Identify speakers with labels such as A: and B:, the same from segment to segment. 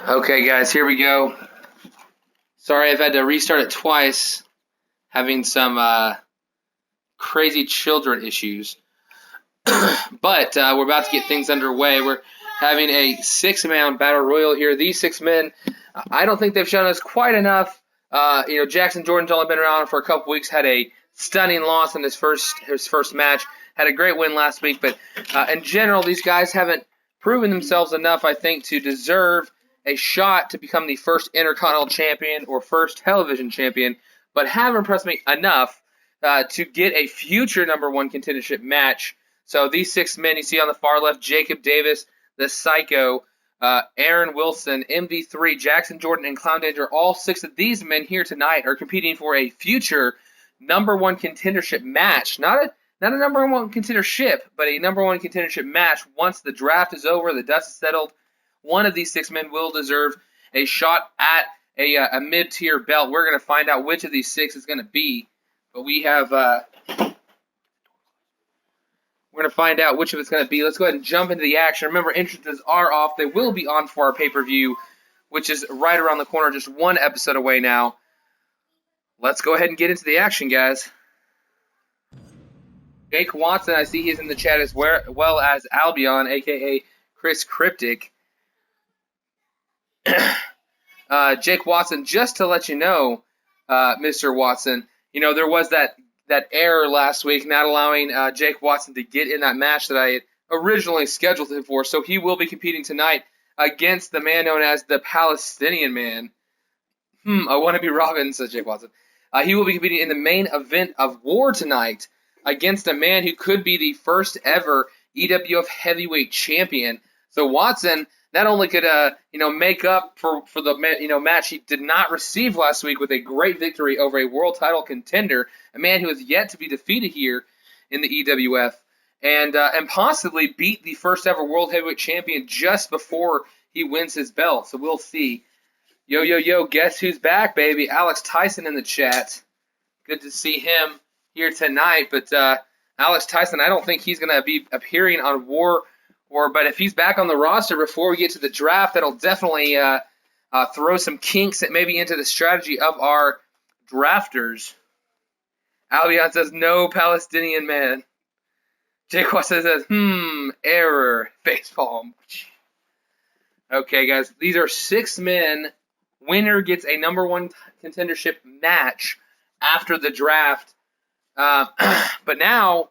A: Okay, guys, here we go. Sorry I've had to restart it twice, having some crazy children issues. But we're about to get things underway. We're having a six-man battle royal here. These six men, I don't think they've shown us quite enough. Jackson Jordan's only been around for a couple weeks, had a stunning loss in his first match, had a great win last week, but in general, these guys haven't proven themselves enough, I think, to deserve a shot to become the first Intercontinental Champion or first television champion, but have impressed me enough to get a future #1 contendership match. So these six men you see on the far left, Jacob Davis, the Psycho, Aaron Wilson, MV3, Jackson Jordan, and Clown Danger, all six of these men here tonight are competing for a future #1 contendership match. Not a #1 contendership, but a #1 contendership match. Once the draft is over, the dust is settled, one of these six men will deserve a shot at a mid-tier belt. We're going to find out which of these six is going to be. But we have... We're going to find out which of it's going to be. Let's go ahead and jump into the action. Remember, entrances are off. They will be on for our pay-per-view, which is right around the corner, just one episode away now. Let's go ahead and get into the action, guys. Jake Watson, I see he's in the chat as well as Albion, a.k.a. Chris Cryptic. Jake Watson, just to let you know, Mr. Watson, there was that error last week, not allowing Jake Watson to get in that match that I had originally scheduled him for. So he will be competing tonight against the man known as the Palestinian Man. I want to be Robin, says Jake Watson. He will be competing in the main event of War tonight against a man who could be the first ever EWF heavyweight champion. So Watson not only could make up for the match he did not receive last week with a great victory over a world title contender, a man who is yet to be defeated here in the EWF, and possibly beat the first ever world heavyweight champion just before he wins his belt. So we'll see. Yo, guess who's back, baby? Alex Tyson in the chat. Good to see him here tonight. But Alex Tyson, I don't think he's going to be appearing on War. But if he's back on the roster before we get to the draft, that'll definitely throw some kinks maybe into the strategy of our drafters. Albion says, no Palestinian man. Jake Watson says, error. Facepalm. Okay, guys, these are six men. Winner gets a #1 contendership match after the draft. But now...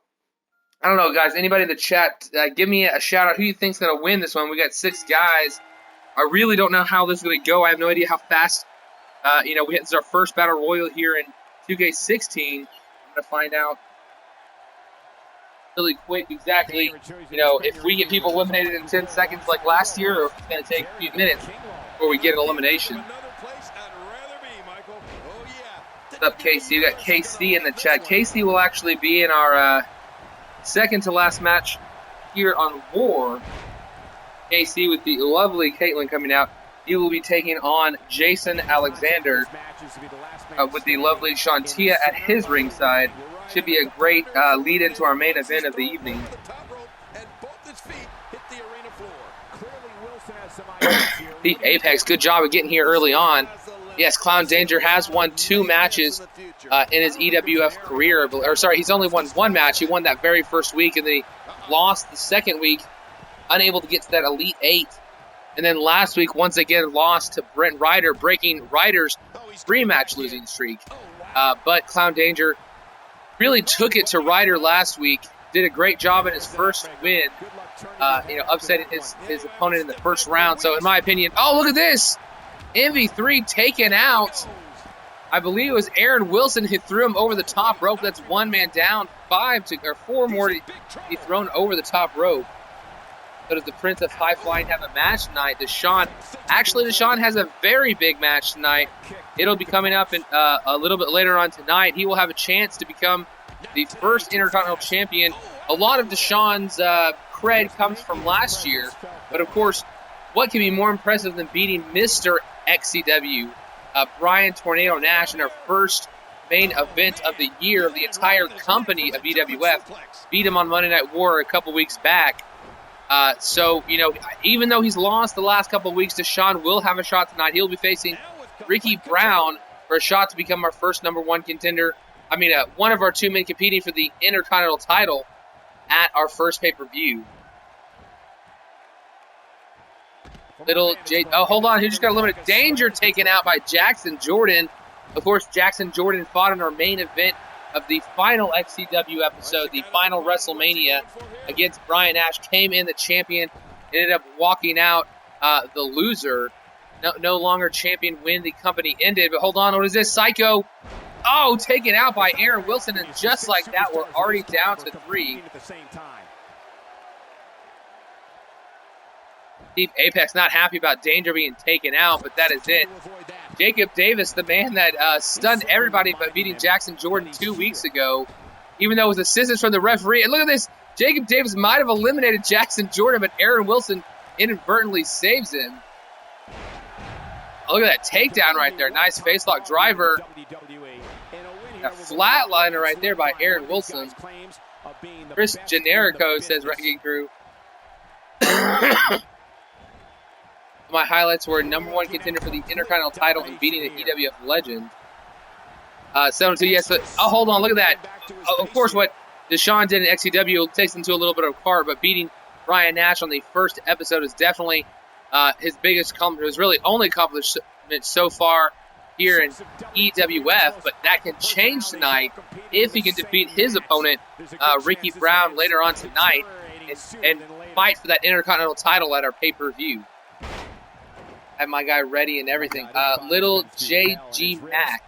A: I don't know, guys. Anybody in the chat, give me a shout-out. Who you think's going to win this one? We got six guys. I really don't know how this is going to go. I have no idea how fast, this is our first Battle Royal here in 2K16. I'm going to find out really quick exactly, if we get people eliminated in 10 seconds like last year, or if it's going to take a few minutes before we get an elimination. What's up, Casey? We got KC in the chat. Casey will actually be in our... second to last match here on War. KC with the lovely Caitlin coming out. He will be taking on Jason Alexander with the lovely Shantia at his ringside. Should be a great lead into our main event of the evening. The Apex, good job of getting here early on. Yes, Clown Danger has won 2 matches in his EWF career. He's only won 1 match. He won that very first week, and then he lost the second week, unable to get to that Elite 8. And then last week, once again, lost to Brent Ryder, breaking Ryder's 3-match losing streak. But Clown Danger really took it to Ryder last week, did a great job in his first win, upsetting his opponent in the first round. So in my opinion, oh, look at this! MV3 taken out. I believe it was Aaron Wilson who threw him over the top rope. That's 1 man down. 4 more to be thrown over the top rope. So does the Prince of High Flying have a match tonight? Deshaun has a very big match tonight. It'll be coming up in a little bit later on tonight. He will have a chance to become the first Intercontinental Champion. A lot of Deshaun's cred comes from last year. But of course, what can be more impressive than beating Mr. XCW, Brian Tornado Nash, in our first main event of the year of the entire company of EWF? Beat him on Monday Night War a couple weeks back. So, you know, even though he's lost the last couple of weeks, Deshaun will have a shot tonight. He'll be facing Ricky Brown for a shot to become our first #1 contender. I mean, one of our 2 men competing for the Intercontinental title at our first pay-per-view. Oh, hold on. He just got a limited danger taken out by Jackson Jordan. Of course, Jackson Jordan fought in our main event of the final XCW episode, the final WrestleMania against Brian Ash. Came in the champion, ended up walking out the loser. No longer champion when the company ended. But hold on, what is this? Psycho. Oh, taken out by Aaron Wilson. And just like that, we're already down to 3. Steve Apex not happy about Danger being taken out, but that is it. Jacob Davis, the man that stunned everybody by beating Jackson Jordan 2 weeks ago, even though it was assistance from the referee. And look at this. Jacob Davis might have eliminated Jackson Jordan, but Aaron Wilson inadvertently saves him. Oh, look at that takedown right there. Nice facelock driver. A flatliner right there by Aaron Wilson. Chris Generico says, Wrecking Crew. My highlights were #1 contender for the Intercontinental title and beating the EWF legend. 7-2, yes. But, oh, hold on. Look at that. Of course, what Deshaun did in XCW takes into a little bit of a part, but beating Brian Nash on the first episode is definitely his biggest accomplishment. His really only accomplishment so far here in EWF, but that can change tonight if he can defeat his opponent, Ricky Brown, later on tonight and fight for that Intercontinental title at our pay-per-view. Have my guy ready and everything. Little JG Mac.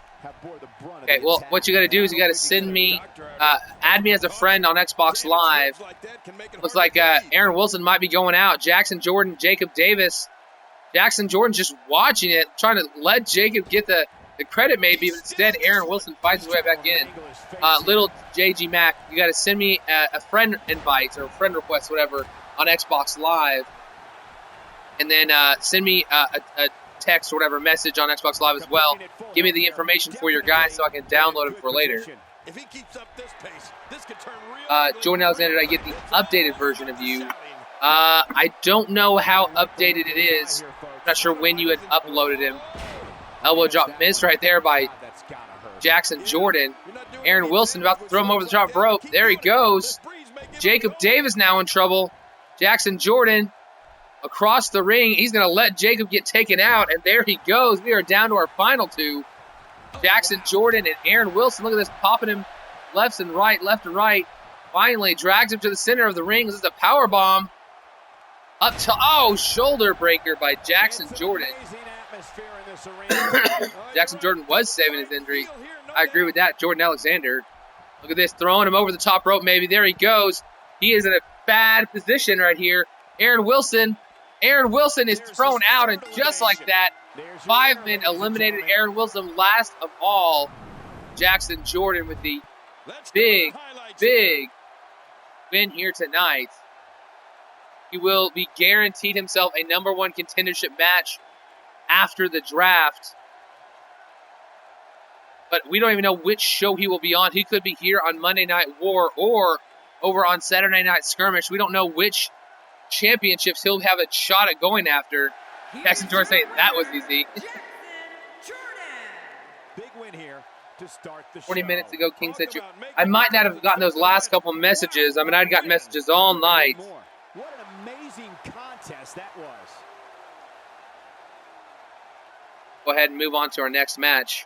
A: Okay, well, what you got to do is you got to send me, add me as a friend on Xbox Live. Looks like Aaron Wilson might be going out. Jackson Jordan, Jacob Davis. Jackson Jordan's just watching it, trying to let Jacob get the credit maybe, but instead Aaron Wilson fights his way back in. Little JG Mac, you got to send me a friend invite or a friend request, whatever, on Xbox Live. And then send me a text or whatever message on Xbox Live as well. Give me the information for your guy so I can download it for later. Jordan Alexander, I get the updated version of you. I don't know how updated it is. I'm not sure when you had uploaded him. Elbow drop miss right there by Jackson Jordan. Aaron Wilson about to throw him over the top rope. There he goes. Jacob Davis now in trouble. Jackson Jordan across the ring. He's going to let Jacob get taken out, and there he goes. We are down to our final 2. Jackson Jordan and Aaron Wilson. Look at this, popping him left and right. Finally drags him to the center of the ring. This is a power bomb. Up to, oh, shoulder breaker by Jackson Jordan. Jackson Jordan was saving his injury. I agree with that. Jordan Alexander. Look at this, throwing him over the top rope maybe. There he goes. He is in a bad position right here. Aaron Wilson is thrown out, and just like that, 5 men eliminated Aaron Wilson. Last of all, Jackson Jordan with the big win here tonight. He will be guaranteed himself a #1 contendership match after the draft. But we don't even know which show he will be on. He could be here on Monday Night War or over on Saturday Night Skirmish. We don't know which championships he'll have a shot at going after. Jackson Jordan saying that was easy.
B: Big win here to start the
A: 20
B: show.
A: minutes ago, King said you. I might not have gotten those last couple messages. I mean, I'd gotten messages all night.
B: What an amazing contest that was.
A: Go ahead and move on to our next match.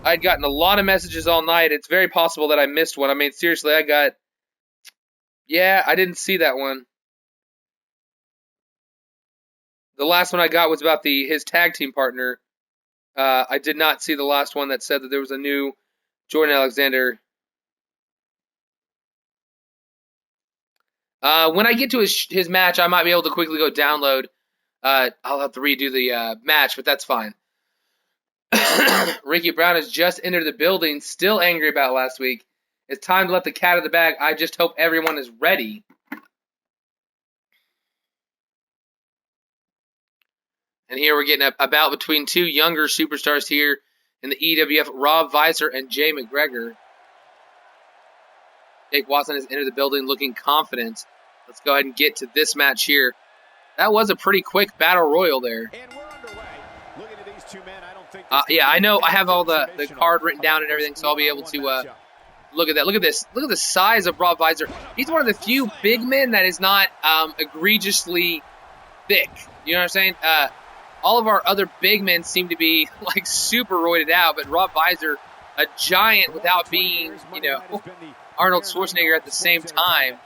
A: I'd gotten a lot of messages all night. It's very possible that I missed one. I mean, seriously, yeah, I didn't see that one. The last one I got was about his tag team partner. I did not see the last one that said that there was a new Jordan Alexander. When I get to his match, I might be able to quickly go download. I'll have to redo the match, but that's fine. Ricky Brown has just entered the building, still angry about last week. It's time to let the cat out of the bag. I just hope everyone is ready. And here we're getting a bout between 2 younger superstars here in the EWF, Rob Weiser and Jay McGregor. Jake Watson has entered the building looking confident. let's go ahead and get to this match here. That was a pretty quick battle royal there.
B: And we're underway. Looking at these two men, I don't think
A: yeah, I know I have all the card written down and everything, so I'll be able to look at that. Look at this. Look at the size of Rob Weiser. He's one of the few big men that is not egregiously thick. You know what I'm saying? All of our other big men seem to be like super roided out, but Rob Weiser, a giant without being, you know, Arnold Schwarzenegger at the same time.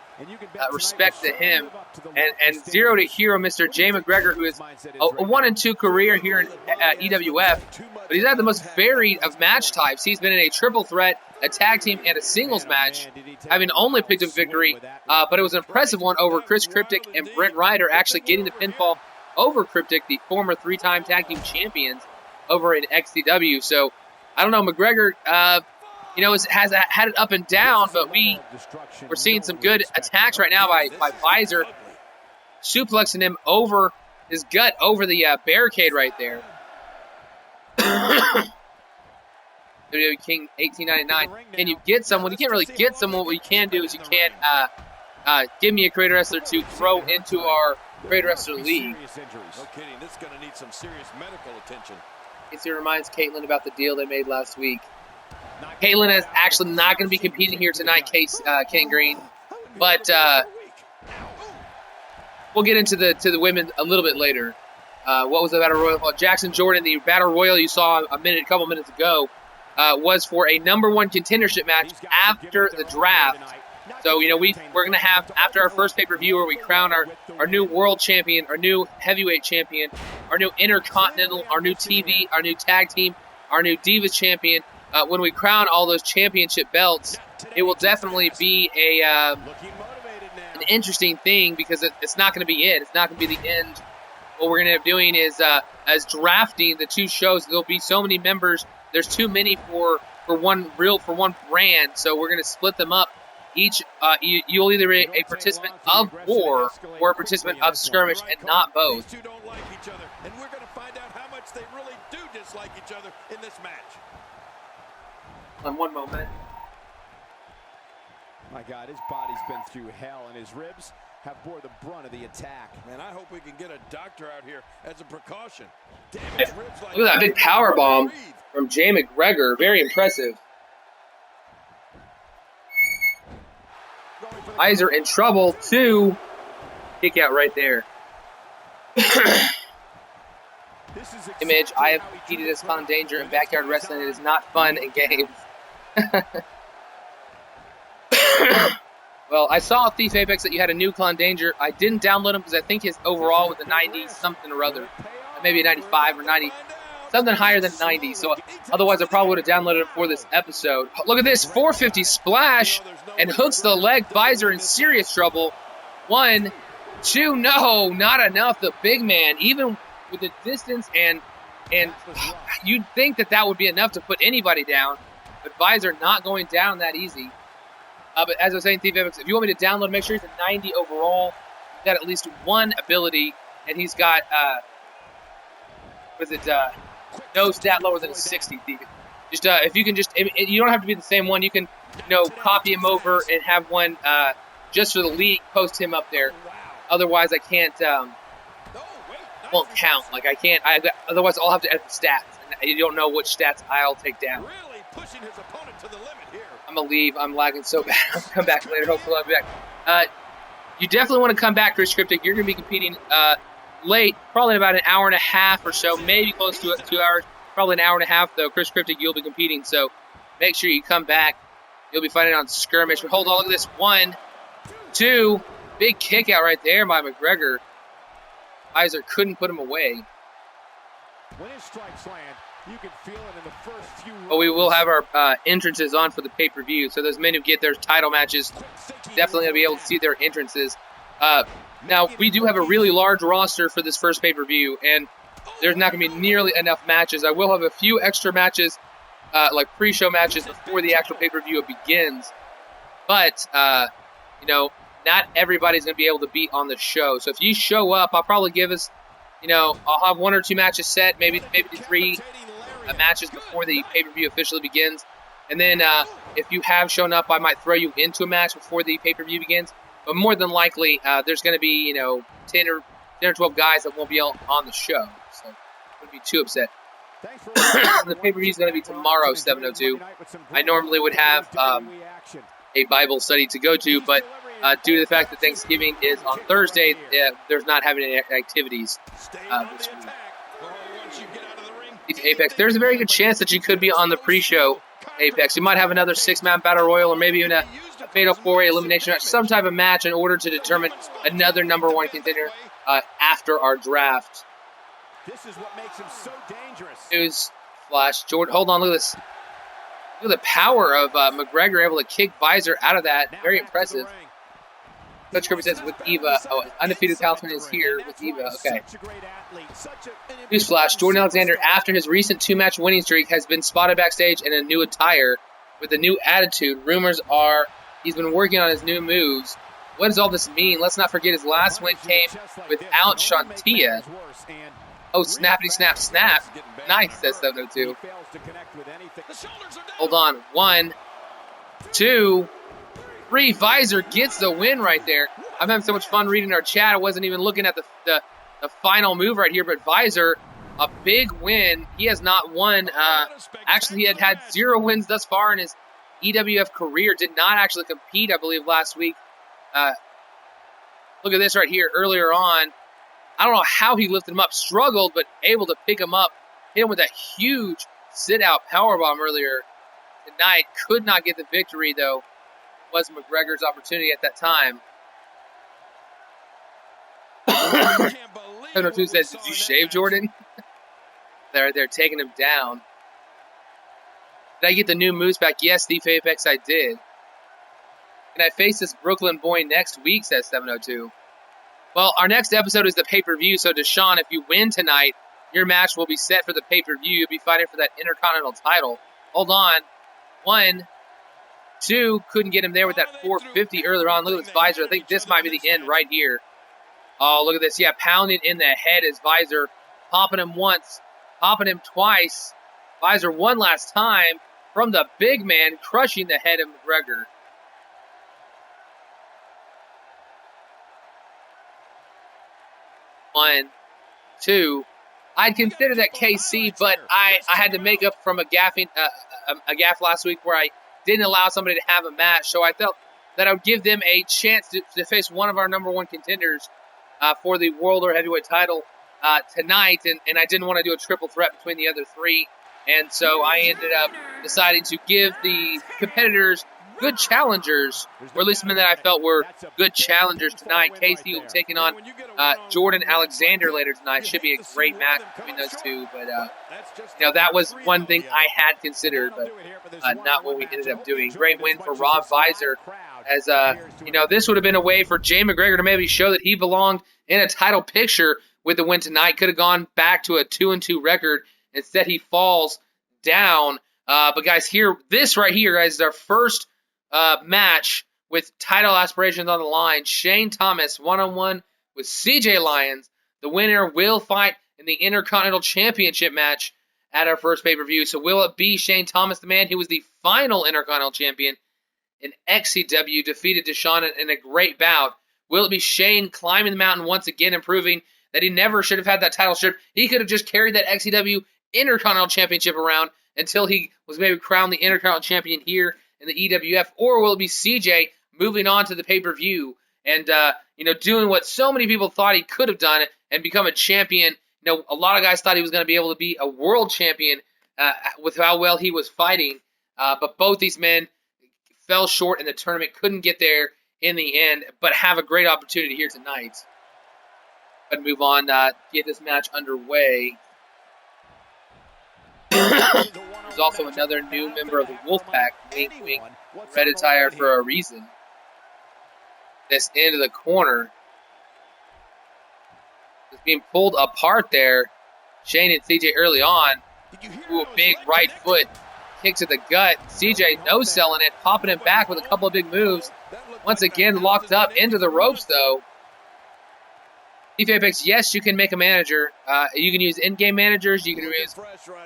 A: Respect to him. And 0 to hero, Mr. Jay McGregor, who is a 1-2 career here in EWF, but he's had the most varied of match types. He's been in a triple threat, a tag team, and a singles match, having only picked up victory, but it was an impressive one over Chris Cryptic and Brent Ryder, actually getting the pinfall over Cryptic, the former 3-time tag team champions, over in XCW. So, I don't know, McGregor, you know, has had it up and down, but we're seeing some good attacks right now by Weiser, suplexing him over his gut, over the barricade right there. WWE King 1899. Can you get someone? You can't really get someone. What you can do is you can give me a Creator Wrestler to throw into our Creator Wrestler League.
C: No kidding. This is going to need some serious medical attention.
A: It reminds Caitlin about the deal they made last week. Caitlin is actually not going to be competing here tonight, Ken Green, but we'll get into the women a little bit later. What was the Battle Royal? Well, Jackson Jordan, the Battle Royal you saw a couple minutes ago, was for a #1 contendership match after the draft. So, you know, we're going to have, after our first pay-per-view where we crown our new world champion, our new heavyweight champion, our new intercontinental, our new TV, our new tag team, our new Divas champion, when we crown all those championship belts, it will definitely be an interesting thing, because it's not going to be it. It's not going to be the end. What we're going to end up doing is, as drafting the two shows, there'll be so many members. There's too many for one brand, so we're going to split them up. Each you'll either be a participant of war or a participant of skirmish, and not both.
C: These two don't like each other, and we're going to find out how much they really do dislike each other in this match.
A: On one moment.
B: My God, his body's been through hell, and his ribs have bore the brunt of the attack.
C: Man, I hope we can get a doctor out here as a precaution.
A: Damn, look at that big power bomb from Jay McGregor. Very impressive. Eyes are in trouble too. Kick out right there. Image, I have competed as Clown Danger in backyard wrestling. It is not fun in games. Well, I saw Thief Apex that you had a new Clown Danger. I didn't download him because I think his overall was a 90 something or other. Maybe a 95 or 90. Something higher than 90. So otherwise I probably would have downloaded it for this episode. Look at this. 450 splash and hooks the leg. Weiser in serious trouble. 1, 2, no, not enough. The big man, even with the distance, and you'd think that would be enough to put anybody down. But Weiser not going down that easy. But as I was saying, Thief Apex, if you want me to download, make sure he's a 90 overall. He's got at least one ability, and he's got, no stat lower than 60. Just, if you can just, you don't have to be the same one. You can, copy him over and have one, just for the league, post him up there. Otherwise, I can't, won't count. Like, I can't, otherwise I'll have to edit the stats. And you don't know which stats I'll take down.
C: Really pushing his opponent to the limit here.
A: I'm going to leave. I'm lagging so bad. I'll come back later. Hopefully I'll be back. You definitely want to come back, Chris Cryptic. You're going to be competing late, probably in about an hour and a half or so, maybe close to 2 hours. Probably an hour and a half, though. Chris Cryptic, you'll be competing, so make sure you come back. You'll be fighting on skirmish. But hold on, look at this. 1, 2, big kick out right there by McGregor. Weiser couldn't put him away.
B: When his strikes land, you can feel it in the first few.
A: But we will have our entrances on for the pay-per-view, so those men who get their title matches definitely going to be able to see their entrances. Now, we do have a really large roster for this first pay-per-view, and there's not going to be nearly enough matches. I will have a few extra matches, like pre-show matches, before the actual pay-per-view begins. But, not everybody's going to be able to be on the show. So if you show up, I'll probably give us, I'll have 1 or 2 matches set, maybe 3 matches before the pay-per-view officially begins. And then if you have shown up, I might throw you into a match before the pay-per-view begins. But more than likely, there's going to be, 10 or 12 guys that won't be on the show. So I wouldn't be too upset. The pay-per-view is going to be tomorrow, 7:02. I normally would have a Bible study to go to, but due to the fact that Thanksgiving is on Thursday, there's not having any activities this week. Apex, there's a very good chance that you could be on the pre-show, Apex. You might have another 6-man battle royal, or maybe even a fatal 4-way elimination match, some type of match in order to determine another #1 contender after our draft.
B: This is what makes him so dangerous.
A: News flash. Jordan, hold on, look at this. Look at the power of McGregor able to kick Visor out of that. Very impressive. Coach Kirby says with Eva. Oh, undefeated Talisman is here with Eva. Okay. Newsflash. Jordan Alexander, after his recent 2-match winning streak, has been spotted backstage in a new attire with a new attitude. Rumors are he's been working on his new moves. What does all this mean? Let's not forget his last win came without Shantia. Oh, snappity snap snap. Nice, says 702. Hold on. 1, 2, 3. Visor gets the win right there. I'm having so much fun reading our chat. I wasn't even looking at the final move right here, but Visor, a big win. He has not won. Actually, he had 0 wins thus far in his EWF career. Did not actually compete, I believe, last week. Look at this right here earlier on. I don't know how he lifted him up. Struggled, but able to pick him up. Hit him with a huge sit-out powerbomb earlier tonight. Could not get the victory, though. Was McGregor's opportunity at that time. 702 says, did you shave, Jordan? They're taking him down. Did I get the new moves back? Yes, Thief Apex, I did. Can I face this Brooklyn boy next week, says 702. Well, our next episode is the pay-per-view, so Deshaun, if you win tonight, your match will be set for the pay-per-view. You'll be fighting for that Intercontinental title. Hold on. 1, 2, couldn't get him there with that 450 earlier on. Look at this Visor. I think this might be the end right here. Oh, look at this. Yeah, pounding in the head is Visor. Popping him once, popping him twice. Visor one last time from the big man, crushing the head of McGregor. One, 2. I'd consider that KC, but I had to make up from a gaff last week where I didn't allow somebody to have a match. So I felt that I would give them a chance to face one of our #1 contenders for the World or Heavyweight title tonight. And I didn't want to do a triple threat between the other 3. And so I ended up deciding to give the competitors good challengers, or at least men that I felt were good challengers tonight. Casey will be taking on Jordan Alexander later tonight. Should be a great match between those two. But, that was one thing I had considered, but not what we ended up doing. Great win for Rob Visor. As, this would have been a way for Jay McGregor to maybe show that he belonged in a title picture with the win tonight. Could have gone back to a 2-2 record. Instead, he falls down. But, guys, this right here, guys, is our first match with title aspirations on the line. Shane Thomas one-on-one with CJ Lyons. The winner will fight in the Intercontinental Championship match at our first pay-per-view. So will it be Shane Thomas, the man who was the final Intercontinental Champion in XCW, defeated Deshaun in a great bout? Will it be Shane climbing the mountain once again and proving that he never should have had that title strip? He could have just carried that XCW Intercontinental Championship around until he was maybe crowned the Intercontinental Champion here in the EWF, or will it be CJ moving on to the pay-per-view and, doing what so many people thought he could have done and become a champion? A lot of guys thought he was going to be able to be a world champion with how well he was fighting, but both these men fell short in the tournament, couldn't get there in the end, but have a great opportunity here tonight. But move on, get this match underway. There's also another new member of the Wolfpack, wink, wink, red attire for a reason. This into the corner. It's being pulled apart there. Shane and CJ early on. Ooh, a big right foot kick to the gut. CJ no-selling it, popping him back with a couple of big moves. Once again, locked up into the ropes, though. Thief Apex, yes, you can make a manager. You can use in-game managers. You can use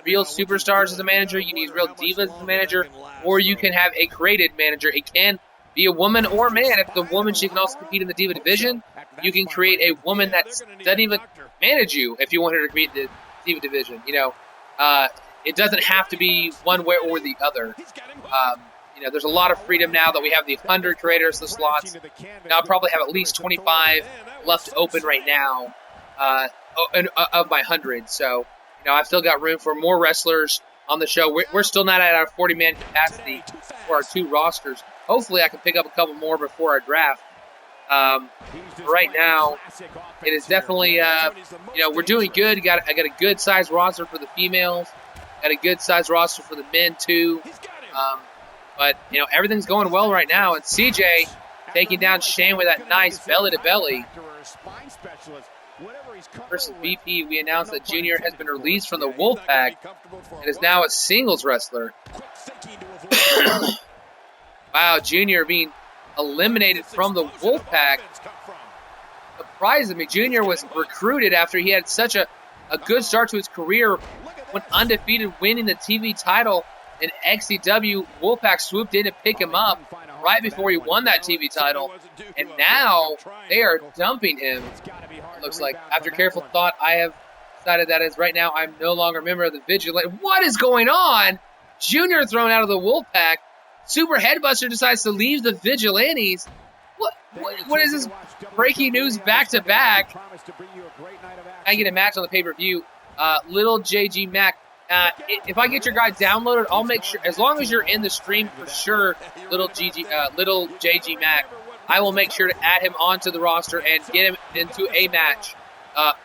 A: real superstars as a manager. You can use real divas as a manager. Or you can have a created manager. It can be a woman or a man. If the woman, she can also compete in the Diva division. You can create a woman that doesn't even manage you if you want her to compete in the Diva division. You know, it doesn't have to be one way or the other. You know, there's a lot of freedom now that we have the 100 creators, the slots. Now I probably have at least 25 left open right now of my 100. So, you know, I've still got room for more wrestlers on the show. We're still not at our 40-man capacity for our 2 rosters. Hopefully I can pick up a couple more before our draft. Right now, it is definitely, you know, we're doing good. I got a good-sized roster for the females. Got a good-sized roster for the men, too. But, you know, everything's going well right now. And CJ taking down Shane with that nice belly-to-belly. Versus BP, we announced that Junior has been released from the Wolfpack and is now a singles wrestler. Wow, Junior being eliminated from the Wolfpack surprises me. Junior was recruited after he had such a good start to his career, went undefeated, winning the TV title in XCW. Wolfpack swooped in to pick him up right before he won that TV title, and now they are dumping him. It looks like, after careful thought, I have decided that as right now I'm no longer a member of the Vigilante. What is going on? Junior thrown out of the Wolfpack. Super Headbuster decides to leave the Vigilantes. What is this breaking news back-to-back? I get a match on the pay-per-view. Little JG Mac. If I get your guy downloaded, I'll make sure, as long as you're in the stream for sure, little JG Mac, I will make sure to add him onto the roster and get him into a match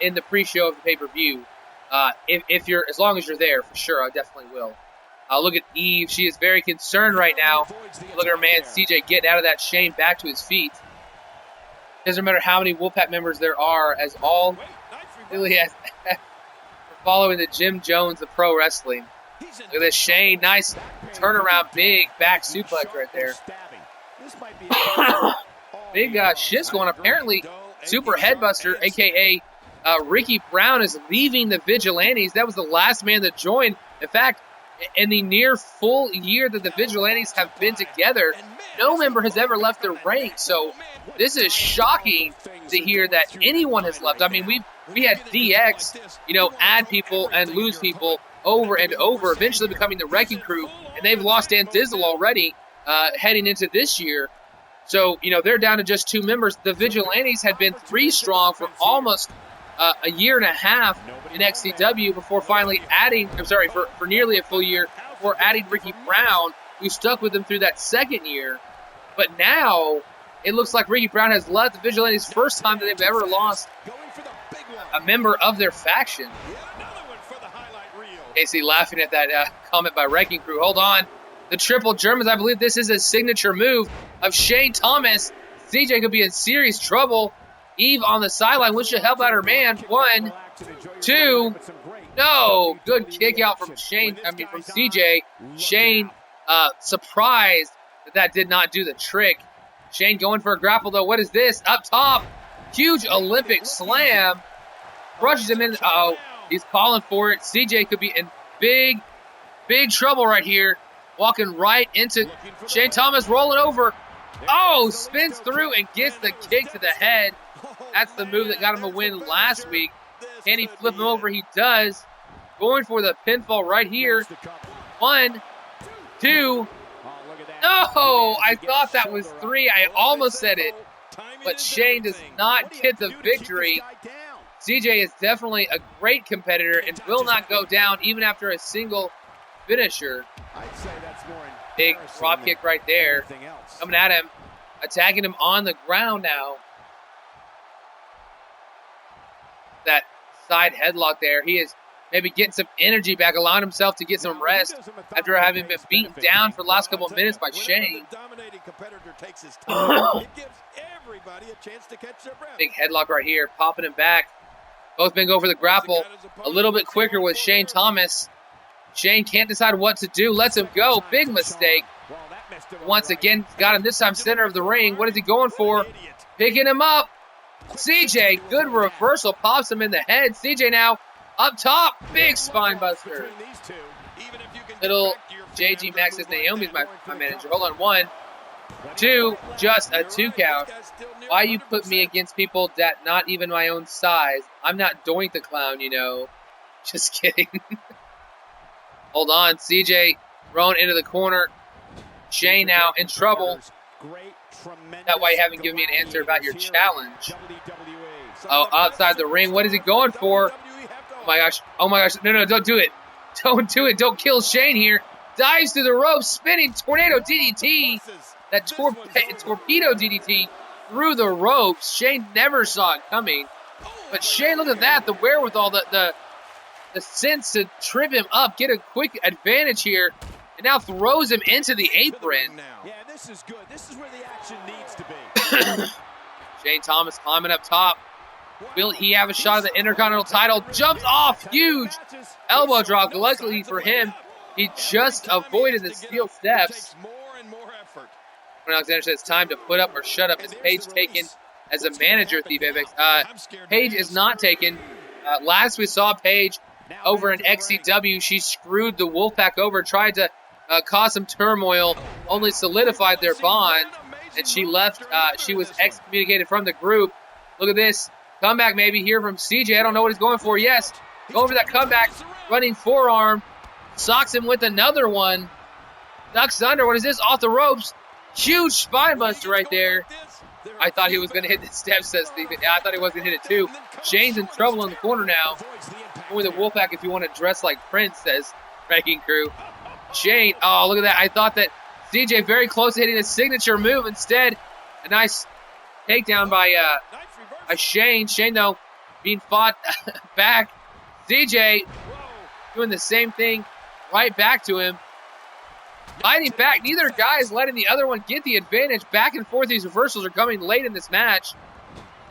A: in the pre-show of the pay-per-view. As long as you're there, for sure, I definitely will. Look at Eve. She is very concerned right now. Look at her man CJ getting out of that Shane back to his feet. Doesn't matter how many Wolfpack members there are, as all really has following the Jim Jones of pro wrestling. Look at this Shane. Nice turnaround, big back suplex right there. Big shifts going. Apparently, Super Headbuster, a.k.a. Ricky Brown, is leaving the Vigilantes. That was the last man that joined. In fact, in the near full year that the Vigilantes have been together, no member has ever left their rank. So this is shocking to hear that anyone has left. I mean, we had DX, you know, add people and lose people over and over, eventually becoming the Wrecking Crew, and they've lost Dan Dizzle already heading into this year. So, you know, they're down to just 2 members. The Vigilantes had been 3 strong for almost a year and a half in XCW before finally adding, for nearly a full year, before adding Ricky Brown, who stuck with them through that second year. But now, it looks like Ricky Brown has left the Vigilantes first time that they've ever lost a member of their faction. Casey laughing at that comment by Wrecking Crew. Hold on. The Triple Germans, I believe this is a signature move of Shane Thomas. CJ could be in serious trouble. Eve on the sideline. Wants to help out her man. 1, 2. No. Good kick out from Shane. From CJ. Shane surprised that did not do the trick. Shane going for a grapple though. What is this? Up top. Huge Olympic slam. Brushes him in. Uh-oh. He's calling for it. CJ could be in big trouble right here. Walking right into Shane Thomas, rolling over. Oh, spins through and gets the kick to the head. That's the move that got him a win last week. Can he flip him over? He does. Going for the pinfall right here. 1, 2. No, I thought that was 3. I almost said it. But Shane does not get the victory. CJ is definitely a great competitor and will not go down even after a single finisher. Big drop kick right there. Coming at him. Attacking him on the ground now. That side headlock there. He is maybe getting some energy back, allowing himself to get some rest after having been beaten down for the last couple of minutes by Shane. Big headlock right here, popping him back. Both men go for the grapple. A little bit quicker with Shane Thomas. Shane can't decide what to do. Lets him go. Big mistake. Once again, got him this time center of the ring. What is he going for? Picking him up. CJ, good reversal. Pops him in the head. CJ now up top. Big spine buster. Little JG Max says Naomi's my manager. Hold on. 1, 2, just a 2 count. Why you put me against people that not even my own size? I'm not Doink the Clown, you know. Just kidding. Hold on, CJ thrown into the corner. Shane now in trouble. That why you haven't given me an answer about your challenge. Oh, outside the ring. What is he going for? Oh my gosh. Oh my gosh. No, don't do it. Don't do it. Don't kill Shane here. Dives through the ropes, spinning tornado DDT. That torpedo DDT through the ropes. Shane never saw it coming. But Shane, look at that. The wherewithal, the sense to trip him up, get a quick advantage here, and now throws him into the apron.
B: Yeah, this is good. This is where the action needs to be.
A: Shane Thomas climbing up top. Will he have a shot at the Intercontinental title? Jumps off. Huge elbow drop. Luckily for him, he just avoided the steel steps. When Alexander says it's time to put up or shut up, is Paige taken as a manager at the EWF? Paige is not taken. Last we saw Paige over in XCW, she screwed the Wolfpack over, tried to cause some turmoil, only solidified their bond, and she left. She was excommunicated from the group. Look at this. Comeback maybe here from CJ. I don't know what he's going for. Yes, going for that comeback. Running forearm. Socks him with another one. Ducks under. What is this? Off the ropes. Huge spine buster right there. I thought he was going to hit the steps, says Stephen. Yeah, I thought he was going to hit it too. Shane's in trouble in the corner now. Only the Wolfpack if you want to dress like Prince, says Wrecking Crew. Shane, oh, look at that. I thought that CJ very close to hitting his signature move. Instead, a nice takedown by Shane. Shane, though, being fought back. CJ doing the same thing right back to him. Fighting back. Neither guy is letting the other one get the advantage. Back and forth, these reversals are coming late in this match.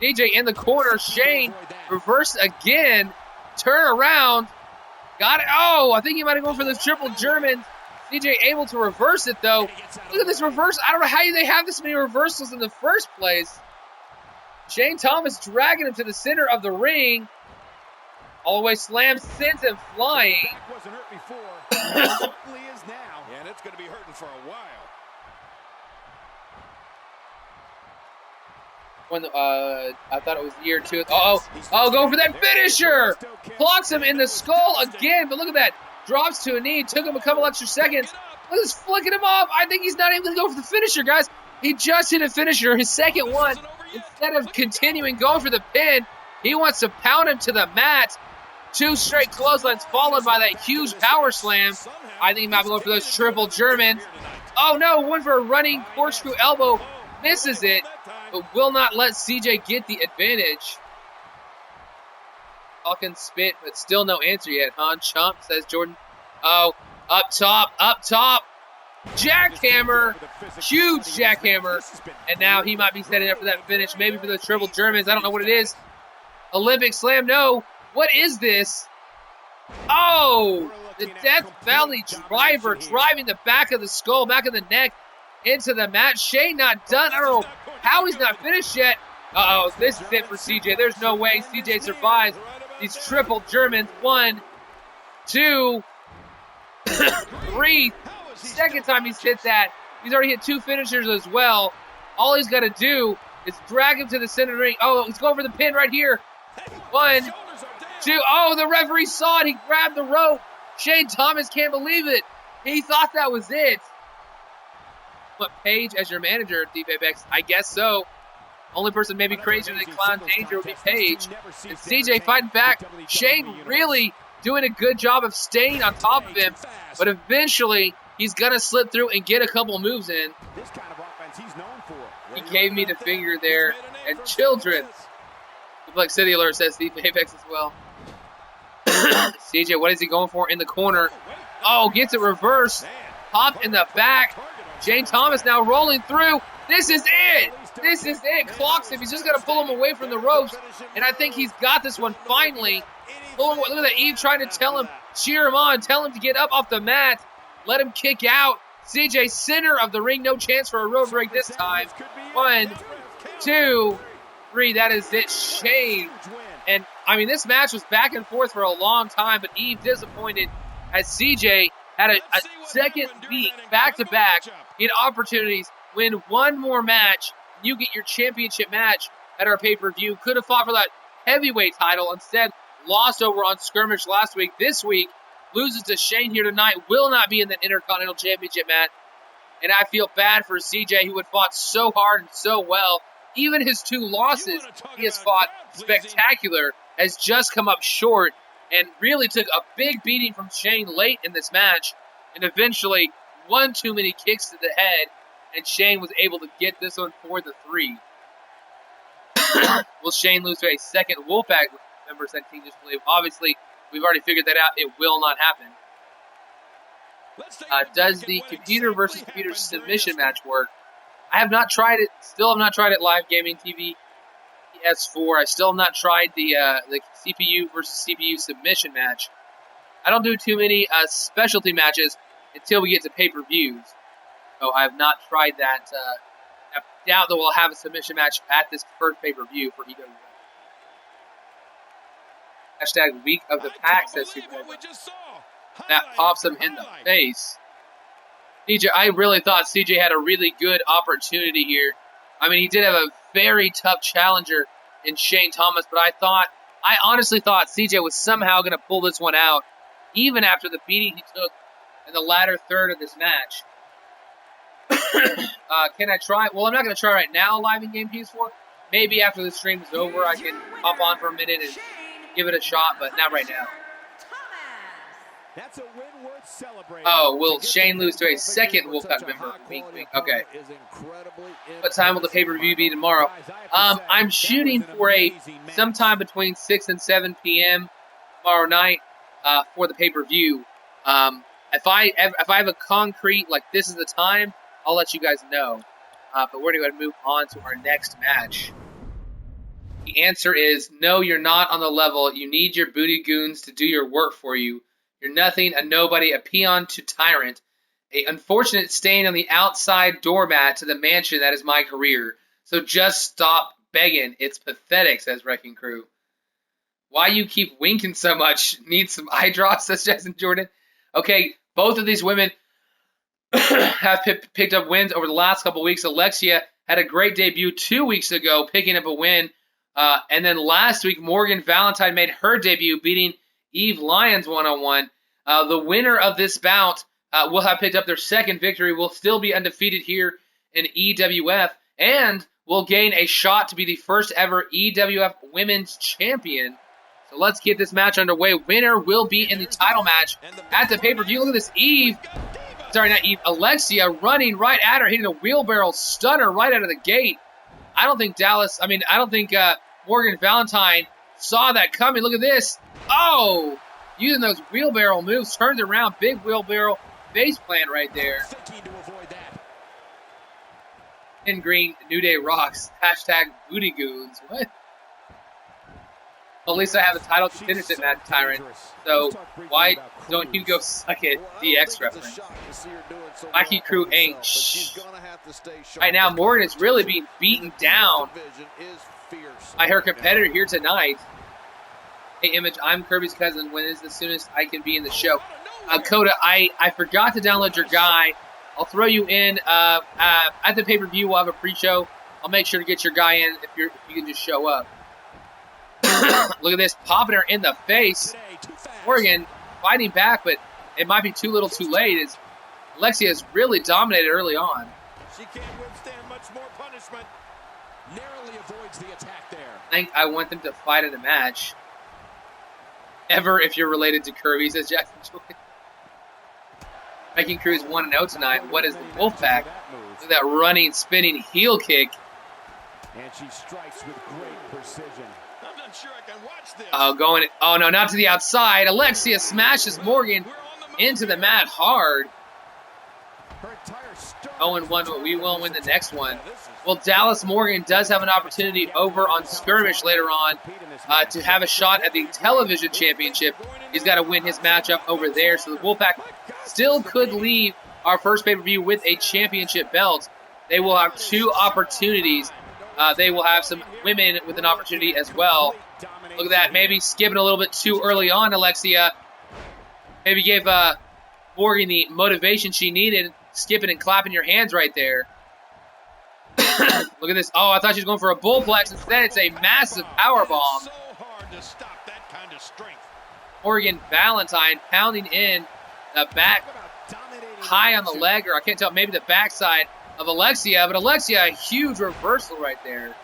A: CJ in the corner. Shane reversed again. Turn around. Got it. Oh, I think he might have gone for the triple German. CJ able to reverse it, though. Look at this reverse. I don't know how they have this many reversals in the first place. Shane Thomas dragging him to the center of the ring. All the way slammed, sends him flying.
B: Wasn't hurt before. Certainly is now.
C: Yeah, and it's going to be hurting for a while.
A: When I thought it was year 2. Oh, go for that finisher. Clocks him in the skull again, but look at that. Drops to a knee. Took him a couple extra seconds. Look at this, flicking him off. I think he's not able to go for the finisher, guys. He just hit a finisher, his second one. Instead of continuing going for the pin, he wants to pound him to the mat. 2 straight clotheslines followed by that huge power slam. I think he might be going for those triple Germans. Oh no, one for a running corkscrew elbow. Misses it, but will not let CJ get the advantage. Talking spit, but still no answer yet, huh? Chump, says Jordan. Oh, up top. Jackhammer, huge jackhammer. And now he might be setting up for that finish, maybe for the triple Germans. I don't know what it is. Olympic slam, no. What is this? Oh, the Death Valley driver driving the back of the skull, back of the neck into the mat. Shane not done. I don't know how he's not finished yet. Uh-oh, this is it for CJ. There's no way CJ survives these triple Germans. 1, 2, 3. Second time he's hit that. He's already hit 2 finishers as well. All he's got to do is drag him to the center of the ring. Oh, he's going for the pin right here. 1, 2. Oh, the referee saw it. He grabbed the rope. Shane Thomas can't believe it. He thought that was it. What, Paige as your manager at DPX? I guess so. Only person maybe crazier than Clown Danger would be Paige. And CJ fighting back. Shane really doing a good job of staying on top of him. But eventually, he's going to slip through and get a couple moves in.
B: This kind of offense he's known for.
A: He gave me the finger there. And children. Like City Alert says Steve Apex as well. CJ, what is he going for in the corner? Oh, gets it reversed. Pop in the back. Shane Thomas now rolling through. This is it. This is it. Clocks him. He's just got to pull him away from the ropes. And I think he's got this one finally. Look at that. Eve trying to tell him, cheer him on, tell him to get up off the mat. Let him kick out. CJ, center of the ring. No chance for a road break this time. 1, 2, 3. That is it. Shane. And, I mean, this match was back and forth for a long time, but Eve disappointed as CJ had a second week back-to-back. He had opportunities win one more match, you get your championship match at our pay-per-view. Could have fought for that heavyweight title. Instead, lost over on Skirmish last week. This week, loses to Shane here tonight. Will not be in the Intercontinental Championship match. And I feel bad for CJ, who had fought so hard and so well. Even his 2 losses he has fought spectacular, has just come up short and really took a big beating from Shane late in this match, and eventually one too many kicks to the head, and Shane was able to get this one for the 3. Will Shane lose to a second Wolfpack member, said King Just Believe? Obviously, we've already figured that out. It will not happen. Does the computer versus computer submission match work? I have not tried it. Still have not tried it live gaming TV PS4. I still have not tried the CPU versus CPU submission match. I don't do too many specialty matches until we get to pay-per-views. So I have not tried that. I doubt that we'll have a submission match at this first pay-per-view for EWF. Hashtag Week of the Pack, says Super. That pops him in the face. CJ, I really thought CJ had a really good opportunity here. I mean, he did have a very tough challenger in Shane Thomas, but I honestly thought CJ was somehow going to pull this one out, even after the beating he took in the latter third of this match. Can I try? Well, I'm not going to try right now live in game PS4. Maybe after the stream is over, I can hop on for a minute and give it a shot, but not right now.
B: That's a win worth celebrating.
A: Oh, will Shane lose to a second Wolfpack member? Wink, wink. Okay. What time will the pay-per-view be tomorrow? I'm shooting for sometime between 6 and 7 p.m. tomorrow night for the pay-per-view. If I have a concrete, like this is the time, I'll let you guys know. But we're going to move on to our next match. The answer is no, you're not on the level. You need your booty goons to do your work for you. You're nothing, a nobody, a peon to tyrant, a unfortunate stain on the outside doormat to the mansion that is my career. So just stop begging. It's pathetic, says Wrecking Crew. Why you keep winking so much? Need some eye drops, says Jackson Jordan. Okay, both of these women have picked up wins over the last couple weeks. Alexia had a great debut 2 weeks ago, picking up a win. And then last week, Morgan Valentine made her debut, beating Eve Lyons 1-on-1. The winner of this bout will have picked up their second victory, will still be undefeated here in EWF, and will gain a shot to be the first ever EWF Women's Champion. So let's get this match underway. Winner will be in the title match at the pay-per-view. Look at this, Alexia running right at her, hitting a wheelbarrow stunner right out of the gate. I don't think Morgan Valentine saw that coming. Look at this. Oh, using those wheelbarrow moves, turned around, big wheelbarrow face plant right there. In green, New Day rocks. Hashtag booty goons. What? Well, at least I have a title to finish it, Matt Tyrant. So why don't you go suck it, DX reference? Mikey Crew ain't shh. Right now, Morgan is really being beaten down by her competitor here tonight. Hey, Image, I'm Kirby's cousin. When is the soonest I can be in the show? Coda, I forgot to download your guy. I'll throw you in. At the pay-per-view, we'll have a pre-show. I'll make sure to get your guy in if you can just show up. Look at this, popping her in the face. Morgan fighting back, but it might be too little too late, as Alexia has really dominated early on.
C: She can't withstand much more punishment. Narrowly avoids the attack there.
A: I think I want them to fight in a match. Ever if you're related to Kirby, says Jackson Jordan. Wrecking Crew is 1-0 tonight. What is the Wolfpack? Look at that running, spinning heel kick.
B: And she strikes with great precision.
C: I'm not sure I can watch this.
A: Oh no, not to the outside. Alexia smashes Morgan into the mat hard. 0-1, but we will win the next one. Well, Dallas Morgan does have an opportunity over on Skirmish later on to have a shot at the television championship. He's got to win his matchup over there. So the Wolfpack still could leave our first pay-per-view with a championship belt. They will have two opportunities. They will have some women with an opportunity as well. Look at that. Maybe skipping a little bit too early on, Alexia. Maybe gave Morgan the motivation she needed. Skipping and clapping your hands right there. Look at this. Oh, I thought she was going for a bullplex. Instead, it's a massive power bomb.
C: So hard to stop that kind of strength.
A: Morgan Valentine pounding in the back, high on the leg, or I can't tell, maybe the backside of Alexia. But Alexia, a huge reversal right there.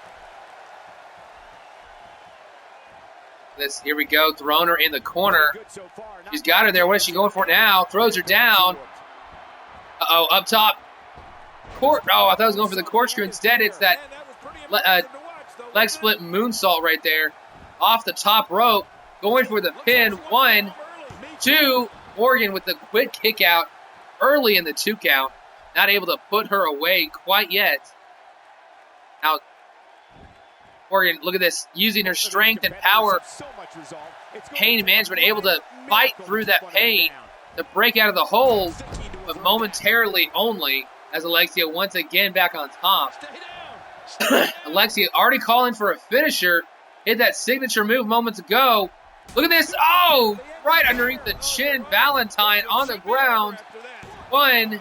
A: Here we go, throwing her in the corner. She's got her there. What is she going for now? Throws her down. Uh-oh, up top. Oh, I thought I was going for the corkscrew. Instead, it's that leg split moonsault right there. Off the top rope. Going for the pin. 1, 2. Morgan with the quick kick out early in the 2 count. Not able to put her away quite yet. Now, Morgan, look at this. Using her strength and power, pain management, able to fight through that pain to break out of the hold, but momentarily only, as Alexia once again back on top. Alexia already calling for a finisher. Hit that signature move moments ago. Look at this. Oh, right underneath the chin. Valentine on the ground. 1,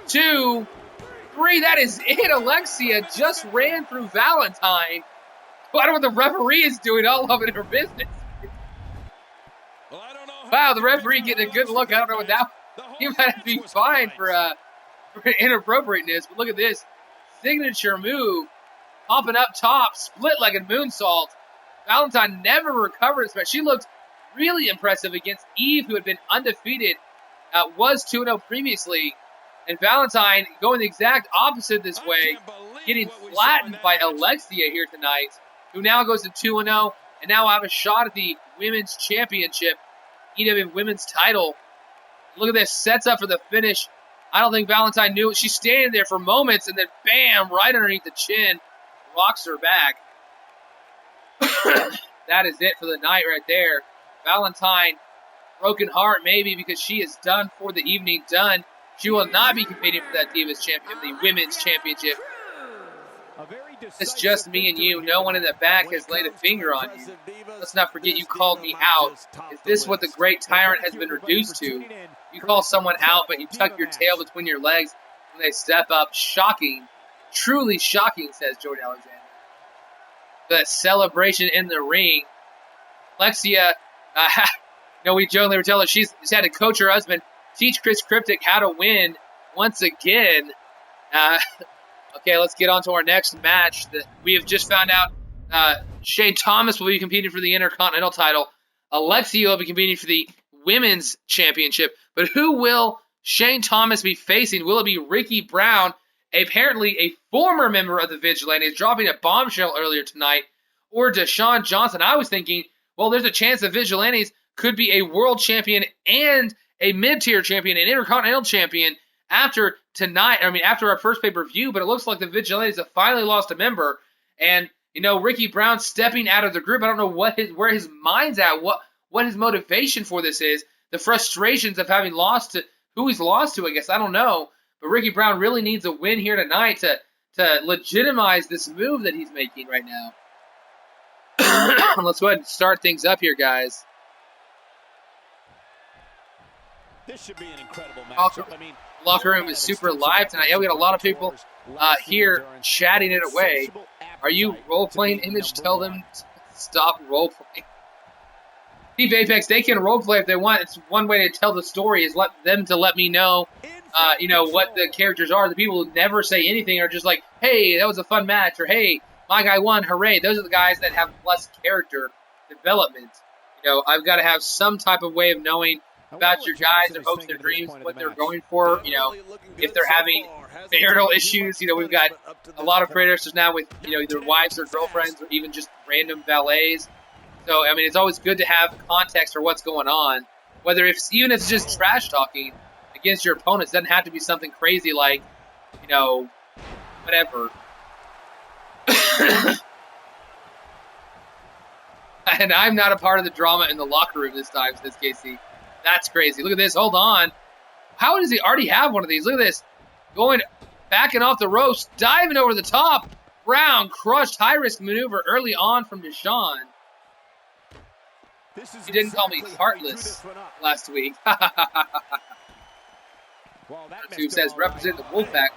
A: 2, 3. That is it. Alexia just ran through Valentine. I don't know what the referee is doing, all up in her business. Wow, the referee getting a good look. I don't know what that was. He might be fined for inappropriateness, but look at this. Signature move. Popping up top, split-legged moonsault. Valentine never recovered, but she looked really impressive against Eve, who had been undefeated, was 2-0 previously. And Valentine going the exact opposite this way, getting flattened by Alexia here tonight, who now goes to 2-0, and now have a shot at the Women's Championship, EWF Women's title. Look at this, sets up for the finish. I don't think Valentine knew it. She's standing there for moments, and then bam, right underneath the chin, rocks her back. That is it for the night right there. Valentine, broken heart maybe because she is done for the evening, done. She will not be competing for that Divas Champion, the Women's Championship. It's just me and you. No one in the back has laid a finger on you. Let's not forget you called me out. Is this what the great tyrant has been reduced to? You call someone out, but you tuck your tail between your legs when they step up. Shocking. Truly shocking, says Jordan Alexander. That celebration in the ring. Alexia, we jokingly were telling her she's had to coach her husband, teach Chris Cryptic how to win once again. Okay, let's get on to our next match. We have just found out Shane Thomas will be competing for the Intercontinental title. Alexia will be competing for the Women's Championship. But who will Shane Thomas be facing? Will it be Ricky Brown, apparently a former member of the Vigilantes, dropping a bombshell earlier tonight, or Deshaun Johnson? I was thinking, well, there's a chance the Vigilantes could be a world champion and a mid-tier champion, an Intercontinental champion after our first pay-per-view, but it looks like the Vigilantes have finally lost a member. And, Ricky Brown stepping out of the group, I don't know where his mind's at, what his motivation for this is, the frustrations of having lost to who he's lost to, I guess, I don't know. But Ricky Brown really needs a win here tonight to legitimize this move that he's making right now. Let's go ahead and start things up here, guys.
C: This should be an incredible matchup.
A: Locker room is super live tonight. Yeah, we got a lot of people here chatting it away. Are you role-playing, Image? Tell them to stop role-playing. Steve Apex, they can role-play if they want. It's one way to tell the story is let me know, what the characters are. The people who never say anything are just like, hey, that was a fun match, or hey, my guy won, hooray. Those are the guys that have less character development. I've got to have some type of way of knowing about your guys, their hopes, their dreams, what they're going for, if they're having marital issues. We've got a lot of creators now with, either wives or girlfriends or even just random valets. So, it's always good to have context for what's going on, even if it's just trash talking against your opponents. It doesn't have to be something crazy like, whatever. And I'm not a part of the drama in the locker room this time, says Casey. That's crazy. Look at this. Hold on. How does he already have one of these? Look at this. Backing off the ropes, diving over the top. Brown crushed high-risk maneuver early on from Deshaun. You didn't call me heartless last week. Who says, represent the Wolfpack.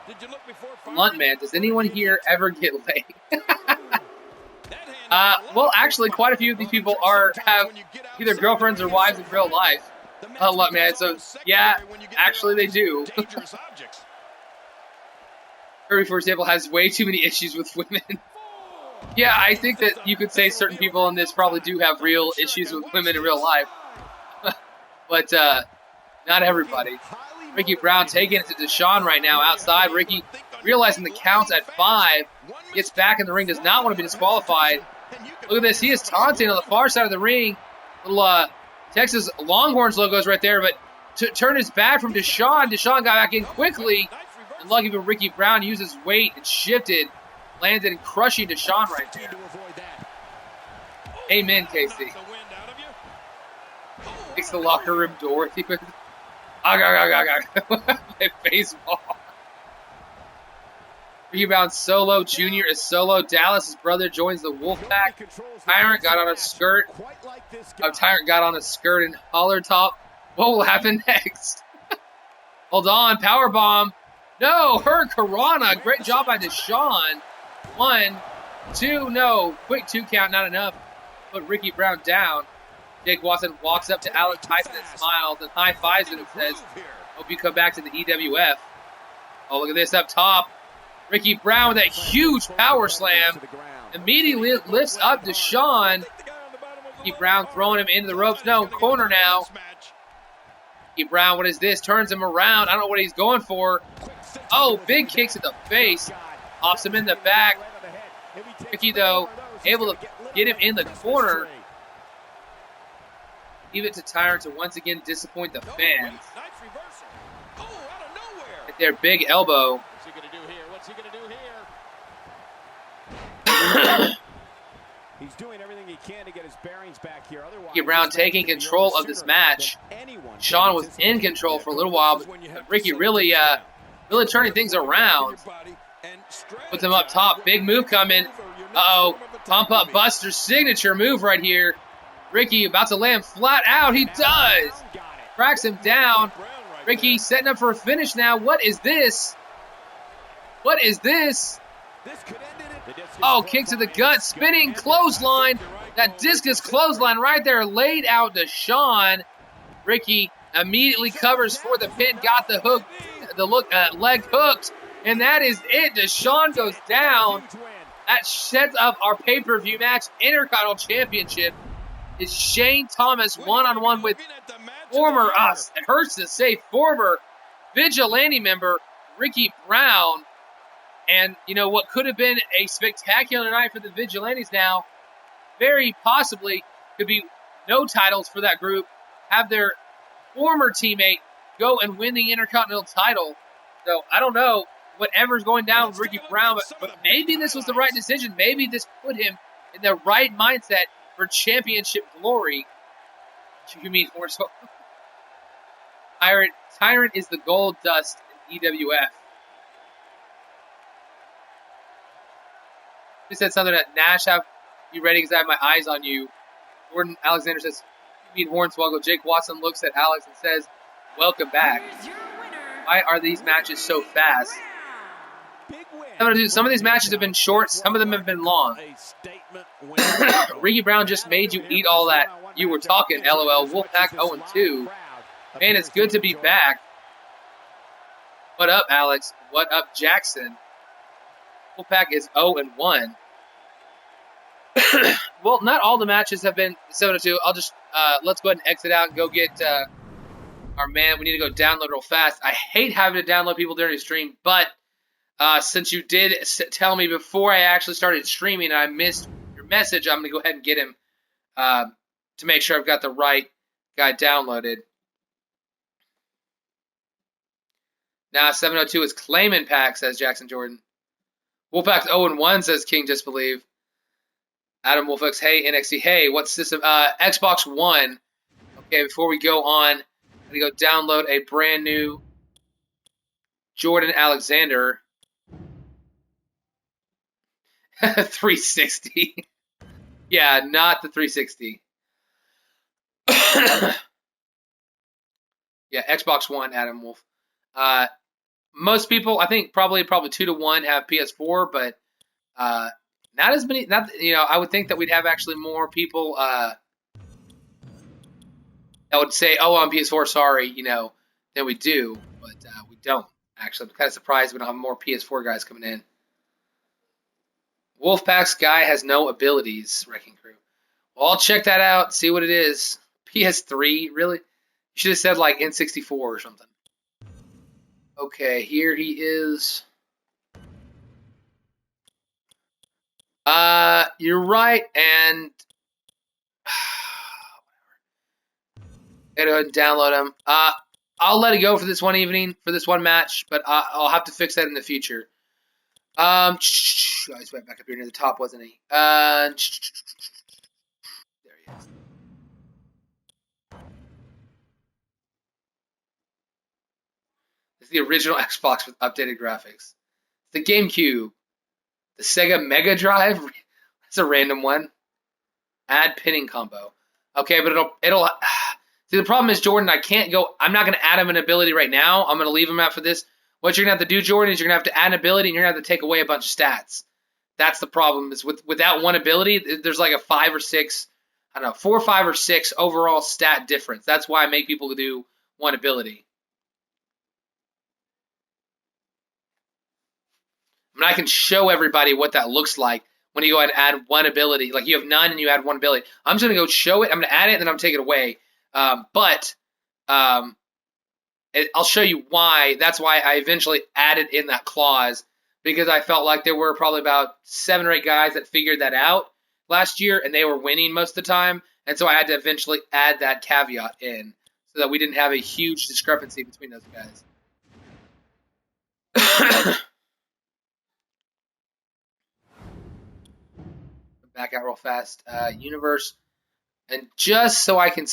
A: Bluntman, does anyone here ever get laid? Well, actually, quite a few of these people have either girlfriends or wives in real life. Bluntman, so yeah, actually they do. Kirby, for example, has way too many issues with women. Yeah, I think that you could say certain people in this probably do have real issues with women in real life. But not everybody. Ricky Brown taking it to Deshaun right now outside. Ricky, realizing the count's at 5, gets back in the ring, does not want to be disqualified. Look at this. He is taunting on the far side of the ring. Little Texas Longhorns logos right there, but to turn his back from Deshaun, Deshaun got back in quickly. And lucky for Ricky Brown, used his weight and shifted, landed and crushing Deshaun right there. Amen, Casey. Fix the locker room door. Baseball. Rebound solo. Junior is solo. Dallas' brother joins the Wolfpack. Tyrant got on a skirt. Tyrant got on a skirt and collar top. What will happen next? Hold on. Power bomb. No. Hurricanrana. Great job by Deshaun. 1, 2. No. Quick 2 count. Not enough. Put Ricky Brown down. Jake Watson walks up to Alex Tyson and smiles and high-fives him and says, hope you come back to the EWF. Oh, look at this up top. Ricky Brown with that huge power slam. Immediately lifts up Deshaun. Ricky Brown throwing him into the ropes. No, corner now. Ricky Brown, what is this? Turns him around. I don't know what he's going for. Oh, big kicks in the face. Pops him in the back. Ricky, though, able to get him in the corner. Leave it to Tyrant to once again disappoint the fans. At their big elbow.
B: What's he going to do here? What's he going to do here? He's doing everything he can to get his bearings back here. Otherwise,
A: Ricky Brown taking control of this match. Sean was in control for a little while, but Ricky really turning things around. Puts him up top. Big move coming. Uh-oh. Pump up Buster signature move right here. Ricky about to land flat out. He does. Cracks him down. Ricky setting up for a finish now. What is this? What is this? Oh, kick to the gut. Spinning clothesline. That discus clothesline right there laid out Deshaun. Ricky immediately covers for the pin. Got the hook. Leg hooked. And that is it. Deshaun goes down. That sets up our pay-per-view match. Intercontinental Championship. Is Shane Thomas one-on-one with former, it hurts to say, former Vigilante member Ricky Brown. And, you know, what could have been a spectacular night for the Vigilantes now, very possibly could be no titles for that group, have their former teammate go and win the Intercontinental title. So, I don't know whatever's going down with Ricky Brown, but maybe this was the right decision. Maybe this put him in the right mindset for championship glory. You mean Hornswoggle? Tyrant is the gold dust in EWF. He said something that Nash have you ready because I have my eyes on you. Gordon Alexander says, you mean Hornswoggle. Jake Watson looks at Alex and says, welcome back. Why are these matches so fast? Some of these matches have been short. Some of them have been long. Ricky Brown just made you eat all that. You were talking, LOL. Wolfpack 0-2. Man, it's good to be back. What up, Alex? What up, Jackson? Wolfpack is 0-1. Well, not all the matches have been 7-2. I'll just, let's go ahead and exit out and go get our man. We need to go download real fast. I hate having to download people during the stream, but since you did tell me before I actually started streaming and I missed your message, I'm going to go ahead and get him to make sure I've got the right guy downloaded. Now 702 is claiming pack, says Jackson Jordan. Wolfpack's 0-1, says King Disbelieve. Adam Wolfpack's, hey, NXT, hey, what's system? Xbox One. Okay, before we go on, I'm going to go download a brand new Jordan Alexander 360. Yeah, not the 360. Yeah, Xbox One, Adam Wolf. Most people, I think, probably 2-1 have PS4, but not as many. Not I would think that we'd have actually more people that would say, "Oh, on PS4, sorry," than we do, but we don't. Actually, I'm kind of surprised we don't have more PS4 guys coming in. Wolfpack's guy has no abilities, Wrecking Crew. Well, I'll check that out, see what it is. PS3, really? You should have said like N64 or something. Okay, here he is. You're right, and gotta go ahead and download him. I'll let it go for this one evening, for this one match, but I'll have to fix that in the future. He's right back up here near the top, wasn't he? There he is. It's the original Xbox with updated graphics. The GameCube. The Sega Mega Drive. That's a random one. Add pinning combo. Okay, but it'll. See, the problem is, Jordan, I can't go. I'm not going to add him an ability right now. I'm going to leave him out for this. What you're going to have to do, Jordan, is you're going to have to add an ability, and you're going to have to take away a bunch of stats. That's the problem. Is without one ability, there's like a 5 or 6, I don't know, 4, 5, or 6 overall stat difference. That's why I make people do one ability. I mean, I can show everybody what that looks like when you go ahead and add one ability. Like you have none and you add one ability. I'm just going to go show it. I'm going to add it, and then I'm going to take it away. I'll show you why. That's why I eventually added in that clause, because I felt like there were probably about 7 or 8 guys that figured that out last year, and they were winning most of the time. And so I had to eventually add that caveat in so that we didn't have a huge discrepancy between those guys. Back out real fast. Universe. And just so I can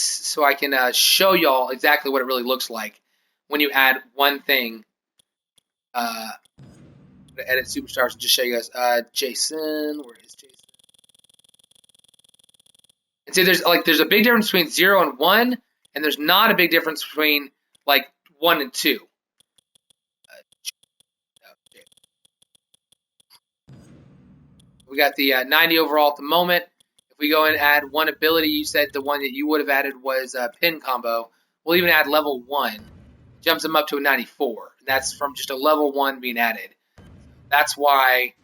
A: show y'all exactly what it really looks like when you add one thing. Edit superstars and just show you guys. Jason, where is Jason? And see, there's a big difference between 0 and 1, and there's not a big difference between like 1 and 2. We got the 90 overall at the moment. If we go and add one ability, you said the one that you would have added was pin combo. We'll even add level 1. Jumps them up to a 94. And that's from just a level 1 being added. That's why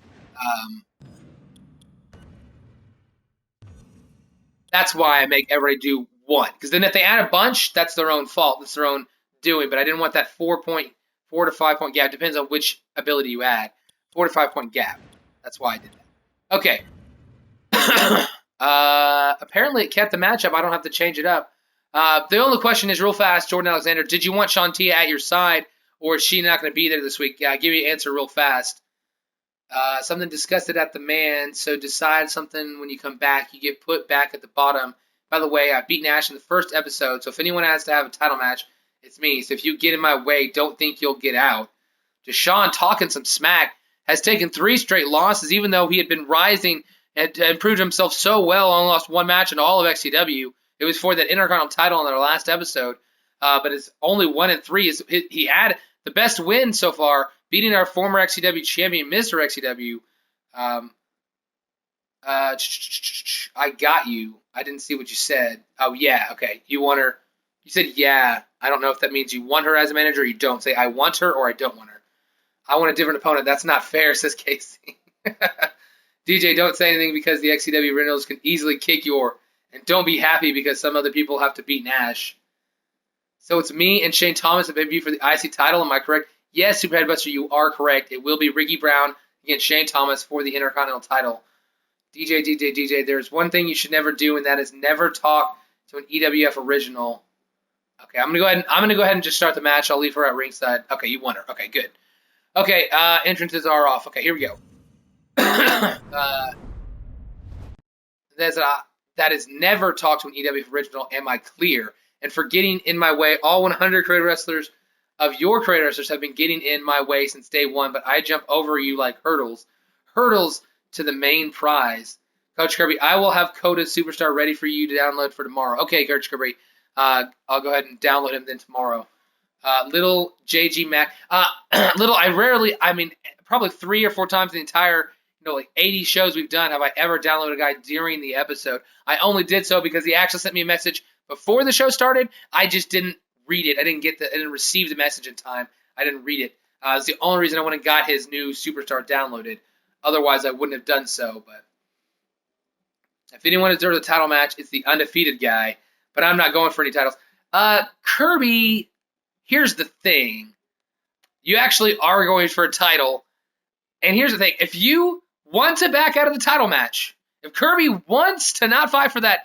A: I make everybody do 1. Because then if they add a bunch, that's their own fault. That's their own doing. But I didn't want that 4 to 5 point gap. Depends on which ability you add. 4 to 5 point gap. That's why I did that. Okay. Apparently it kept the matchup. I don't have to change it up. The only question is real fast, Jordan Alexander, did you want Shantia at your side, or is she not going to be there this week? Yeah, give me an answer real fast. Something discussed at the man, so decide something when you come back. You get put back at the bottom. By the way, I beat Nash in the first episode, so if anyone has to have a title match, it's me. So if you get in my way, don't think you'll get out. Deshaun talking some smack. Has taken 3 straight losses, even though he had been rising and proved himself so well. Only lost 1 match in all of XCW. It was for that Intercontinental title in their last episode. But it's only 1-3. He had the best win so far, beating our former XCW champion, Mr. XCW. I got you. I didn't see what you said. Oh, yeah. Okay. You want her. You said, yeah. I don't know if that means you want her as a manager or you don't. Say, I want her or I don't want her. I want a different opponent. That's not fair, says Casey. DJ, don't say anything because the XCW Reynolds can easily kick your. And don't be happy because some other people have to beat Nash. So it's me and Shane Thomas of debut for the IC title. Am I correct? Yes, Super Headbuster, you are correct. It will be Ricky Brown against Shane Thomas for the Intercontinental title. DJ, there's one thing you should never do, and that is never talk to an EWF original. Okay, I'm gonna go ahead and just start the match. I'll leave her at ringside. Okay, you won her. Okay, good. Okay, entrances are off. Okay, here we go. That is never talk to an EWF original. Am I clear? And for getting in my way, all 100 creator wrestlers of your creator wrestlers have been getting in my way since day 1, but I jump over you like hurdles. Hurdles to the main prize. Coach Kirby, I will have Coda's Superstar ready for you to download for tomorrow. Okay, Coach Kirby, I'll go ahead and download him then tomorrow. Little JG Mac. Probably 3 or 4 times in the entire, 80 shows we've done have I ever downloaded a guy during the episode. I only did so because he actually sent me a message before the show started. I just didn't read it. I didn't receive the message in time. I didn't read it. It's the only reason I went and got his new Superstar downloaded. Otherwise, I wouldn't have done so. But if anyone deserves a title match, it's the undefeated guy. But I'm not going for any titles. Kirby, here's the thing. You actually are going for a title. And here's the thing. If you want to back out of the title match, if Kirby wants to not fight for that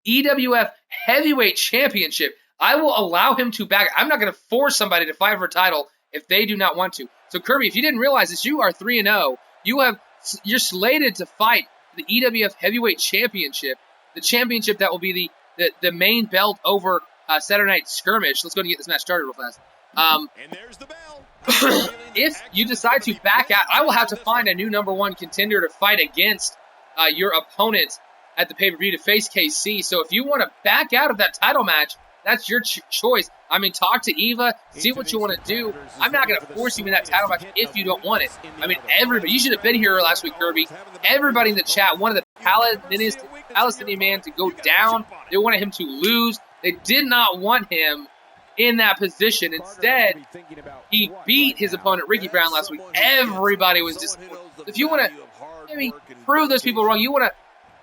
A: EWF Heavyweight Championship, I will allow him to back. I'm not going to force somebody to fight for a title if they do not want to. So Kirby, if you didn't realize this, you are 3-0. You're slated to fight the EWF Heavyweight Championship, the championship that will be the main belt over Saturday Night Skirmish. Let's go and get this match started real fast.
C: And there's the bell.
A: If you decide to back out, I will have to find a new #1 contender to fight against your opponent at the pay-per-view to face KC. So if you want to back out of that title match, that's your choice. I mean, talk to Eva, see what you want to do. I'm not going to force you in that title match if you don't want it. I mean, everybody, you should have been here last week, Kirby. Everybody in the chat wanted the Palestinian man to go down. They wanted him to lose. They did not want him in that position. Instead, he beat his opponent, Ricky Brown, last week. Everybody was disappointed. If you want to maybe prove those people wrong, you want to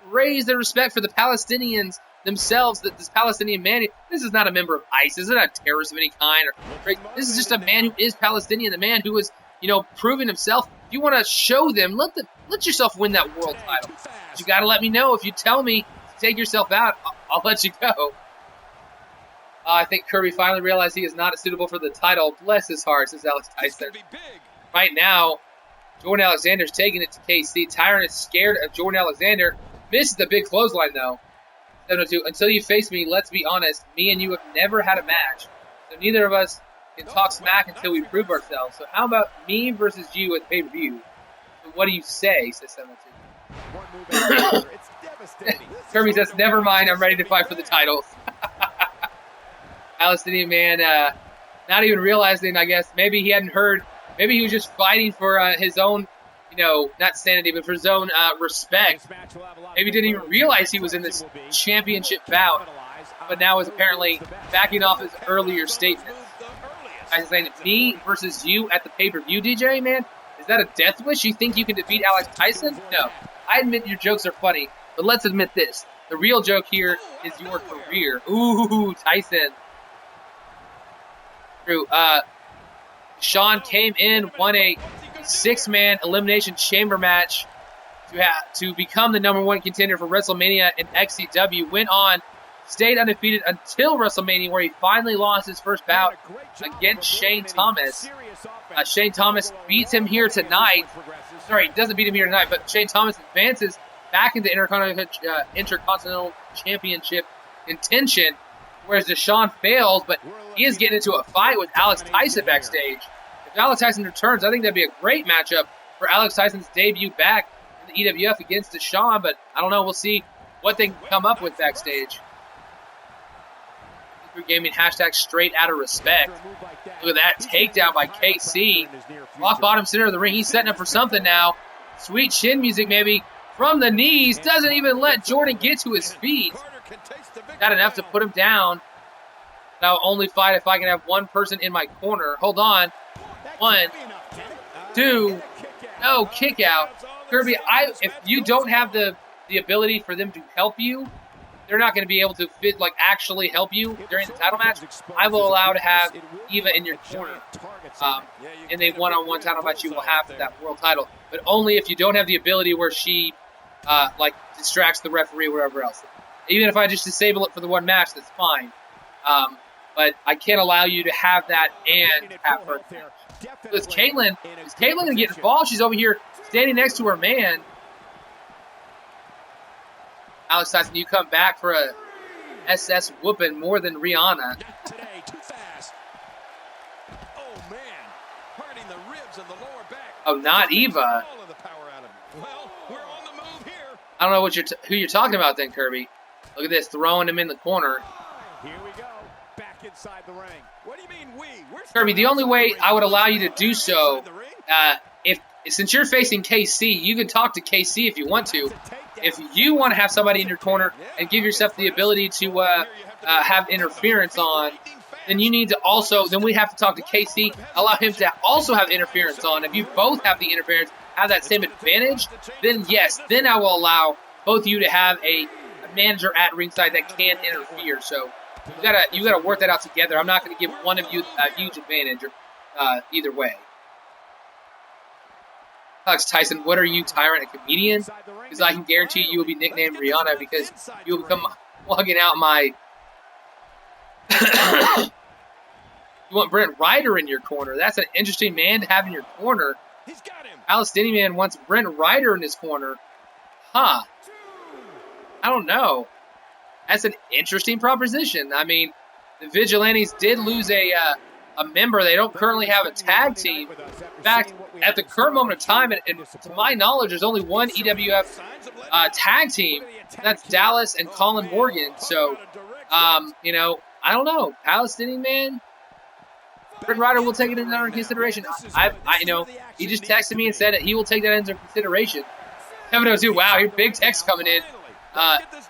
A: raise their respect for the Palestinians themselves, that this Palestinian man, this is not a member of ISIS, this is not a terrorist of any kind. This is just a man who is Palestinian, the man who is, proven himself. If you want to show them, let yourself win that world title. But you got to let me know. If you tell me to take yourself out, I'll let you go. I think Kirby finally realized he is not suitable for the title. Bless his heart, says Alex Tyson. Right now, Jordan Alexander's taking it to KC. Tyron is scared of Jordan Alexander. Misses the big clothesline, though. 702. Until you face me, let's be honest, me and you have never had a match. So neither of us can talk smack until we prove ourselves. So how about me versus you at pay-per-view? So what do you say, says 702. Kirby says, never mind, I'm ready to fight for the titles. Palestinian man, not even realizing, I guess, maybe he hadn't heard, maybe he was just fighting for his own, not sanity, but for his own respect. Maybe didn't even realize he was in this championship bout, but now is apparently backing off his earlier statements. I was saying, me versus you at the pay-per-view, DJ, man? Is that a death wish? You think you can defeat Alex Tyson? No. I admit your jokes are funny, but let's admit this. The real joke here is your career. Ooh, Tyson. True. Sean came in, won a 6-man elimination chamber match to become the #1 contender for WrestleMania in XCW. Went on, stayed undefeated until WrestleMania, where he finally lost his first bout against Shane Thomas. Shane Thomas beats him here tonight. Sorry, he doesn't beat him here tonight, but Shane Thomas advances back into Intercontinental Championship contention, whereas Deshaun fails, but he is getting into a fight with Alex Tyson backstage. If Alex Tyson returns, I think that'd be a great matchup for Alex Tyson's debut back in the EWF against Deshaun, but I don't know. We'll see what they can come up with backstage. Gaming hashtag straight out of respect. Look at that takedown by KC. Rock bottom center of the ring. He's setting up for something now. Sweet chin music maybe from the knees. Doesn't even let Jordan get to his feet. Not enough to put him down. I'll only fight if I can have one person in my corner. Hold on. 1, 2. No, kick out. Kirby, if you don't have the ability for them to help you, they're not going to be able to actually help you during the title match. I will allow to have Eva in your corner. In a one-on-one title match, you will have that world title. But only if you don't have the ability where she distracts the referee or whatever else. Even if I just disable it for the one match, that's fine. But I can't allow you to have that and have her. Is Caitlyn going to get involved? She's over here standing next to her man. Alex Tyson, you come back for a SS whooping more than Rihanna.
C: Today, too fast. Oh, man. Hurting the ribs and the lower back.
A: Oh, not Eva.
C: Well, we're on the move here.
A: I don't know who you're talking about then, Kirby. Look at this, throwing him in the corner.
B: Here we go. back inside the ring.
C: What do you mean we?
A: Kirby, the only way I would allow you to do so, since you're facing KC, you can talk to KC if you want to. If you want to have somebody in your corner and give yourself the ability to have interference on, then you need to also, then we have to talk to KC, allow him to also have interference on. If you both have the interference, have that same advantage, then yes, then I will allow both of you to have a manager at ringside that can interfere. So you gotta work that out together. I'm not going to give one of you a huge advantage either way. Alex Tyson, what are you, Tyrant, a comedian? Because I can guarantee you will be nicknamed Rihanna because you will become plugging out my... You want Brent Ryder in your corner. That's an interesting man to have in your corner. Palestinian man wants Brent Ryder in his corner. Huh. I don't know. That's an interesting proposition. I mean, the Vigilantes did lose a member. They don't currently have a tag team. In fact, at the current moment of time, and to my knowledge, there's only one EWF tag team. That's Dallas and Colin Morgan. So, you know, I don't know. Palestinian man, Brent Ryder will take it into consideration. You know, he just texted me and said that he will take that into consideration. Kevin O2, wow, your big text coming in.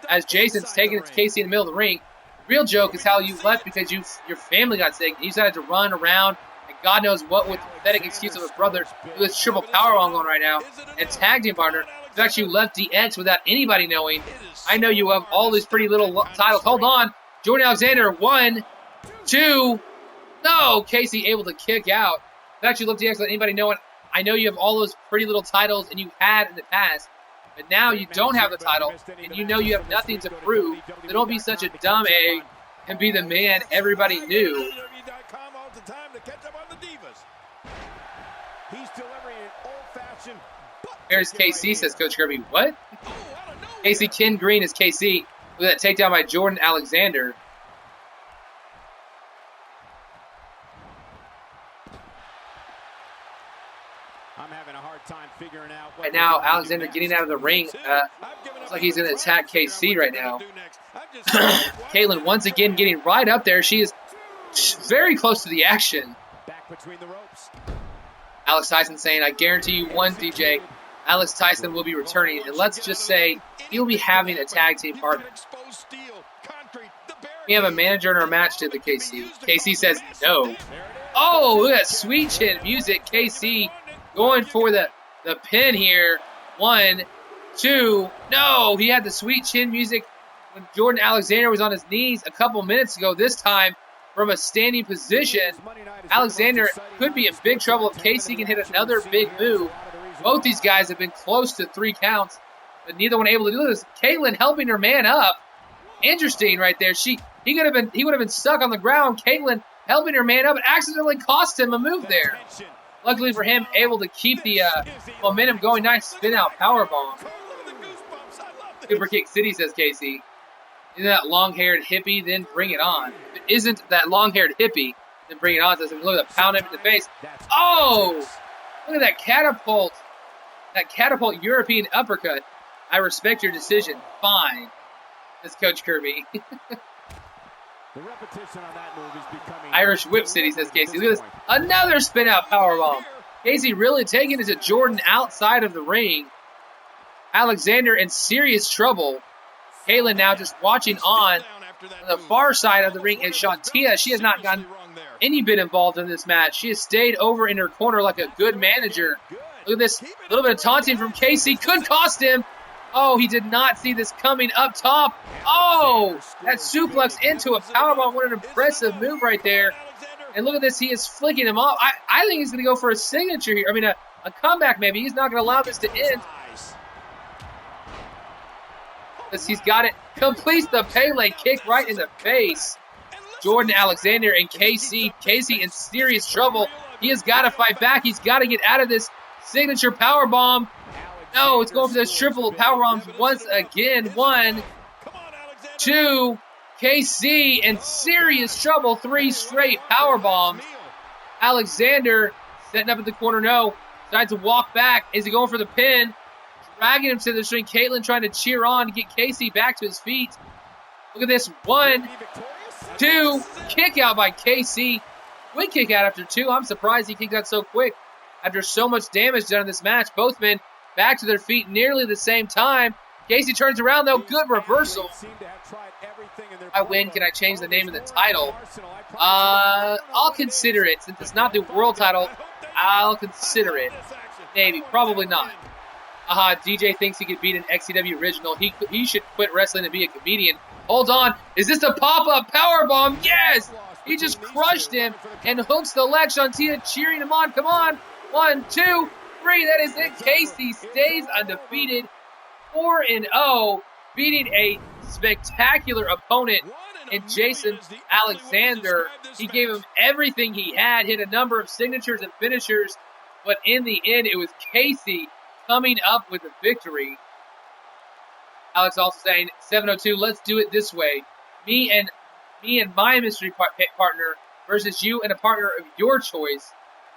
A: As Jason's taking it to Casey in the middle of the ring. The real joke is how you left because your family got sick. You decided to run around, and God knows what with the pathetic excuse of his brother, who has triple powerbomb going right now, and tag team partner. In fact, you left DX without anybody knowing. I know you have all these pretty little titles. Hold on. Jordan Alexander, 1, 2. No, Casey able to kick out. In fact, you left DX without anybody knowing. I know you have all those pretty little titles, and you had in the past. But now you don't have the title, and you know you have nothing to prove. So don't be such a dumb egg and be the man everybody knew. There's KC, says Coach Kirby. What? Casey Ken Green is KC. Look at that takedown by Jordan Alexander.
B: I'm having a hard time figuring out.
A: Right now, Alexander getting out of the ring. Looks like he's going to attack KC right now. Caitlin once again getting right up there. She is very close to the action.
B: Back between the ropes.
A: Alex Tyson saying, I guarantee you one, DJ, Alex Tyson will be returning. And let's just say he'll be having a tag team partner. We have a manager in our match to the KC. KC says no. Oh, look at that sweet chin music. KC going for the pin here. 1, 2. No, he had the sweet chin music when Jordan Alexander was on his knees a couple minutes ago. This time from a standing position. Alexander could be in big trouble if KC can hit another big move. Both these guys have been close to 3 counts, but neither one able to do this. Caitlin helping her man up. Interesting right there. He would have been stuck on the ground. Caitlin helping her man up and accidentally cost him a move there. Luckily for him, able to keep the momentum going. Nice spin out powerbomb. Super Kick City, says Casey. Isn't that long-haired hippie? Then bring it on. If it isn't that long-haired hippie, then bring it on. Says, look at that, pound him in the face. Oh! Look at that catapult. That catapult European uppercut. I respect your decision. Fine. That's Coach Kirby.
B: The repetition on that move is becoming
A: Irish Whip City, says Casey. Look at this. Another spin out powerbomb. Casey really taking it to Jordan outside of the ring. Alexander in serious trouble. Kayla now just watching on the far side of the ring. And Shantia, she has not gotten any bit involved in this match. She has stayed over in her corner like a good manager. Look at this. Little bit of taunting from Casey. Could cost him. Oh, he did not see this coming up top. Oh, that suplex into a powerbomb. What an impressive move right there. And look at this. He is flicking him off. I think he's going to go for a signature here. I mean, a comeback maybe. He's not going to allow this to end. Because he's got it. Completes the Pele kick right in the face. Jordan Alexander and Casey. Casey in serious trouble. He has got to fight back. He's got to get out of this signature powerbomb. No, it's going for those triple powerbombs once again. 1, 2. KC in serious trouble. 3 straight powerbombs. Alexander setting up at the corner. No. Decides to walk back. Is he going for the pin? Dragging him to the string. Caitlin trying to cheer on to get Casey back to his feet. Look at this. 1, 2. Kick out by KC. Quick kick out after 2. I'm surprised he kicked out so quick. After so much damage done in this match, both men back to their feet nearly the same time. Casey turns around, though. Good reversal. I win. Can I change the name of the title? I'll consider it. Since it's not the world title, I'll consider it. Maybe. Probably not. DJ thinks he could beat an XCW original. He should quit wrestling and be a comedian. Hold on. Is this a pop-up powerbomb? Yes! He just crushed him and hooks the leg. Shantia cheering him on. Come on. 1, 2, 3. That is it. Casey stays undefeated. 4-0. Beating a spectacular opponent in Jason Alexander. He gave him everything he had. Hit a number of signatures and finishers. But in the end, it was Casey coming up with the victory. Alex also saying, 702, let's do it this way. Me and my mystery partner versus you and a partner of your choice.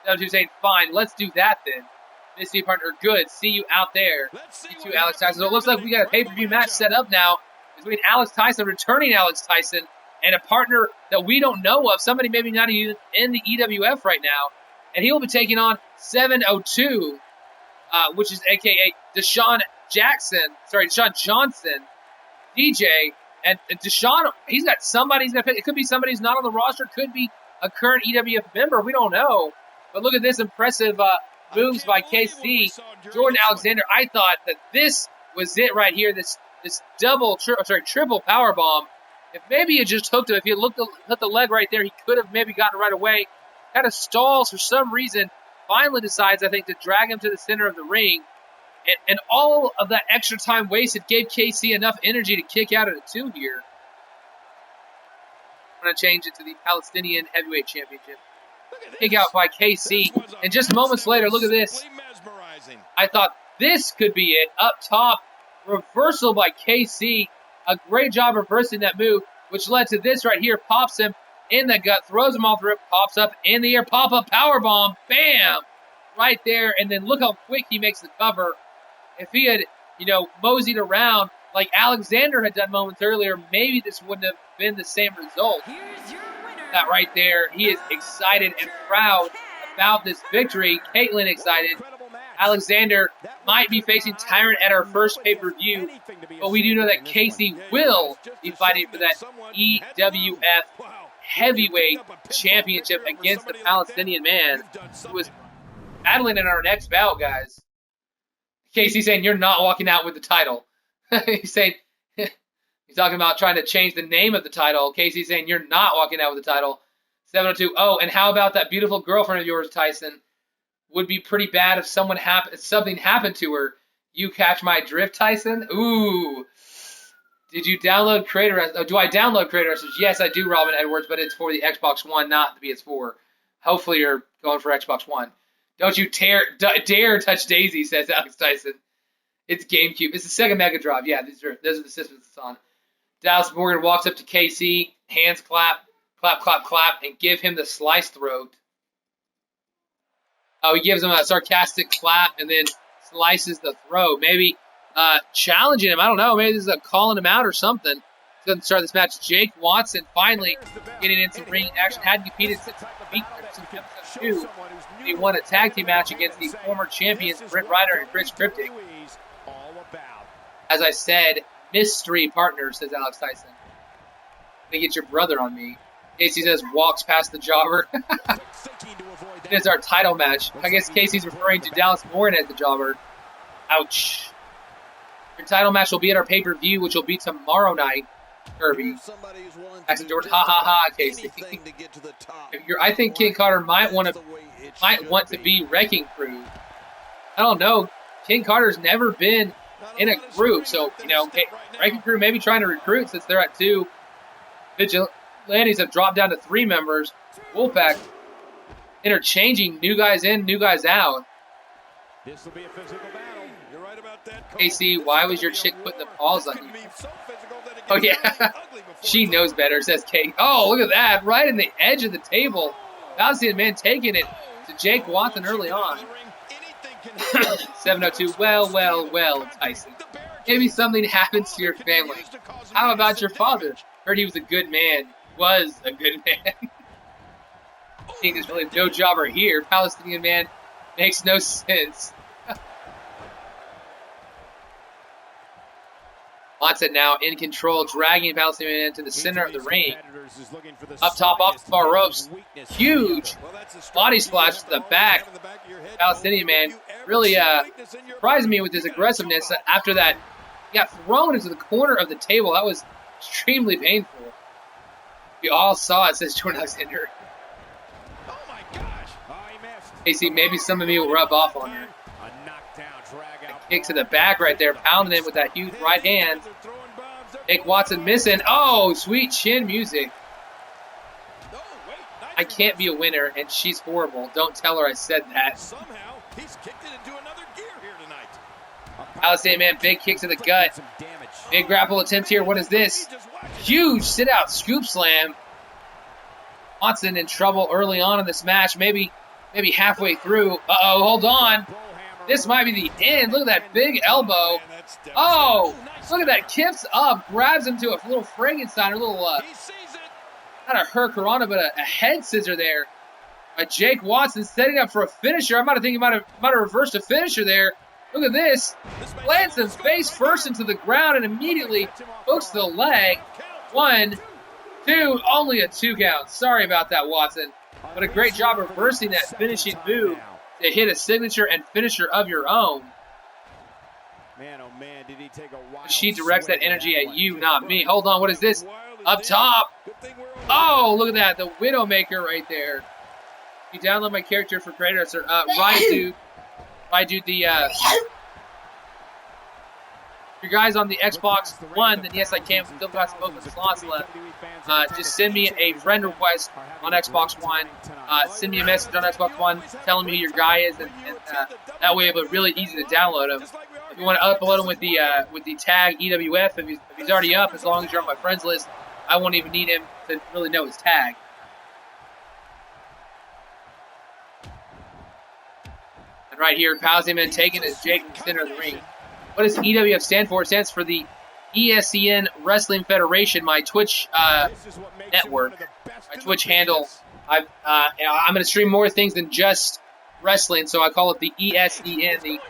A: 702 saying, fine, let's do that then. Mystery partner, good. See you out there. You too, Alex Tyson. So it looks like we got a pay-per-view match set up now between Alex Tyson, returning Alex Tyson, and a partner that we don't know of. Somebody maybe not even in the EWF right now. And he will be taking on 702, which is a.k.a. Deshaun Johnson, DJ. And Deshaun, he's got somebody he's going to pick. It could be somebody who's not on the roster. Could be a current EWF member. We don't know. But look at this impressive moves by KC. Jordan Alexander, I thought that this was it right here. This triple power bomb. If maybe he just hooked him, if he hit the leg right there, he could have maybe gotten right away. Kind of stalls for some reason. Finally decides, I think, to drag him to the center of the ring. And all of that extra time wasted gave KC enough energy to kick out at a 2 here. I'm going to change it to the Palestinian Heavyweight Championship. Kick out by KC. And just moments later, look at this. I thought this could be it. Up top, reversal by KC. A great job reversing that move, which led to this right here. Pops him in the gut, throws him off the rip, pops up in the air, pop-up powerbomb. Bam! Right there. And then look how quick he makes the cover. If he had, moseyed around like Alexander had done moments earlier, maybe this wouldn't have been the same result. That right there, he is excited and proud about this victory. Caitlin excited. Alexander might be facing Tyrant at our first pay-per-view, but we do know that Casey will be fighting for that EWF Heavyweight Championship against the Palestinian man who was battling in our next bout, guys. Casey saying, you're not walking out with the title. He's saying, he's talking about trying to change the name of the title. Casey saying, you're not walking out with the title. 702, oh, and how about that beautiful girlfriend of yours, Tyson? Would be pretty bad if something happened to her. You catch my drift, Tyson? Ooh. Did you download Creator? Oh, do I download Creator? Yes, I do, Robin Edwards, but it's for the Xbox One, not the PS4. Hopefully you're going for Xbox One. Don't you dare touch Daisy, says Alex Tyson. It's GameCube. It's the Sega Mega Drive. Yeah, those are the systems it's on. Dallas Morgan walks up to KC, hands clap, and give him the slice throat. Oh, he gives him a sarcastic clap and then slices the throat. Maybe challenging him. I don't know. Maybe this is a calling him out or something. Going to start this match. Jake Watson finally getting into ring action. Hadn't competed since episode 2. He won a tag team match against the former champions Britt Ryder and Chris Cryptic. As I said, mystery partner, says Alex Tyson. They get your brother on me. Casey says walks past the jobber. It's our title match. I guess Casey's referring to Dallas Morgan as the jobber. Ouch. Your title match will be at our pay-per-view, which will be tomorrow night. Kirby. Jackson George, Casey. I think King Carter might want to be Wrecking Crew. I don't know. King Carter's never been in a group, so Wrecking Crew may be trying to recruit since they're at 2. Vigilantes have dropped down to 3 members. Wolfpack interchanging new guys in, new guys out.
C: This will be a physical battle. You're right about that.
A: Casey, why was your chick putting the paws on you? Oh, yeah. She knows better, says Kate. Oh, look at that. Right in the edge of the table. Palestinian man taking it to Jake Watson early on. 702. Well, Tyson. Maybe something happens to your family. How about your father? Heard he was a good man. was a good man. King is really no jobber here. Palestinian man makes no sense. Watson now in control, dragging Palestinian man into the center of the ring. Up top, off the far ropes. Huge body splash to the back. Palestinian man really surprised me with his aggressiveness after that. He got thrown into the corner of the table. That was extremely painful. We all saw it, says Jordan Alexander.
C: Oh my gosh. Oh, he missed.
A: Casey, maybe some of you will rub off on her.
C: A knockdown, drag out.
A: Kick to the back right there, pounding him with that huge right hand. Jake Watson missing. Oh, sweet chin music. I can't be a winner, and she's horrible. Don't tell her I said that.
C: Somehow, he's kicked it into another gear here tonight.
A: Palestinian man, big kick to the gut. Big grapple attempt here. What is this? Huge sit-out scoop slam. Watson in trouble early on in this match. Maybe halfway through. Uh-oh, hold on. This might be the end. Look at that big elbow. Oh, look at that. Kicks up, grabs him to a little Frankenstein, a little, not a hurricanrana, but a head scissor there. Jake Watson setting up for a finisher. I might have might have reversed a finisher there. Look at this. Plants him face first into the ground and immediately hooks the leg. 1, 2, only a 2 count. Sorry about that, Watson. But a great job reversing that finishing move to hit a signature and finisher of your own.
B: Man, oh man, did he take a wild
A: She directs that energy at you, not me. Hold on, what is this?
C: Wild
A: Up
C: indeed.
A: top.
C: Good thing we're over.
A: Oh, look at that. The Widowmaker right there. You download my character for creator, sir. Dude, the if you guys on the Xbox One, then yes, I can. We still got some open slots left. Just send me a friend request on Xbox One. Send me a message on Xbox One telling me who your guy is, and that way it'll be really easy to download him. If you want to upload him with the tag EWF, if he's already up, as long as you're on my friends list, I won't even need him to really know his tag. And right here, Palestinian taking his Jake in the center of the ring. What does EWF stand for? It stands for the ESCN Wrestling Federation, my Twitch network, my Twitch handle. I'm going to stream more things than just wrestling, so I call it the ESEN, the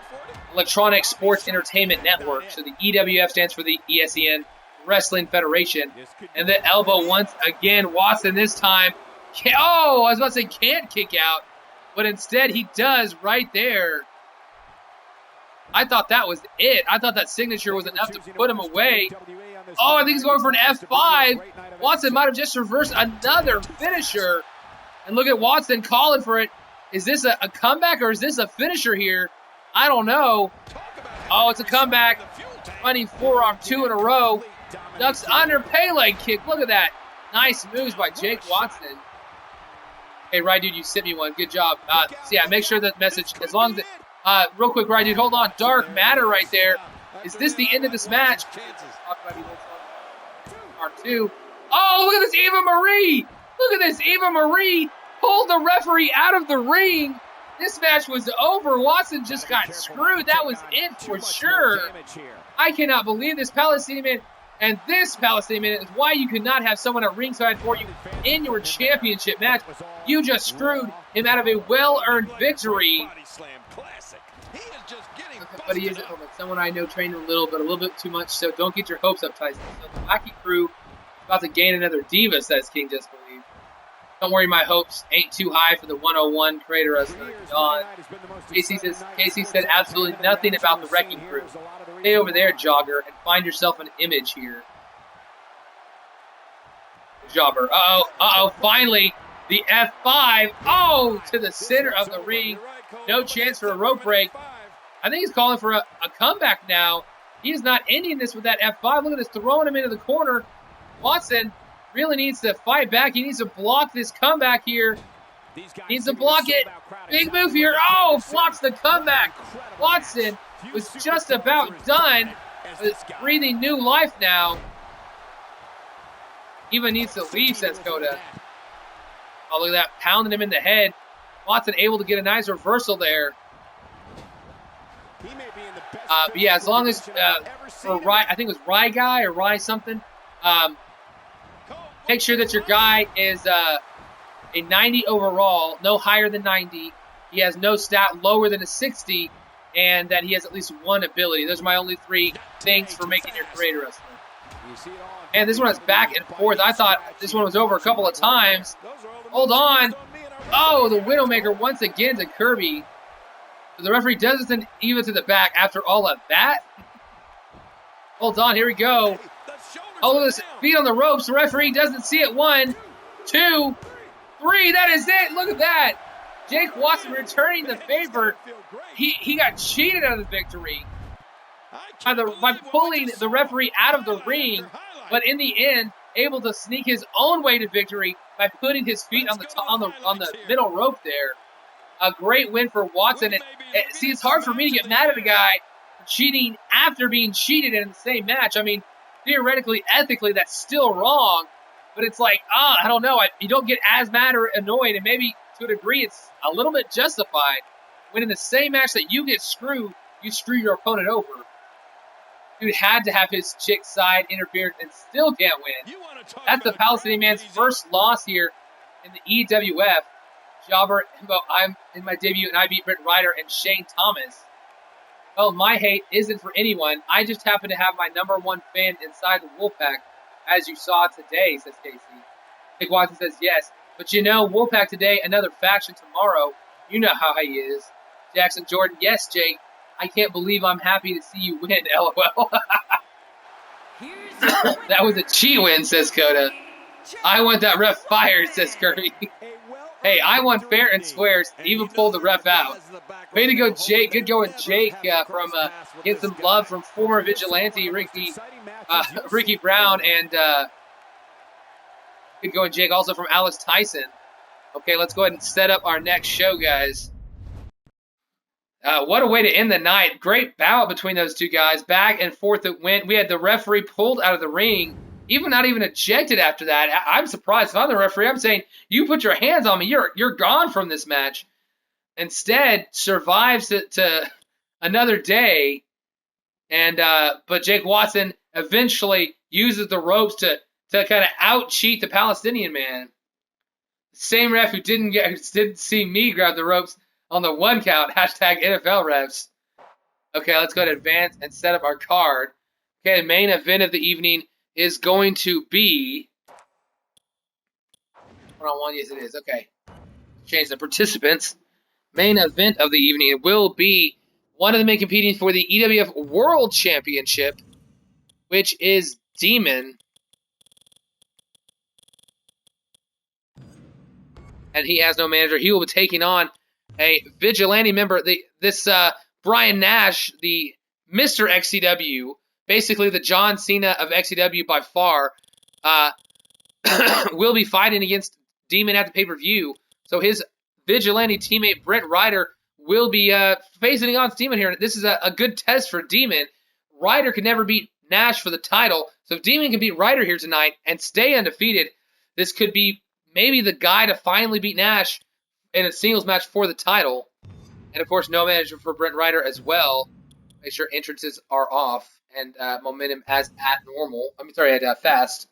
A: Electronic Sports Entertainment Network. So the EWF stands for the ESEN Wrestling Federation. And the elbow once again, Watson this time. Oh, I was about to say can't kick out, but instead he does right there. I thought that was it. I thought that signature was enough to put him away. Oh, I think he's going for an F5. Watson might have just reversed another finisher. And look at Watson calling for it. Is this a comeback or is this a finisher here? I don't know. Oh, it's a comeback. Running forearm 2 in a row. Ducks under Pele kick. Look at that. Nice moves by Jake Watson. Hey, right, dude, you sent me one. Good job. So yeah, make sure that message, as long as it, real quick, right, dude, hold on. Dark Matter right there. Is this the end of this match? Part 2. Oh, look at this Eva Marie. Look at this Eva Marie pulled the referee out of the ring. This match was over. Watson just got screwed. That was it for sure. I cannot believe this Palestinian man. And this Palestinian man is why you could not have someone at ringside for you in your championship match. You just screwed him out of a well-earned victory. But he is someone I know trained a little bit too much, so don't get your hopes up, Tyson. So the Wacky Crew is about to gain another diva, says King Just Believe. Don't worry, my hopes ain't too high for the 101 creator wrestler. Dawn. Casey said absolutely nothing about the Wrecking Crew. Stay over there, Jogger, and find yourself an image here. Jobber. Uh-oh, finally, the F5. Oh, to the center of the ring. No chance for a rope break. I think he's calling for a comeback now. He is not ending this with that F5. Look at this, throwing him into the corner. Watson really needs to fight back. He needs to block this comeback here. Needs to block it. Big move here. Oh, blocks the comeback. Watson was just about done. Breathing new life now. Even needs to leave, says Coda. Oh, look at that. Pounding him in the head. Watson able to get a nice reversal there. But yeah, as long as for Rye, I think it was Rye Guy or Rye something. make sure that your guy is a 90 overall, no higher than 90. He has no stat lower than a 60, and that he has at least one ability. Those are my only 3 things for making your creator wrestler. And this one is back and forth. I thought this one was over a couple of times. Hold on. Oh, the Widowmaker once again to Kirby. The referee does it even to the back after all of that. Hold on, here we go. Oh, look at this feet on the ropes. The referee doesn't see it. 1, 2, 3. That is it. Look at that. Jake Watson returning the favor. He got cheated out of the victory by pulling the referee out of the ring, but in the end, able to sneak his own way to victory by putting his feet on the middle rope there. A great win for Watson. And see, it's hard for me to get mad at a guy for cheating after being cheated in the same match. I mean, theoretically, ethically, that's still wrong. But it's like, I don't know. You don't get as mad or annoyed, and maybe to a degree it's a little bit justified when in the same match that you get screwed, you screw your opponent over. Dude had to have his chick side interfered and still can't win. That's the Palestinian man's first loss here in the EWF. Jobber, I'm in my debut and I beat Britt Ryder and Shane Thomas. Well, my hate isn't for anyone. I just happen to have my #1 fan inside the Wolfpack, as you saw today, says Casey. Jake Watson says yes. But you know, Wolfpack today, another faction tomorrow. You know how he is. Jackson Jordan, yes, Jake. I can't believe I'm happy to see you win, LOL. That was a cheat win, says Coda. I want that ref fired, says Kirby. Hey, I want fair and square. Even pulled the ref out. Way to go, Jake. Good going, Jake, from getting some love from former vigilante Ricky Brown, and good going, Jake, also from Alex Tyson. Okay, let's go ahead and set up our next show, guys. What a way to end the night. Great bout between those two guys. Back and forth it went. We had the referee pulled out of the ring, not even ejected after that. I'm surprised. If I'm the referee, I'm saying, you put your hands on me. You're gone from this match. Instead, survives to another day. And but Jake Watson eventually uses the ropes to kind of out-cheat the Palestinian man. Same ref who didn't see me grab the ropes on the 1 count, hashtag NFL refs. Okay, let's go to advance and set up our card. Okay, the main event of the evening is going to be... Hold on, 1, yes it is, okay. Change the participants. Main event of the evening will be one of the men competing for the EWF World Championship, which is Demon. And he has no manager. He will be taking on a vigilante member, this Brian Nash, the Mr. XCW, basically the John Cena of XCW by far, will be fighting against Demon at the pay-per-view. So his vigilante teammate, Britt Ryder, will be facing on Demon here. This is a good test for Demon. Ryder could never beat Nash for the title, so if Demon can beat Ryder here tonight and stay undefeated, this could be maybe the guy to finally beat Nash in a singles match for the title. And, of course, no manager for Brent Ryder as well. Make sure entrances are off and momentum as at normal. At fast.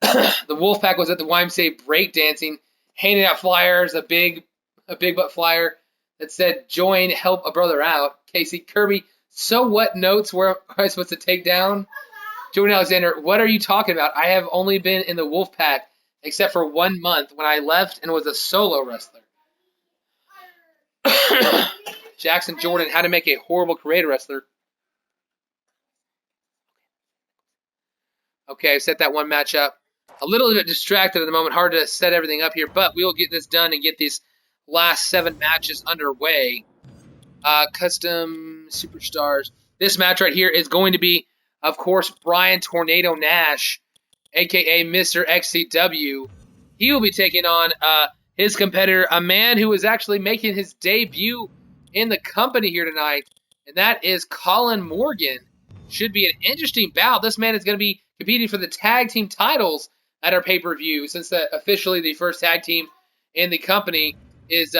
A: The Wolfpack was at the YMCA breakdancing, handing out flyers, a big butt flyer that said, join, help a brother out. Casey Kirby, so what notes were I supposed to take down? Jordan Alexander, what are you talking about? I have only been in the Wolfpack except for 1 month when I left and was a solo wrestler. Jackson Jordan, how to make a horrible creator wrestler. Okay, I set that one match up. A little bit distracted at the moment. Hard to set everything up here, but we will get this done and get these last 7 matches underway. Custom Superstars. This match right here is going to be, of course, Brian Tornado Nash, a.k.a. Mr. XCW. He will be taking on his competitor, a man who is actually making his debut in the company here tonight, and that is Colin Morgan. Should be an interesting bout. This man is going to be competing for the tag team titles at our pay-per-view, since officially the first tag team in the company is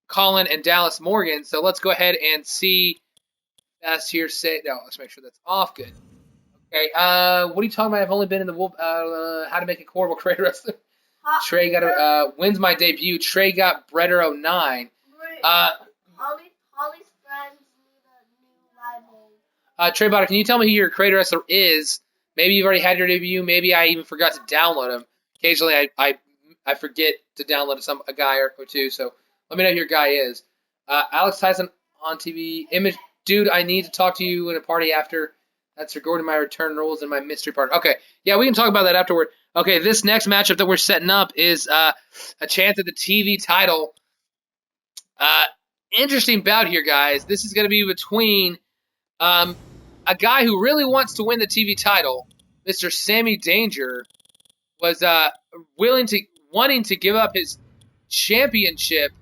A: Colin and Dallas Morgan. So let's go ahead and see. Let's make sure that's off. Good. Okay, what are you talking about? I've only been in the Wolf. How to make a quotable creator wrestler. Trey got wins my debut. Trey got Bretter 09.
D: Holly's friends need a new rival.
A: Trey Botter, can you tell me who your creator wrestler is? Maybe you've already had your debut. Maybe I even forgot to download him. Occasionally, I forget to download a guy or two. So let me know who your guy is. Alex Tyson on TV. Image, dude, I need to talk to you in a party after. That's regarding my return roles and my mystery partner. Okay, yeah, we can talk about that afterward. Okay, this next matchup that we're setting up is a chance at the TV title. Interesting bout here, guys. This is going to be between a guy who really wants to win the TV title, Mr. Sammy Danger, was wanting to give up his championship,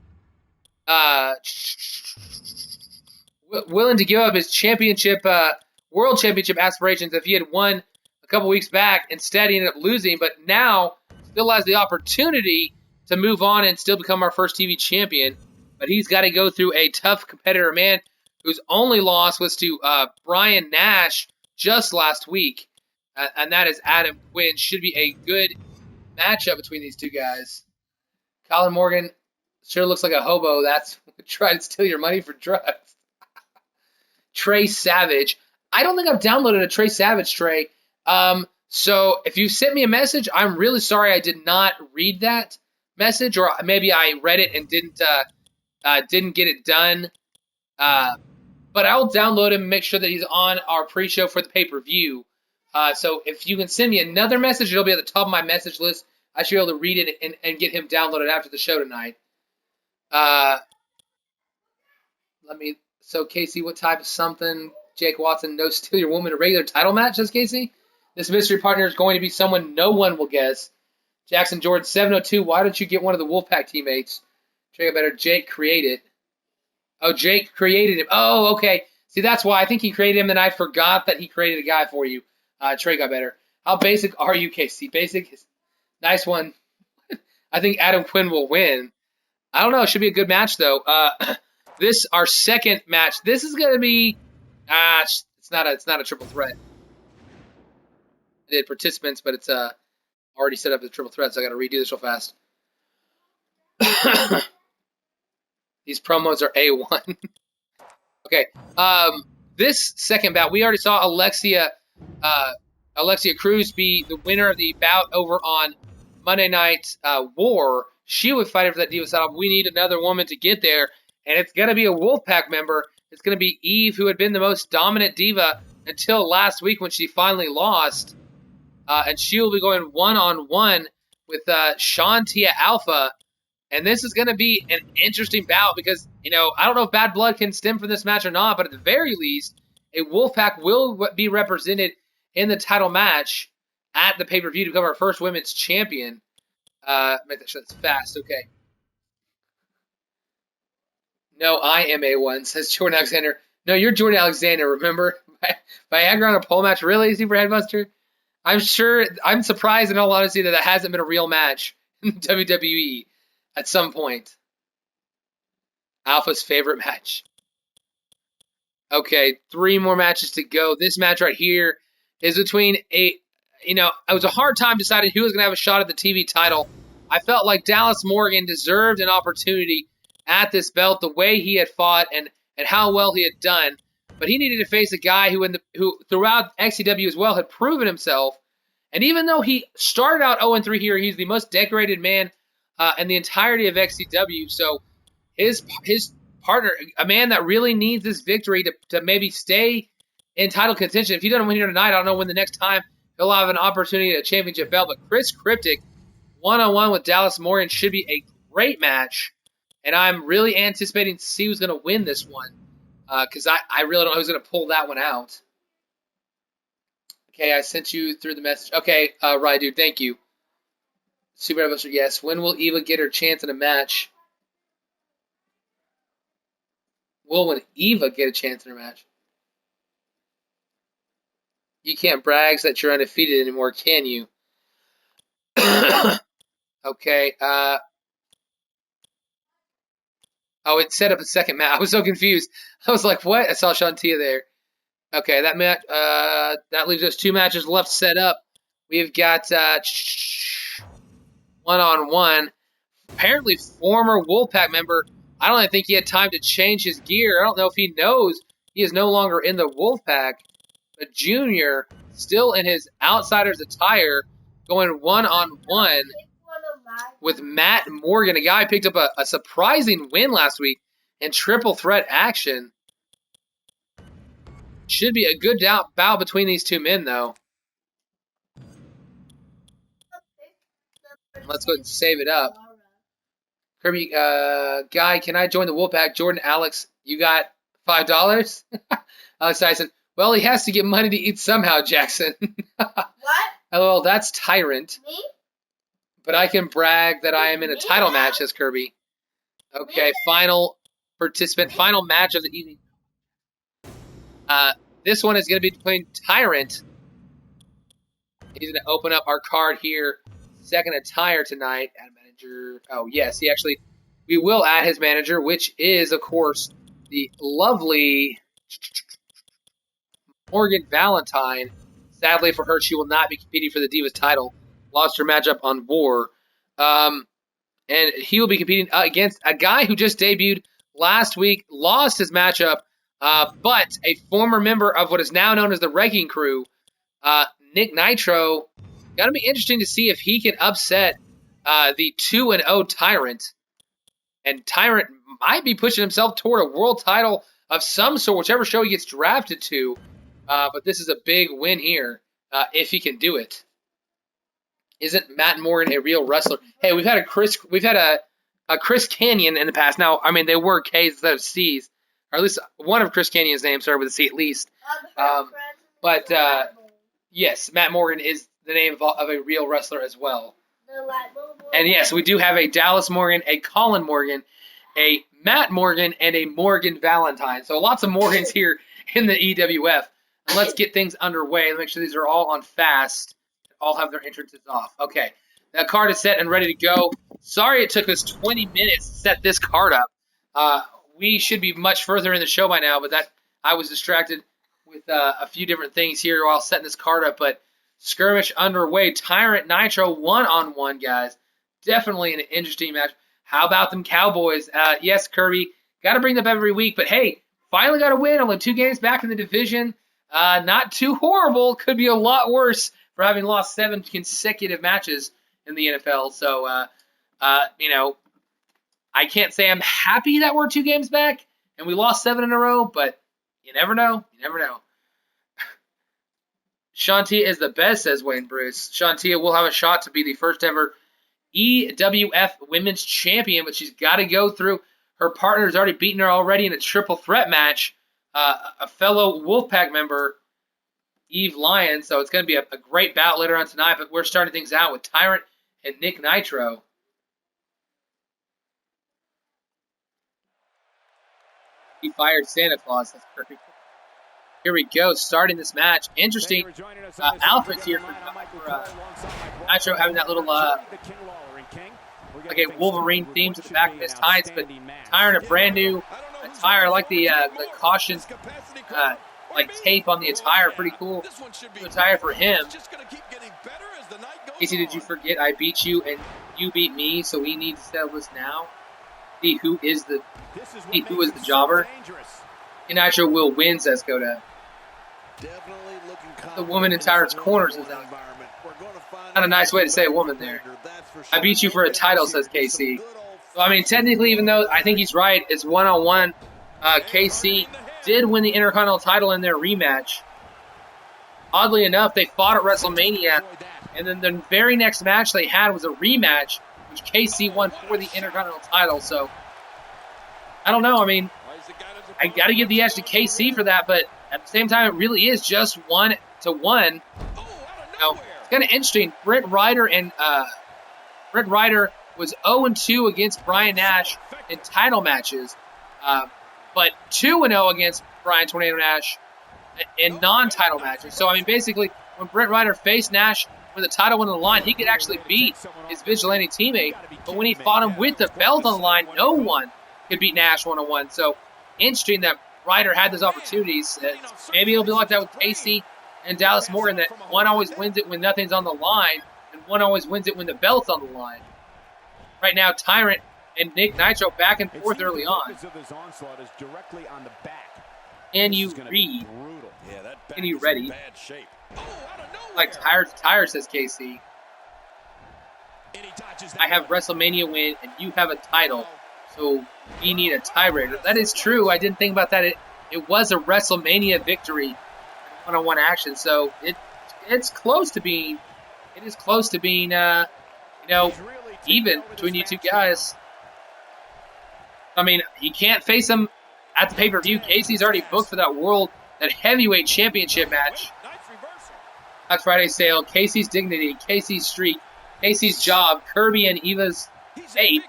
A: willing to give up his championship, world championship aspirations if he had won a couple weeks back. Instead, he ended up losing, but now still has the opportunity to move on and still become our first TV champion. But he's got to go through a tough competitor, man, whose only loss was to Brian Nash just last week, and that is Adam Quinn. Should be a good matchup between these two guys. Colin Morgan sure looks like a hobo that's trying to steal your money for drugs. Trey Savage. I don't think I've downloaded a Trey Savage, Trey. So if you sent me a message, I'm really sorry I did not read that message, or maybe I read it and didn't get it done. But I'll download him and make sure that he's on our pre-show for the pay-per-view. So if you can send me another message, it'll be at the top of my message list. I should be able to read it and get him downloaded after the show tonight. So Casey, what type of something? Jake Watson, no steal your woman, a regular title match, says Casey. This mystery partner is going to be someone no one will guess. Jackson Jordan, 702, why don't you get one of the Wolfpack teammates? Trey better. Jake created. Oh, Jake created him. Oh, okay. See, that's why I think he created him, and I forgot that he created a guy for you. Trey got better. How basic are you, Casey? Basic? Nice one. I think Adam Quinn will win. I don't know. It should be a good match, though. This our second match. This is going to be... it's not a triple threat. I did participants, but it's already set up as a triple threat, so I got to redo this real fast. These promos are A1. Okay. This second bout, we already saw Alexia Cruz be the winner of the bout over on Monday Night War. She was fighting for that Diva title. We need another woman to get there, and it's going to be a Wolfpack member. It's going to be Eve, who had been the most dominant Diva until last week when she finally lost. And she will be going one-on-one with Shantia Alpha. And this is going to be an interesting bout because, I don't know if bad blood can stem from this match or not, but at the very least, a Wolfpack will be represented in the title match at the pay-per-view to become our first women's champion. Make sure that's fast. Okay. No, I am A1, says Jordan Alexander. No, you're Jordan Alexander, remember? Viagra on a pole match? Really, Super Headbuster? I'm surprised in all honesty that hasn't been a real match in the WWE at some point. Alpha's favorite match. Okay, 3 more matches to go. This match right here is between it was a hard time deciding who was going to have a shot at the TV title. I felt like Dallas Morgan deserved an opportunity at this belt, the way he had fought and how well he had done. But he needed to face a guy who throughout XCW as well had proven himself. And even though he started out 0-3 here, he's the most decorated man in the entirety of XCW. So his partner, a man that really needs this victory to maybe stay in title contention. If he doesn't win here tonight, I don't know when the next time he'll have an opportunity at a championship belt. But Chris Cryptic, one-on-one with Dallas Morgan, should be a great match. And I'm really anticipating to see who's going to win this one. Because I really don't know who's going to pull that one out. Okay, I sent you through the message. Okay, right, dude, thank you. Super Headbuster, yes. When will Eva get her chance in a match? When Eva get a chance in her match? You can't brag that you're undefeated anymore, can you? Okay, oh, it set up a second match. I was so confused. I was like, what? I saw Shantia there. Okay, that match. That leaves us 2 matches left set up. We've got one-on-one. Apparently, former Wolfpack member. I don't even think he had time to change his gear. I don't know if he knows he is no longer in the Wolfpack. But Junior, still in his Outsiders attire, going one-on-one with Matt Morgan, a guy who picked up a surprising win last week in triple threat action. Should be a good bout between these 2 men, though. Let's go ahead and save it up. Kirby, Guy, can I join the Wolfpack? Jordan, Alex, you got $5? Alex Tyson, well, he has to get money to eat somehow, Jackson.
D: What?
A: LOL, that's Tyrant.
D: Me?
A: But I can brag that I am in a title match, says Kirby. Okay, final participant, final match of the evening. This one is going to be between Tyrant. He's going to open up our card here. Second attire tonight. Add manager. Oh, yes, we will add his manager, which is, of course, the lovely Morgan Valentine. Sadly for her, she will not be competing for the Divas title. Lost her matchup on War. And he will be competing against a guy who just debuted last week, lost his matchup, but a former member of what is now known as the Wrecking Crew, Nick Nitro. Going to be interesting to see if he can upset the 2-0 Tyrant. And Tyrant might be pushing himself toward a world title of some sort, whichever show he gets drafted to. But this is a big win here, if he can do it. Isn't Matt Morgan a real wrestler? Hey, we've had a Chris Canyon in the past. Now, I mean, they were K's instead of C's, or at least one of Chris Canyon's names started with a C at least. But yes, Matt Morgan is the name of a real wrestler as well. And yes, we do have a Dallas Morgan, a Colin Morgan, a Matt Morgan, and a Morgan Valentine. So lots of Morgans here in the EWF. And let's get things underway. Make sure these are all on fast. All have their entrances off. Okay, that card is set and ready to go. Sorry it took us 20 minutes to set this card up. We should be much further in the show by now, but I was distracted with a few different things here while setting this card up. But skirmish underway. Tyrant Nitro one-on-one, guys. Definitely an interesting match. How about them Cowboys? Yes, Kirby, got to bring them up every week. But hey, finally got a win. Only 2 games back in the division. Not too horrible. Could be a lot worse for having lost 7 consecutive matches in the NFL. So, I can't say I'm happy that we're 2 games back and we lost 7 in a row, but you never know. You never know. Shantia is the best, says Wayne Bruce. Shantia will have a shot to be the first ever EWF Women's Champion, but she's got to go through. Her partner's already beaten her already in a triple threat match. A fellow Wolfpack member, Eve Lyon, so it's going to be a great bout later on tonight, but we're starting things out with Tyrant and Nick Nitro. He fired Santa Claus. That's perfect. Here we go, starting this match. Interesting outfits here for Nitro, having that little like a Wolverine theme to the back of his tights, but Tyrant a brand new attire. I like the caution like tape on the attire, pretty cool attire for him. Casey, did you forget I beat you and you beat me, so we need to settle this now? See who is the jobber. And Nitro will win, says Koda. The woman in Tyrant's corners is out. Not a nice way to say a woman there. I beat you for a title, says KC. So, I mean, technically, even though I think he's right, it's one-on-one. KC did win the Intercontinental title in their rematch. Oddly enough, they fought at WrestleMania, and then the very next match they had was a rematch, which KC won for the Intercontinental title. So, I don't know. I mean, I got to give the edge to KC for that, but at the same time, it really is just 1-1. It's kind of interesting. Brent Ryder was 0-2 against Brian Nash in title matches, but 2-0 against Brian Tornado Nash in non-title matches. So, I mean, basically, when Brent Ryder faced Nash when the title went on the line, he could actually beat his Vigilante teammate. But when he fought him with the belt on the line, no one could beat Nash 1-on-1. So, interesting that Ryder had those opportunities. Maybe it'll be like that with Casey and Dallas Morgan, that one always wins it when nothing's on the line, and one always wins it when the belt's on the line. Right now, Tyrant and Nick Nitro back and forth early on. Can you read? Can you ready? Like tire, says KC. I have WrestleMania win, and you have a title, so we need a tiebreaker. That is true. I didn't think about that. It was a WrestleMania victory, one-on-one action, so it's close to being. It is close to being, even between you two guys. I mean, you can't face him at the pay-per-view. Casey's already booked for that heavyweight championship match. Black Friday sale, Casey's dignity, Casey's streak, Casey's job, Kirby and Eva's fate.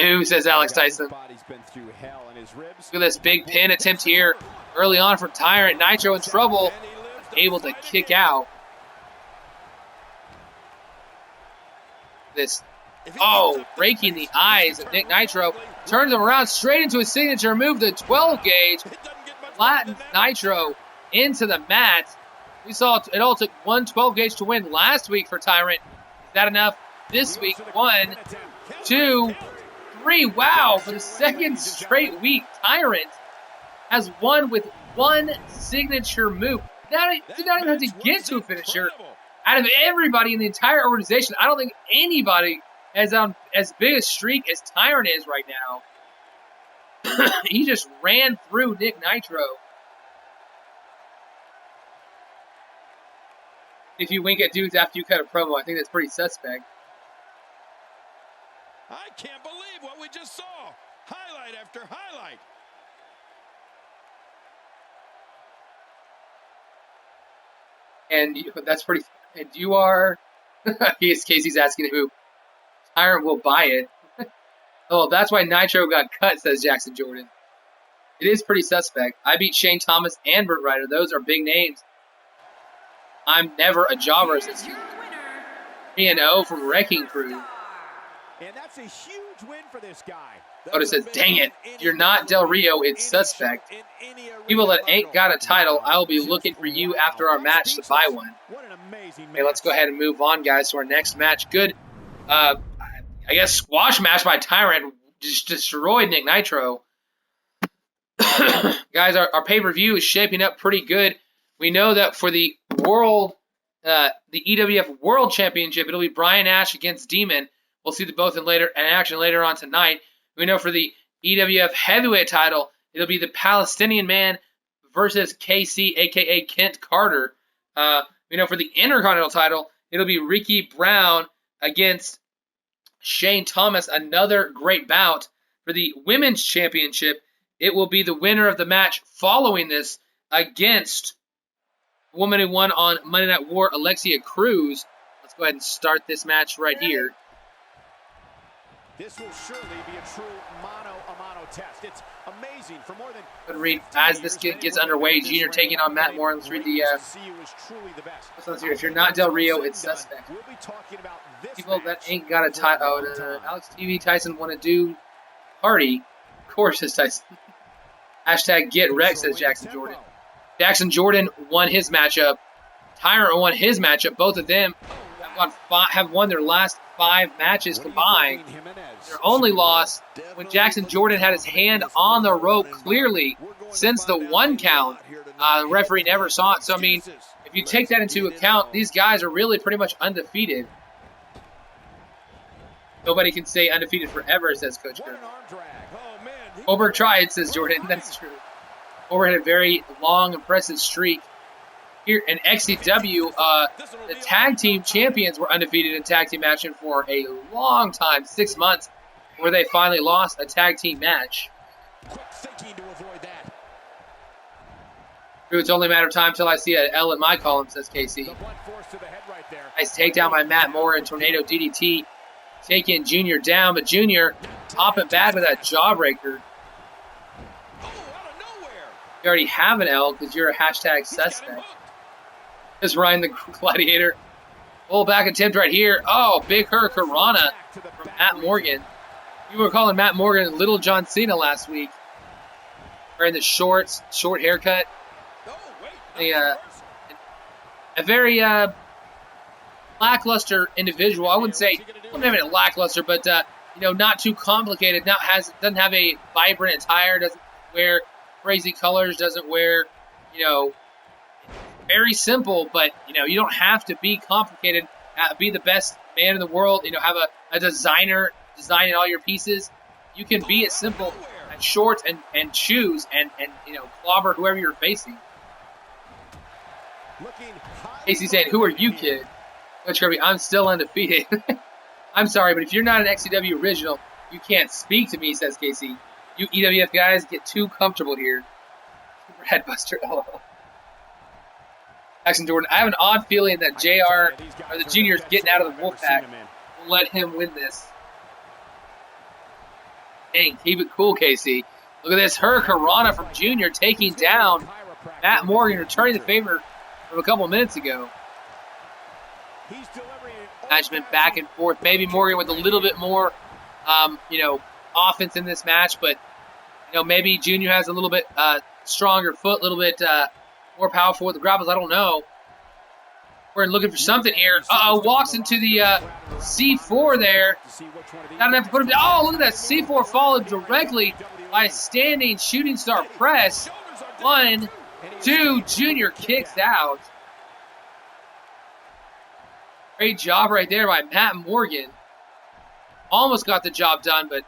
A: Ooh, says Alex Tyson. Look at this big pin attempt here early on for Tyrant. Nitro in trouble, able to kick out. This, breaking the eyes of Nick Nitro. Turns him around straight into his signature move, the 12 gauge. Flattens Nitro into the mat. We saw it all took 1 12 gauge to win last week for Tyrant. Is that enough this week? 1, 2, 3. Wow, for the second straight week, Tyrant has won with one signature move. Did not even have to get to a finisher. Out of everybody in the entire organization, I don't think anybody has on as big a streak as Tyrant is right now. He just ran through Nick Nitro. If you wink at dudes after you cut a promo, I think that's pretty suspect.
C: I can't believe what we just saw. Highlight after highlight.
A: And that's pretty. And you are. Casey's asking who. Tyrant will buy it. Oh, that's why Nitro got cut, says Jackson Jordan. It is pretty suspect. I beat Shane Thomas and Burt Ryder. Those are big names. I'm never a jobber, says 3-0 from Wrecking Crew.
B: And that's a huge win for this guy.
A: Otis says, dang it, you're not Del Rio, it's suspect. People that ain't got a title, I'll be looking for you after our match to buy one. Okay, let's go ahead and move on, guys, to our next match. Good, I guess, squash match by Tyrant. Just destroyed Nick Nitro. Guys, our pay-per-view is shaping up pretty good. We know that for the the EWF World Championship, it'll be Brian Ash against Demon. We'll see the both in action later on tonight. We know for the EWF Heavyweight title, it'll be the Palestinian Man versus KC, a.k.a. Kent Carter. We know for the Intercontinental title, it'll be Ricky Brown against Shane Thomas. Another great bout. For the Women's Championship, it will be the winner of the match following this against the woman who won on Monday Night War, Alexia Cruz. Let's go ahead and start this match right here.
B: This will surely be a true mano-a-mano test. It's amazing for more than.
A: Read as this gets underway. Junior taking on Matt Moore. Let's read the. Let's hear. If you're not Del Rio, it's suspect.
B: We'll be talking about this
A: people that ain't got a title. Oh, no. Alex TV Tyson want to do party. Of course, says Tyson. Hashtag get wrecked, says Jackson Jordan. Jackson Jordan won his matchup. Tyrant won his matchup. Both of them have won their last 5 matches combined. Their only loss when Jackson Jordan had his hand on the rope clearly since the 1 count. The referee never saw it. So, I mean, if you take that into account, these guys are really pretty much undefeated. Nobody can say undefeated forever, says Coach Kirby. Oberg tried, says Jordan. That's true. Oberg had a very long, impressive streak. Here in XCW, the tag team champions were undefeated in tag team action for a long time, 6 months, where they finally lost a tag team match.
C: Quick thinking to avoid that.
A: True, it's only a matter of time until I see an L in my column, says Casey. Nice takedown by Matt Moore and Tornado DDT. Taking Junior down, but Junior popping back with that jawbreaker. You already have an L because you're a hashtag suspect. Just Ryan the Gladiator. Pull back attempt right here. Oh, big Hurricanrana from Matt Morgan. You were calling Matt Morgan Little John Cena last week. wearing the shorts, short haircut.
C: Oh, wait.
A: A very lackluster individual. I wouldn't say, well, maybe not lackluster, but you know, not too complicated. Doesn't have a vibrant attire. Doesn't wear crazy colors. Doesn't wear, you know, very simple. But you know, you don't have to be complicated. Be the best man in the world. You know, have a designer designing all your pieces. You can be as simple as shorts and shoes and you know, clobber whoever you're facing. Casey saying, "Who are you, kid?" Coach Kirby, I'm still undefeated. I'm sorry, but if you're not an XCW original, you can't speak to me, says Casey. You EWF guys get too comfortable here. Headbuster, LOL. Jackson Jordan, I have an odd feeling that JR, or the Junior's getting out of the Wolfpack, will let him win this. Dang, keep it cool, Casey. Look at this Hurricanrana from Junior taking down Matt Morgan, returning the favor from a couple minutes ago. Match been back and forth. Maybe Morgan with a little bit more, you know, offense in this match, but you know, maybe Junior has a little bit stronger foot, a little bit more powerful with the grapples. I don't know. We're looking for something here. Walks into the C4 there. Not enough to put him down. Oh, look at that C4 followed directly by a standing shooting star press. 1, 2, Junior kicks out. Great job right there by Matt Morgan. Almost got the job done, but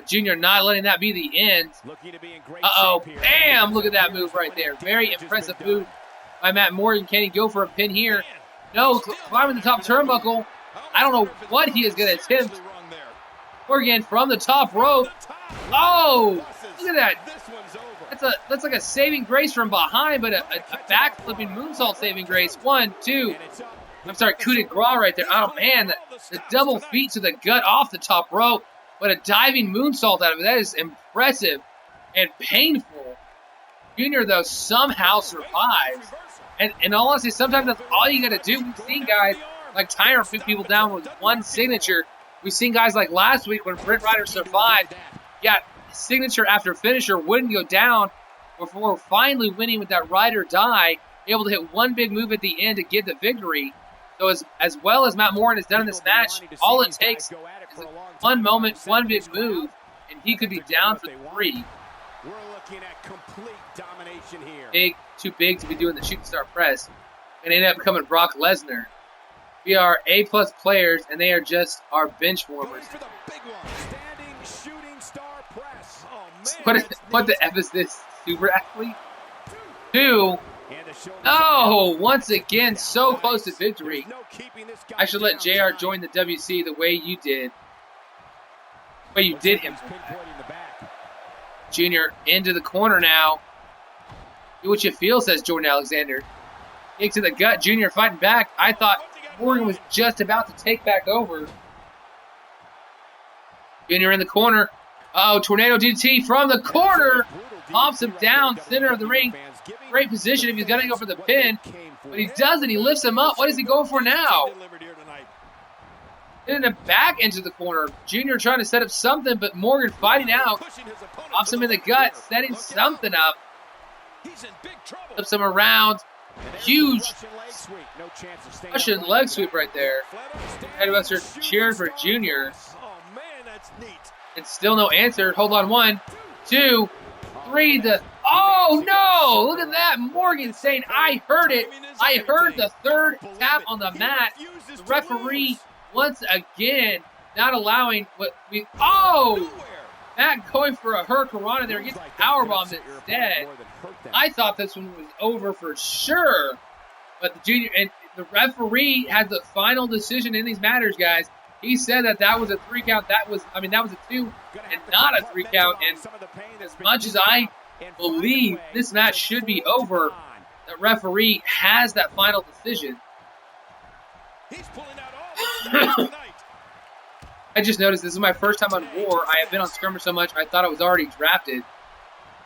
A: Junior not letting that be the end. Bam! Look at that move right there. Very impressive move by Matt Morgan. Can he go for a pin here? No, climbing the top turnbuckle. I don't know what he is going to attempt. Morgan from the top rope. Oh! Look at that. That's like a saving grace from behind, but a back-flipping moonsault saving grace. 1, 2. I'm sorry, coup de grace right there. Oh, man, the double feet to the gut off the top rope, but a diving moonsault out of it. That is impressive and painful. Junior, though, somehow survives. And in all honesty, sometimes that's all you got to do. We've seen guys like Tyron put people down with one signature. We've seen guys like last week when Britt Ryder survived. Yeah, signature after finisher wouldn't go down before finally winning with that ride or die, able to hit one big move at the end to get the victory. So as well as Matt Morgan has done in this match, all it takes is one moment, one big move, and he could be down for 3.
B: We're looking at complete domination here.
A: Too big to be doing the shooting star press, and ended up becoming Brock Lesnar. We are A-plus players, and they are just our bench warmers.
B: For the big one. Standing shooting star press. Oh, man,
A: what the F is this? Super athlete? 2. Oh, once again, so close to victory. I should let JR join the WC the way you did. The way you did him. Junior into the corner now. Do what you feel, says Jordan Alexander. Kick to the gut. Junior fighting back. I thought Morgan was just about to take back over. Junior in the corner. Oh, tornado DDT from the corner. Pops him down, center of the ring. Great position if he's going to go for the pin. But he doesn't. He lifts him up. What is he going for now? In the back into the corner. Junior trying to set up something, but Morgan fighting out. Pops him in the gut, setting something up. Flips him around. Huge Russian leg sweep right there. Headbuster cheering for Junior. And still no answer. Hold on. 1, 2, 3. Oh, no! Look at that. Morgan saying, I heard it. I heard the third tap on the mat. The referee, once again, not allowing what we... Oh! Matt going for a Hurricanrana there. Gets powerbombed instead. I thought this one was over for sure. But the Junior... And the referee had the final decision in these matters, guys. He said that was a 3 count. That was a 2 and not a 3 count. And as much as I believe this match should be over, the referee has that final decision. I just noticed this is my first time on War. I have been on Skirmer so much I thought I was already drafted.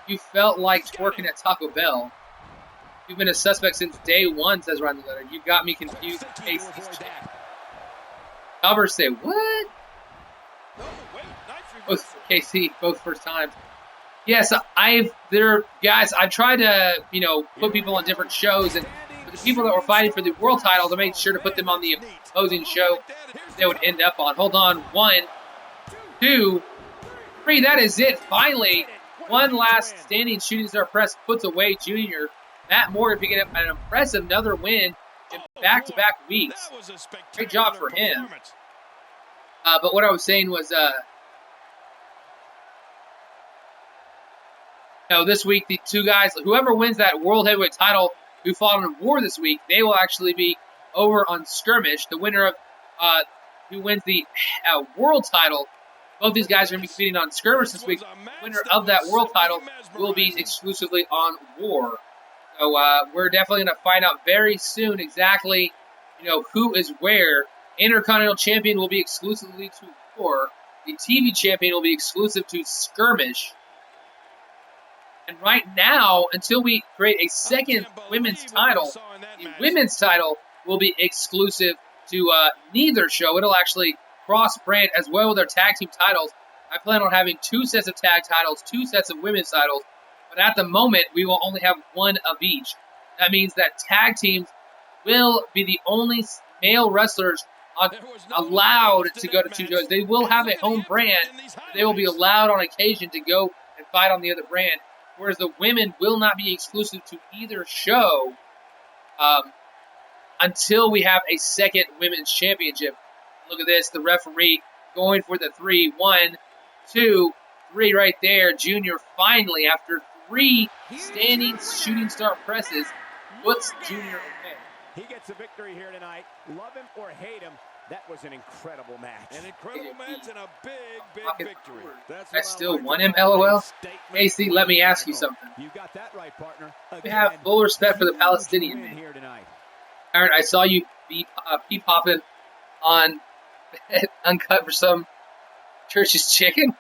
A: You felt like twerking at Taco Bell. You've been a suspect since day 1, says Ryan the Letter. You got me confused. Albert say, what? Both KC, both first times. Yes, I've tried to, put people on different shows, and for the people that were fighting for the world titles, I made sure to put them on the opposing show they would end up on. Hold on, 1, 2, 3. That is it. Finally, one last standing shooting star press puts away Junior. Matt Morgan picking up an impressive another win in back-to-back weeks. Great job for him. But what I was saying was, this week, the two guys, whoever wins that World Heavyweight title who fought in war this week, they will actually be over on Skirmish. The winner of who wins the World title, both these guys are going to be competing on Skirmish this week. The winner of that World title will be exclusively on War. So we're definitely going to find out very soon exactly, who is where. Intercontinental Champion will be exclusively to War. The TV Champion will be exclusive to Skirmish. And right now, until we create a second women's title, the women's title will be exclusive to neither show. It'll actually cross-brand as well with our tag team titles. I plan on having 2 sets of tag titles, 2 sets of women's titles, but at the moment, we will only have 1 of each. That means that tag teams will be the only male wrestlers allowed to go to 2 shows. They will have a home brand. They will be allowed on occasion to go and fight on the other brand, whereas the women will not be exclusive to either show until we have a second women's championship. Look at this, the referee going for the 3. 1, 2, 3 right there. Junior finally, after 3 standing shooting star presses, puts Junior away.
B: He gets a victory here tonight. Love him or hate him, that was an incredible match.
C: An incredible match and a big victory.
A: I still want him, LOL. Casey, let me ask you something.
B: You got that right, partner.
A: We have full respect for the Palestinian man.
B: Here tonight.
A: Aaron, I saw you be popping on Uncut for some Church's chicken.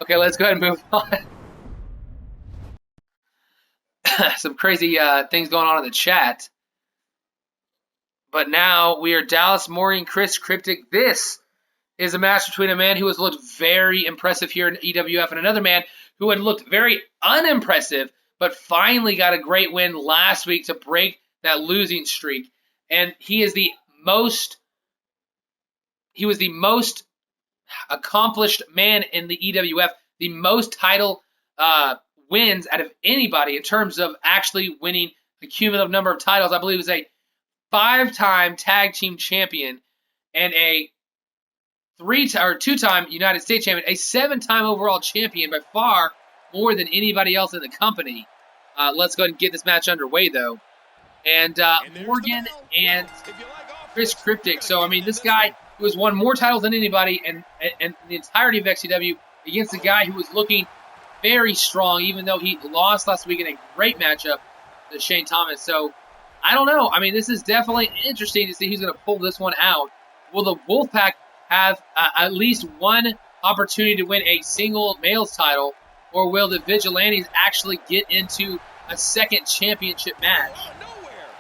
A: Okay, let's go ahead and move on. Some crazy things going on in the chat. But now we are Dallas Morgan, Chris Cryptic. This is a match between a man who has looked very impressive here in EWF and another man who had looked very unimpressive, but finally got a great win last week to break that losing streak. And he was the most accomplished man in the EWF, the most title wins out of anybody in terms of actually winning the cumulative number of titles. I believe it was a 5-time tag team champion and a 2-time United States champion, a 7-time overall champion, by far more than anybody else in the company. Let's go ahead and get this match underway, though. And Morgan and Chris Cryptic. So, I mean, this guy who has won more titles than anybody and the entirety of XCW against a guy who was looking very strong, even though he lost last week in a great matchup to Shane Thomas. So, I don't know. I mean, this is definitely interesting to see who's going to pull this one out. Will the Wolfpack have at least one opportunity to win a single males title, or will the Vigilantes actually get into a second championship match?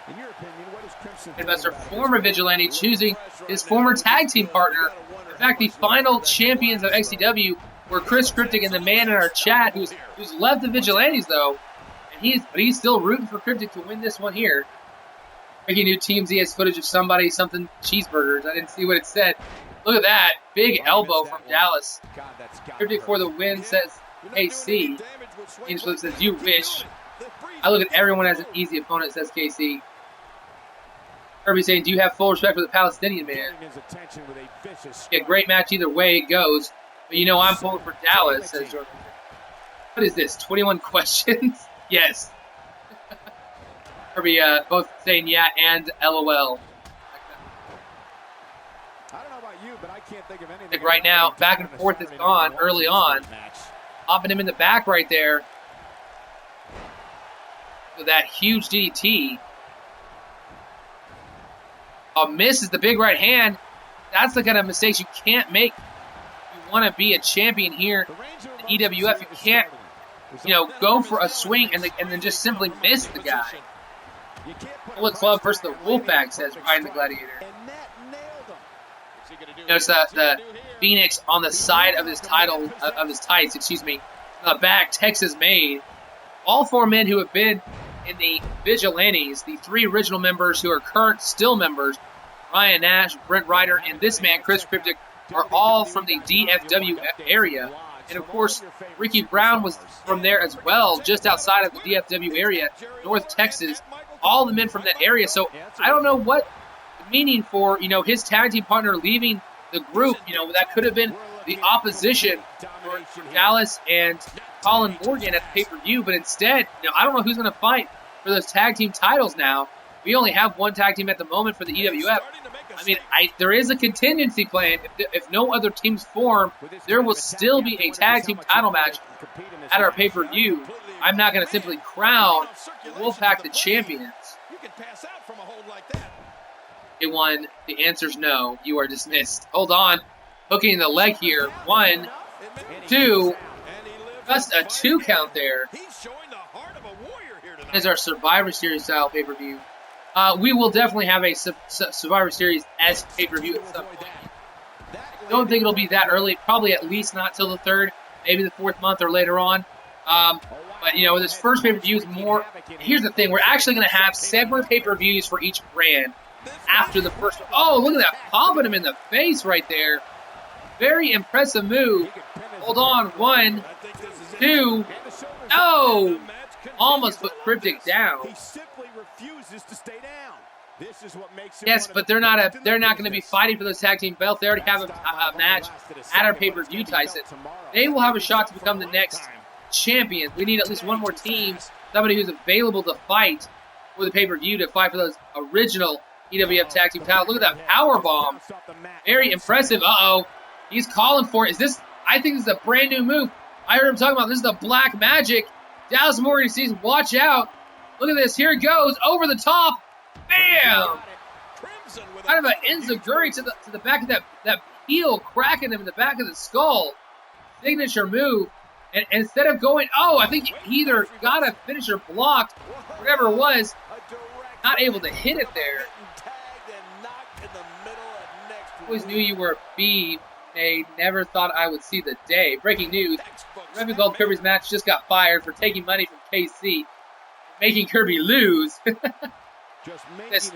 B: In your opinion, what is Crimson?
A: And that's our former Vigilante choosing his former tag team partner. In fact, the final champions of XCW were Chris Cryptic and the man in our chat who's left the Vigilantes, though. And he's still rooting for Cryptic to win this one here. Breaking new teams, he has footage of something cheeseburgers. I didn't see what it said. Look at that. Big elbow from Dallas. Cryptic for the win, says KC. James Phillips says, you wish. I look at everyone as an easy opponent, says KC. Kirby saying, do you have full respect for the Palestinian man? Yeah, great match either way it goes. But I'm pulling for Dallas, says Jordan. What is this, 21 questions? Yes. Kirby both saying yeah and LOL.
B: I don't know about you, but I can't think of anything.
A: Like right now, back and forth is gone early on. Popping him in the back right there. With that huge DDT. Misses the big right hand. That's the kind of mistakes you can't make. You want to be a champion here in EWF. You can't, go for a swing and then just simply miss the guy. Bullet Club versus the Wolfpack, says Ryan the Gladiator. Notice that the Phoenix on the side of his tights, back Texas made. All 4 men who have been in the Vigilantes, the 3 original members who are current still members, Ryan Nash, Brent Ryder, and this man, Chris Cryptic, are all from the DFW area. And, of course, Ricky Brown was from there as well, just outside of the DFW area, North Texas. All the men from that area. So I don't know what the meaning for, his tag team partner leaving the group. That could have been the opposition for Dallas and Colin Morgan at the pay-per-view. But instead, I don't know who's going to fight for those tag team titles now. We only have 1 tag team at the moment for the EWF. I mean, there is a contingency plan. If no other teams form, there will still be a tag team title match at our pay-per-view. I'm not going to simply crown the Wolfpack the champions. They won. The answer's no. You are dismissed. Hold on. Hooking the leg here. 1, 2. Just a 2 count there. As our Survivor Series style pay-per-view. We will definitely have a Survivor Series as pay-per-view at some point. I don't think it'll be that early. Probably at least not till the 3rd, maybe the 4th month or later on. But, this first pay-per-view is more... Here's the thing. We're actually going to have separate pay-per-views for each brand after the first one. Oh, look at that. Popping him in the face right there. Very impressive move. Hold on. 1, 2. No! Almost put Cryptic down.
B: He simply refuses to stay down. This is what makes him
A: yes, but they're not going to be fighting for those tag team belts. They already have a match at our pay-per-view, Tyson. They will have a shot to become the next champions. We need at least 1 more team, somebody who's available to fight for the pay-per-view to fight for those original EWF tag team titles. Look at that power bomb. Very impressive. Uh-oh. He's calling for it. I think this is a brand new move. I heard him talking about this is the Black Magic. Dallas Morgan says, watch out. Look at this. Here it goes. Over the top. Bam! Kind of an enziguri to the back of that heel, cracking him in the back of the skull. Signature move. And instead of going, I think he either got a finisher blocked, whatever it was, not able to hit it there. Always knew you were a B. They never thought I would see the day. Breaking news. Remy Gold Kirby's match just got fired for taking money from KC, making Kirby lose. This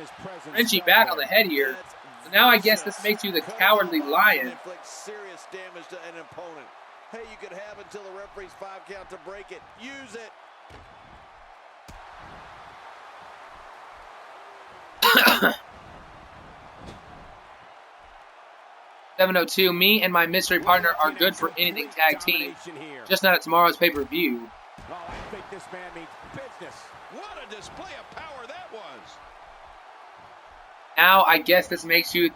A: Frenchie back on the head here. So now I guess this makes you the Cowardly Lion.
C: Serious damage to an opponent. Hey, you could have until the referee's 5 count to break it. Use it.
A: .702, me and my mystery partner are good for anything tag team, just not at tomorrow's pay-per-view.
B: Oh, I think this man means business.
C: What a display of power that was.
A: Now I guess this makes you,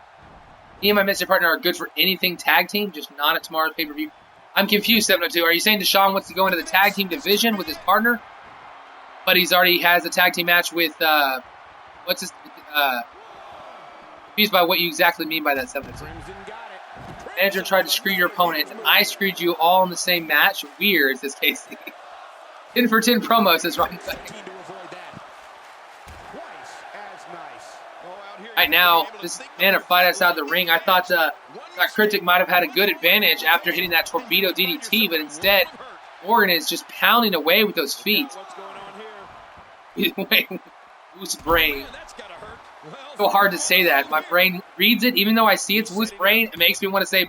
A: me and my mystery partner are good for anything tag team, just not at tomorrow's pay-per-view. I'm confused, 702. Are you saying Deshaun wants to go into the tag team division with his partner, but he's already has a tag team match with, confused by what you exactly mean by that, 702. Manager tried to screw your opponent, and I screwed you all in the same match. Weird, says Casey. 10 for 10 promo, says Ryan. Right now, this man a fight outside the ring. I thought Cryptic might have had a good advantage after hitting that torpedo DDT, but instead, Morgan is just pounding away with those feet. Loose brain. So hard to say that. My brain reads it, even though I see it's loose brain. It makes me want to say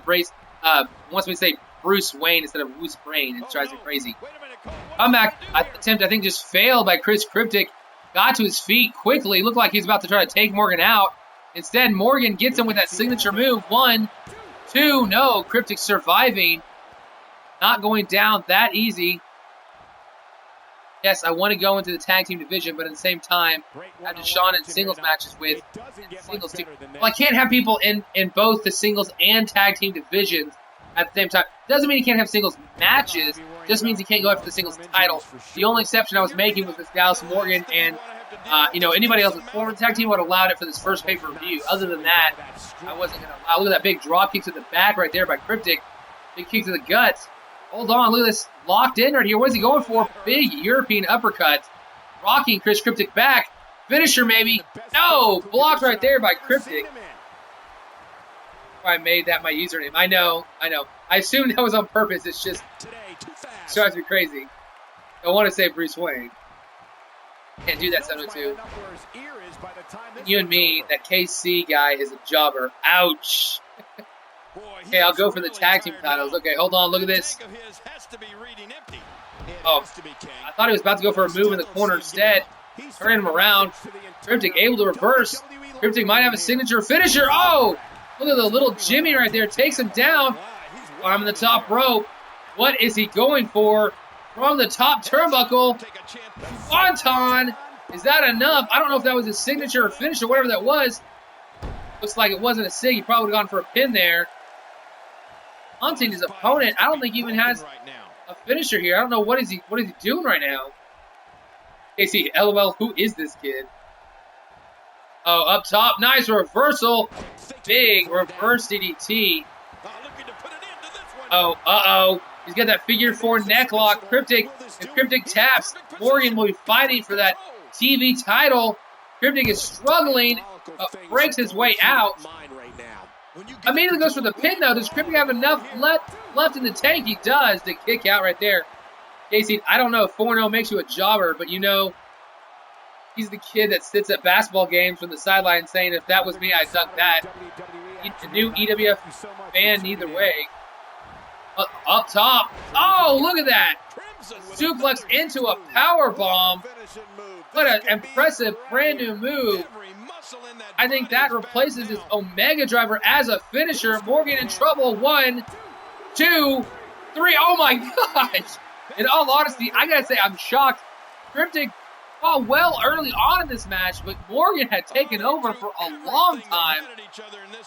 A: wants me to say Bruce Wayne instead of loose brain. It drives me crazy. Comeback attempt, I think, just failed by Chris Cryptic. Got to his feet quickly. Looked like he was about to try to take Morgan out. Instead, Morgan gets him with that signature move. 1, 2, no. Cryptic surviving. Not going down that easy. Yes, I want to go into the tag team division, but at the same time, I have Deshaun in singles matches with singles team. Well, I can't have people in both the singles and tag team divisions at the same time. Doesn't mean he can't have singles matches. Just means he can't go after the singles title. The only exception I was making was this Dallas Morgan and anybody else with former tag team would have allowed it for this first pay-per-view. Other than that, I wasn't going to allow. Look at that big drop kick to the back right there by Cryptic. Big kick to the guts. Hold on, look at this. Locked in right here. What is he going for? Big European uppercut. Rocking Chris Cryptic back. Finisher maybe. No! Blocked right there by Cryptic. I made that my username. I know. I assumed that was on purpose. It's just drives me crazy. I want to say Bruce Wayne. Can't do that, 702. You and me, that KC guy is a jobber. Ouch. Okay, I'll go for the tag team titles. Okay, hold on. Look at this. Oh, I thought he was about to go for a move in the corner instead. Turning him around. Cryptic able to reverse. Cryptic might have a signature finisher. Oh, look at the little Jimmy right there. Takes him down. Arm in the top rope. What is he going for? From the top turnbuckle. Swanton. Is that enough? I don't know if that was a signature or finish or whatever that was. Looks like it wasn't a sig. He probably would have gone for a pin there. Hunting his opponent. I don't think he even has a finisher here. I don't know what is he doing right now. Casey, LOL, who is this kid? Oh, up top. Nice reversal. Big reverse DDT. Oh, uh-oh. He's got that figure 4 neck lock. Cryptic. If Cryptic taps, Morgan will be fighting for that TV title. Cryptic is struggling. Breaks his way out. Immediately goes for the pin, though. Does Cryptic have enough left in the tank? He does. The kick out right there. Casey, I don't know if 4-0 makes you a jobber, but you know, he's the kid that sits at basketball games from the sideline saying, if that was me, I'd dunk that. The new EWF fan either way. Up top. Oh, look at that. Suplex into a power bomb. What an impressive brand new move. I think that replaces his Omega Driver as a finisher. Morgan in trouble. 1, 2, 3. Oh my gosh. In all honesty, I gotta say I'm shocked. Cryptic fought well early on in this match, but Morgan had taken over for a long time.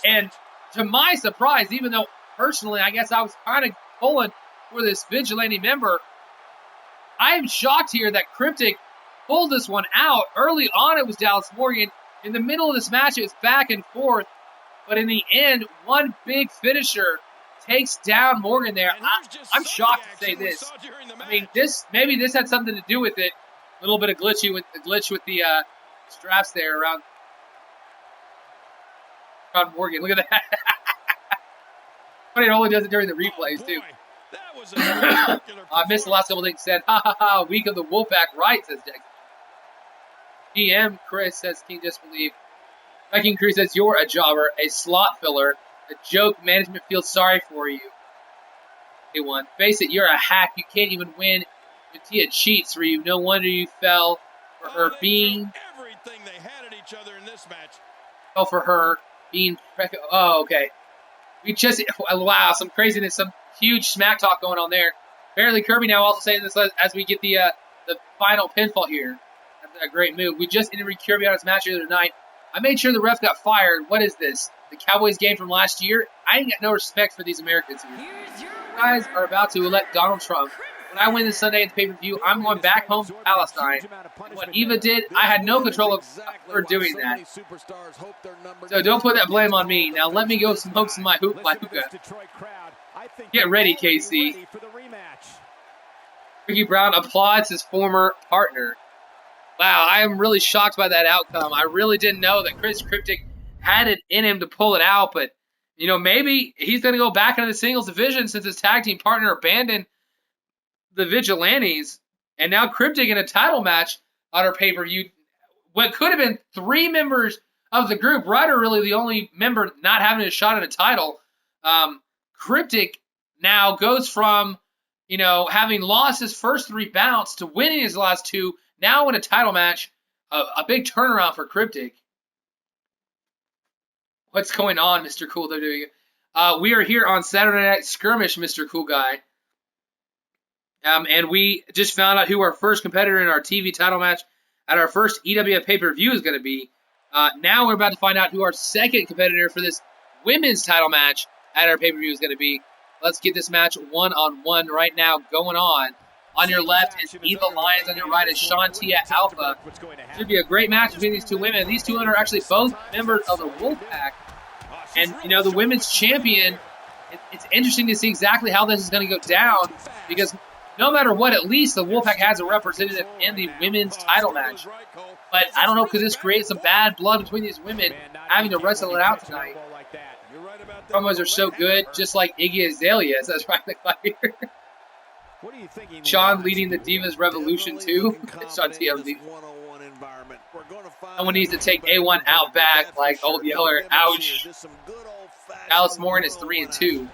A: And to my surprise, even though personally I guess I was kind of pulling for this Vigilante member, I am shocked here that Cryptic pulled this one out. Early on it was Dallas Morgan. In the middle of this match it was back and forth. But in the end, one big finisher takes down Morgan there. I'm shocked to say this. I mean, maybe this had something to do with it. A little bit of glitch with the straps there around Morgan. Look at that. But it only does it during the replays too. I missed the last couple things. Said, ha ha ha, week of the Wolfpack, right? Says Jackson. GM Chris says, King Disbelief. Viking Crew says, you're a jobber, a slot filler, a joke. Management feels sorry for you. A1. Face it, you're a hack. You can't even win when Tia cheats for you. No wonder you fell for her being.
C: Everything they had at each other in this match.
A: Fell for her being. Oh, okay. We just. Wow, some craziness, some huge smack talk going on there. Apparently, Kirby now also saying this as we get the final pinfall here. That's a great move. We just interviewed Kirby on his match the other night. I made sure the ref got fired. What is this? The Cowboys game from last year? I ain't got no respect for these Americans here. You guys are about to elect Donald Trump. When I win this Sunday at the pay-per-view, I'm going back home to Palestine. And what Eva did, I had no control of her doing that. So don't put that blame on me. Now let me go smoke some my hookah. Get ready, KC. Ricky Brown applauds his former partner. Wow, I am really shocked by that outcome. I really didn't know that Chris Cryptic had it in him to pull it out, but you know, maybe he's going to go back into the singles division since his tag team partner abandoned the Vigilantes, and now Cryptic in a title match on our pay-per-view. What could have been 3 members of the group, Ryder really the only member not having a shot at a title. Cryptic now goes from, you know, having lost his first 3 bouts to winning his last 2. Now in a title match, a big turnaround for Cryptic. What's going on, Mr. Cool WWE? We are here on Saturday Night Skirmish, Mr. Cool Guy. And we just found out who our first competitor in our TV title match at our first EWF pay-per-view is going to be. Now we're about to find out who our second competitor for this women's title match at our pay-per-view is going to be. Let's get this match one-on-one right now going on. On your left is Eva Lyons. On your right is Shantia Alpha. Should be a great match between these 2 women. These 2 women are actually both members of the Wolfpack. And, you know, the women's champion, it's interesting to see exactly how this is going to go down. Because no matter what, at least the Wolfpack has a representative in the women's title match. But I don't know, could this create some bad blood between these women having to wrestle it out tonight? Promos are so good, just like Iggy Azalea, says right here. Sean leading the Divas Revolution too. Shantia leading. Someone needs to take A1 out back like Old Yeller. Ouch. Dallas Morgan is 3-2.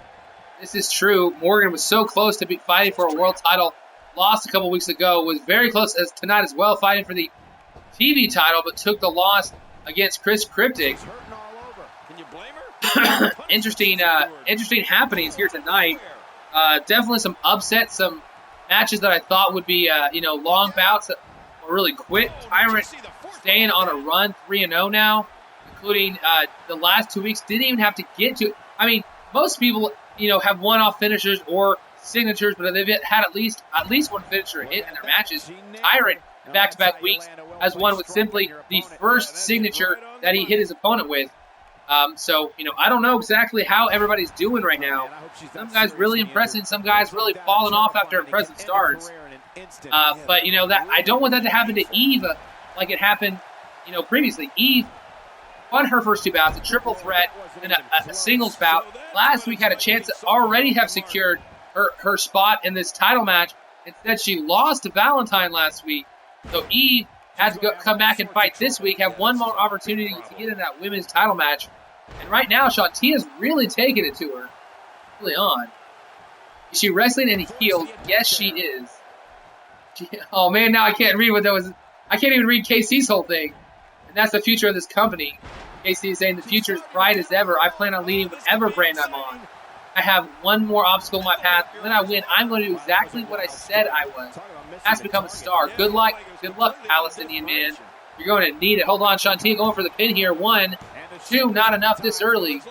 A: This is true. Morgan was so close to be fighting for a world title. Lost a couple weeks ago. Was very close as tonight as well, fighting for the TV title, but took the loss against Chris Cryptic. Interesting happenings here tonight. Definitely some upsets, some matches that I thought would be, long bouts that were really quick. Tyrant staying on a run, 3-0 now, including the last 2 weeks. Didn't even have to get to it. I mean, most people, have one-off finishers or signatures, but they've had at least one finisher hit in their matches. Tyrant, back-to-back weeks, has won with simply the first signature that he hit his opponent with. So, I don't know exactly how everybody's doing right now. Some guys really impressing, some guys really falling off after impressive starts. But, that I don't want that to happen to Eve like it happened, previously. Eve won her first 2 bouts, a triple threat, and a singles bout. Last week had a chance to already have secured her spot in this title match. Instead, she lost to Valentine last week. So Eve had to come back and fight this week, have one more opportunity to get in that women's title match. And right now, Shantia's really taking it to her. Really on. Is she wrestling in heels? Yes, she is. Oh, man, now I can't read what that was. I can't even read KC's whole thing. And that's the future of this company. KC is saying the future is bright as ever. I plan on leading whatever brand I'm on. I have one more obstacle in my path. When I win, I'm going to do exactly what I said I was. Has to become a star. Good luck, Palestinian man. You're going to need it. Hold on, Shantia going for the pin here. 1, 2, not enough this early.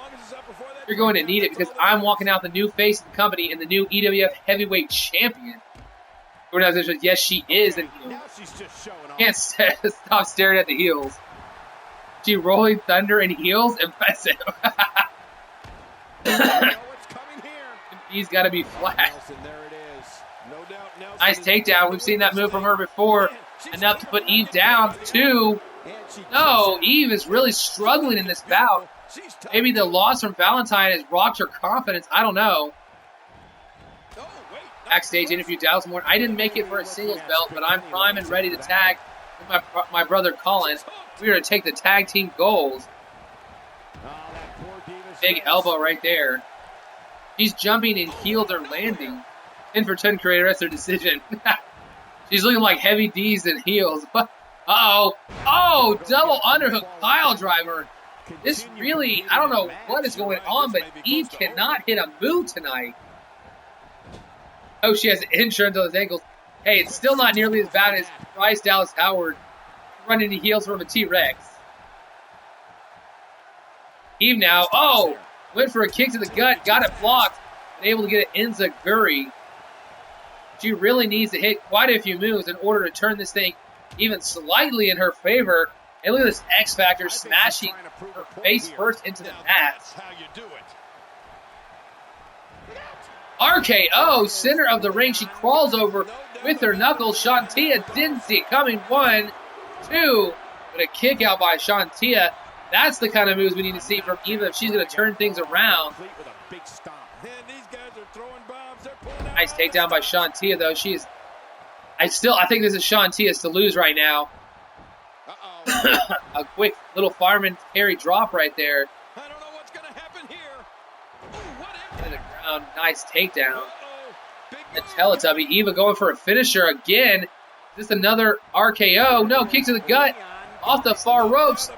A: You're going to need it because I'm walking out the new face of the company and the new EWF heavyweight champion. Organization, yes, she is in heels. Can't stop staring at the heels. She rolling thunder in heels? Impressive. He's got to be flat. Nice takedown. We've seen that move from her before. Enough to put Eve down. 2. No, Eve is really struggling in this bout. Maybe the loss from Valentine has rocked her confidence. I don't know. Backstage interview, Dallas Morgan. I didn't make it for a singles belt, but I'm prime and ready to tag with my brother Colin. We're going to take the tag team goals. Big elbow right there. She's jumping in heels or landing. 10 for 10 creator, that's their decision. She's looking like heavy D's in heels. Uh-oh. Oh, double underhook pile driver. This really, I don't know what is going on, but Eve cannot hit a move tonight. Oh, she has insurance on his ankles. Hey, it's still not nearly as bad as Bryce Dallas Howard running the heels from a T-Rex. Eve now, went for a kick to the gut, got it blocked, and able to get an enziguri. She really needs to hit quite a few moves in order to turn this thing even slightly in her favor. And look at this X Factor smashing her face first into the mat. RKO, center of the ring. She crawls over with her knuckles. Shantia didn't see it coming. 1, 2, but a kick out by Shantia. That's the kind of moves we need to see from Eva if she's going to turn things around. Nice takedown by Shantia, though. I think this is Shantia's to lose right now. A quick little fireman carry drop right there.
C: I don't know what's going to happen here.
A: Into the ground. Nice takedown. The Teletubby. Eva going for a finisher again. Is this another RKO? No, kick to the gut. Off the far ropes.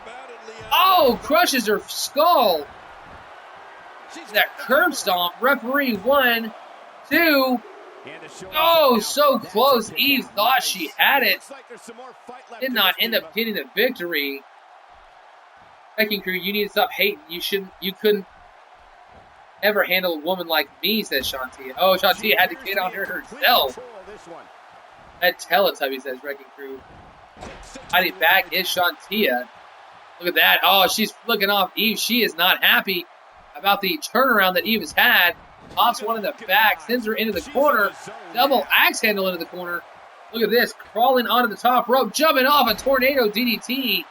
A: Oh, crushes her skull. That curb stomp. Referee 1, 2. Oh, so close. Eve thought she had it. Did not end up getting the victory. Wrecking Crew, you need to stop hating. You couldn't ever handle a woman like me, says Shantia. Oh, Shantia had to get on her herself. That Teletubby, says Wrecking Crew. Hiding back is Shantia. Look at that. Oh, she's flicking off Eve. She is not happy about the turnaround that Eve has had. Pops one in the back, sends her into the corner. Double axe handle into the corner. Look at this, crawling onto the top rope, jumping off a tornado DDT.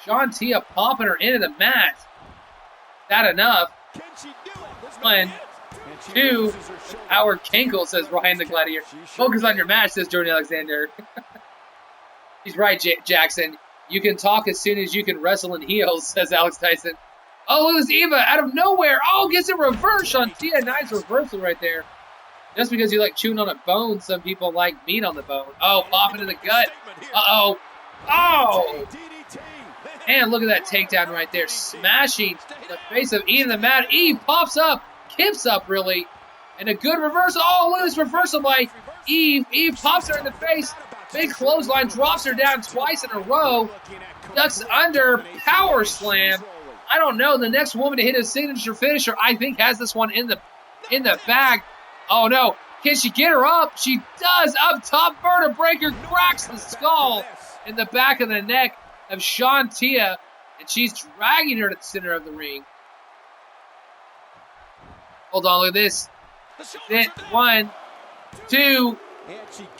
A: Shantia popping her into the mat. That enough. 1, 2. Power Cankle, says Ryan the Gladiator. Focus on your match, says Jordan Alexander. He's right, Jackson. You can talk as soon as you can wrestle in heels, says Alex Tyson. Oh, look at this Eva out of nowhere. Oh, gets a reverse on Tia. Nice reversal right there. Just because you like chewing on a bone, some people like meat on the bone. Oh, pop into the gut. Uh-oh. Oh! And look at that takedown right there. Smashing the face of Eve in the mat. Eve pops up. Kips up, really. And a good reversal. Oh, look at this reversal by Eve. Eve pops her in the face. Big clothesline. Drops her down twice in a row. Ducks under. Power slam. I don't know. The next woman to hit a signature finisher, I think, has this one in the bag. Oh, no. Can she get her up? She does. Up top, vertebra breaker. Cracks the skull in the back of the neck of Sean Tia. And she's dragging her to the center of the ring. Hold on, look at this. Then 1, 2.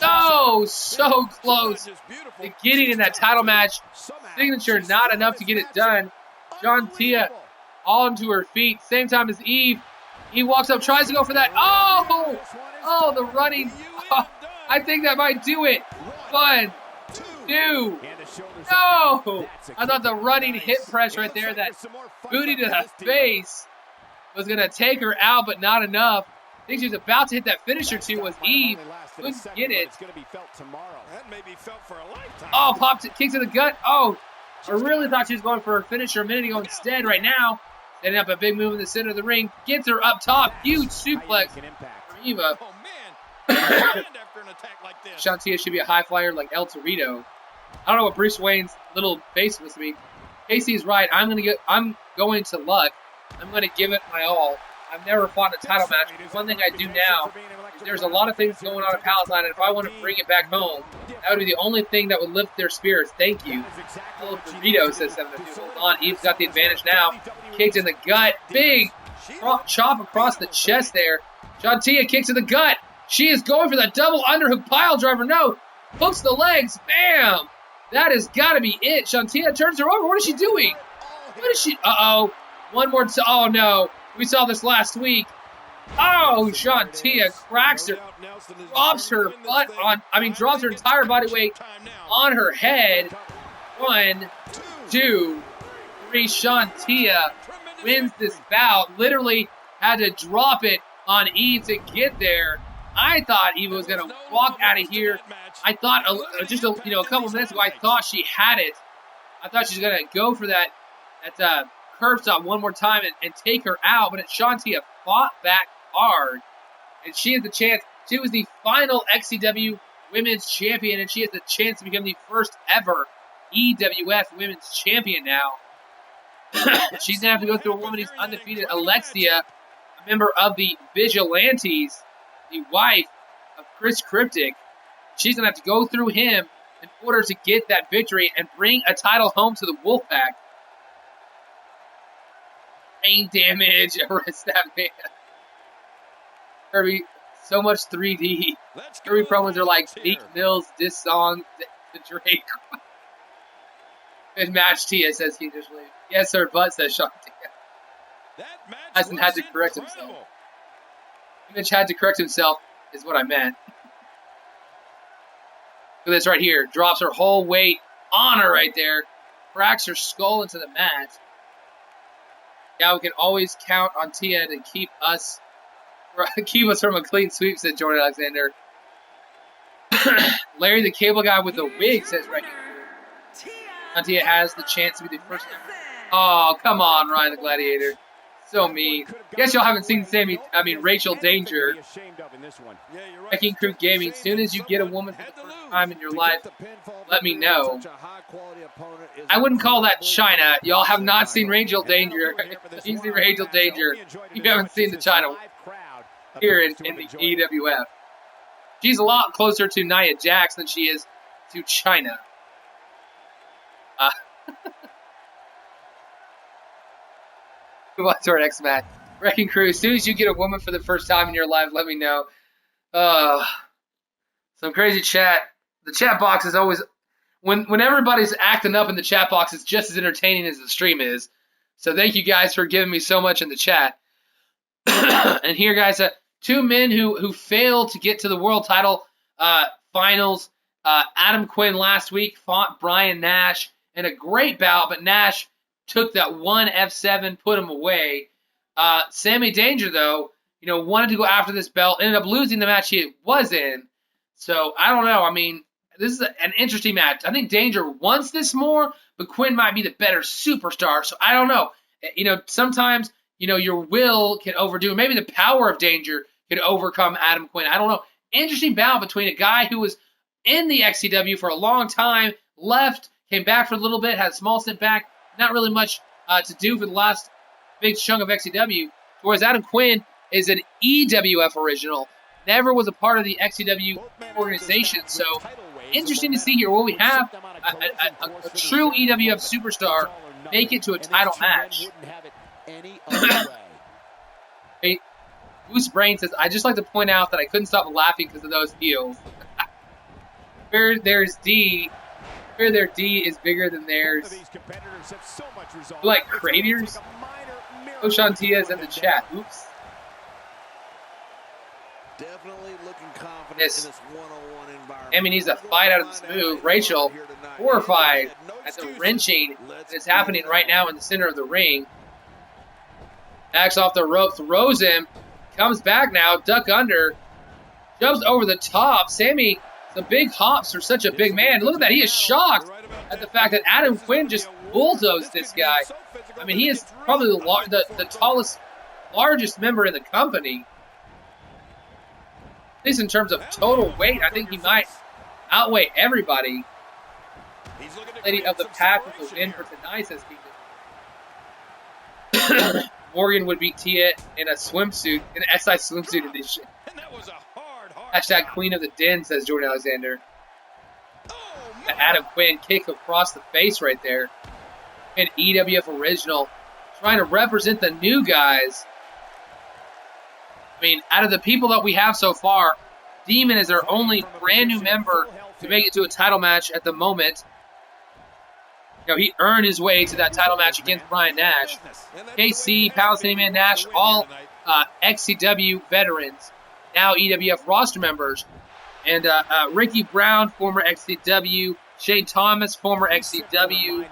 A: Oh, so close to getting in that title match. Signature not enough to get it done. Sean Tia all into her feet. Same time as Eve. He walks up, tries to go for that. Oh, the running. Oh, I think that might do it. 1, 2. No. I thought the running hip press right there, that booty to the face, was going to take her out, but not enough. I think she was about to hit that finisher too, was Eve. Couldn't get it. Oh, popped it, kick to the gut. Oh, I really thought she was going for her finisher a minute ago instead. Right now, setting up a big move in the center of the ring. Gets her up top. Huge suplex for Eva. Sean Tia should be a high flyer like El Torito. I don't know what Bruce Wayne's little face was to me. Casey's right. I'm going to luck. I'm going to give it my all. I've never fought in a title match. But one thing I do now is there's a lot of things going on in Palestine, and if I want to bring it back home, that would be the only thing that would lift their spirits. Thank you. Little burrito, says 702. Hold on. Eve's got the advantage now. Kicked in the gut. Big chop across the chest there. Sean Tia kicks in the gut. She is going for that double underhook pile driver. No. Hooks the legs. Bam. That has got to be it. Sean Tia turns her over. What is she doing? What is she? Uh-oh. One more. Oh, no. We saw this last week. Oh, Sean Tia cracks her. Drops her butt on. Drops her entire body weight on her head. 1, 2, 3. Sean Tia wins this bout. Literally had to drop it on Eve to get there. I thought Eva was going to walk out of here. I thought just a couple minutes ago, I thought she had it. I thought she was going to go for that curb stop one more time and take her out. But Sean Tia fought back hard. And she has the chance. She was the final XCW Women's Champion. And she has the chance to become the first ever EWF Women's Champion now. She's going to have to go through a woman who's undefeated, Alexia, a member of the Vigilantes, the wife of Chris Cryptic. She's going to have to go through him in order to get that victory and bring a title home to the Wolfpack. Brain damage, arrest that man. Kirby, so much 3D. Kirby promos are like Meek Mill's diss song to Drake. Good match, Tia, says he just leave. Yes, sir, but says Sean Tia. Hasn't had to correct himself. Mitch had to correct himself, is what I meant. Look at this right here. Drops her whole weight on her right there. Cracks her skull into the mat. Yeah, we can always count on Tia to keep us from a clean sweep, said Jordan Alexander. Larry the Cable Guy with the wig, says Ricky. Tia has the chance to be the first ever. Oh, come on, Ryan the Gladiator. So mean. Guess y'all haven't seen Rachel Danger. Wrecking Crew Gaming. As soon as you get a woman for the first time in your life, let me know. I wouldn't call that China. Y'all have not seen Rachel Danger. You've seen Rachel Danger. You haven't seen the China here in the EWF. She's a lot closer to Nia Jax than she is to China. Move on to our next match. Wrecking Crew, as soon as you get a woman for the first time in your life, let me know. Some crazy chat. The chat box is always... When everybody's acting up in the chat box, it's just as entertaining as the stream is. So thank you guys for giving me so much in the chat. And here, guys, two men who failed to get to the world title finals. Adam Quinn last week fought Brian Nash in a great bout, but Nash took that one F7, put him away. Sammy Danger, though, wanted to go after this belt, ended up losing the match he was in. So, I don't know. I mean, this is an interesting match. I think Danger wants this more, but Quinn might be the better superstar. So, I don't know. Sometimes, your will can overdo. Maybe the power of Danger can overcome Adam Quinn. I don't know. Interesting bout between a guy who was in the XCW for a long time, left, came back for a little bit, had a small stint back, not really much to do for the last big chunk of XCW, whereas Adam Quinn is an EWF original, never was a part of the XCW organization, so interesting to see here where we have a true EWF superstar make it to a title match. Hey, Goose Brain says, I'd just like to point out that I couldn't stop laughing because of those heels. Where there's D, where their D is bigger than theirs. Like craters? Oshantia is in the chat. Oops.
E: Definitely looking confident
A: Yes.
E: in this one-on-one environment.
A: Emmy needs a fight out of this move. Rachel, horrified at the wrenching that is happening right now in the center of the ring. Backs off the rope, throws him, comes back now, duck under, jumps over the top. Sammy, the big hops for such a big man. Look at that. He is shocked at the fact that Adam Quinn just bulldozed this guy. I mean, he is probably the tallest, largest member in the company. At least in terms of total weight, I think he might outweigh everybody. Lady of the Pack with the win for tonight, says Steve. Morgan would beat Tia in a swimsuit, in an SI swimsuit edition. Hashtag Queen of the Den, says Jordan Alexander. Adam Quinn kick across the face right there. An EWF original. Trying to represent the new guys. I mean, out of the people that we have so far, Demon is our only brand new member to make it to a title match at the moment. He earned his way to that title match against Brian Nash. KC, Palestinian Man, Nash, all XCW veterans, now EWF roster members. And Ricky Brown, former XCW. Shane Thomas, former XCW.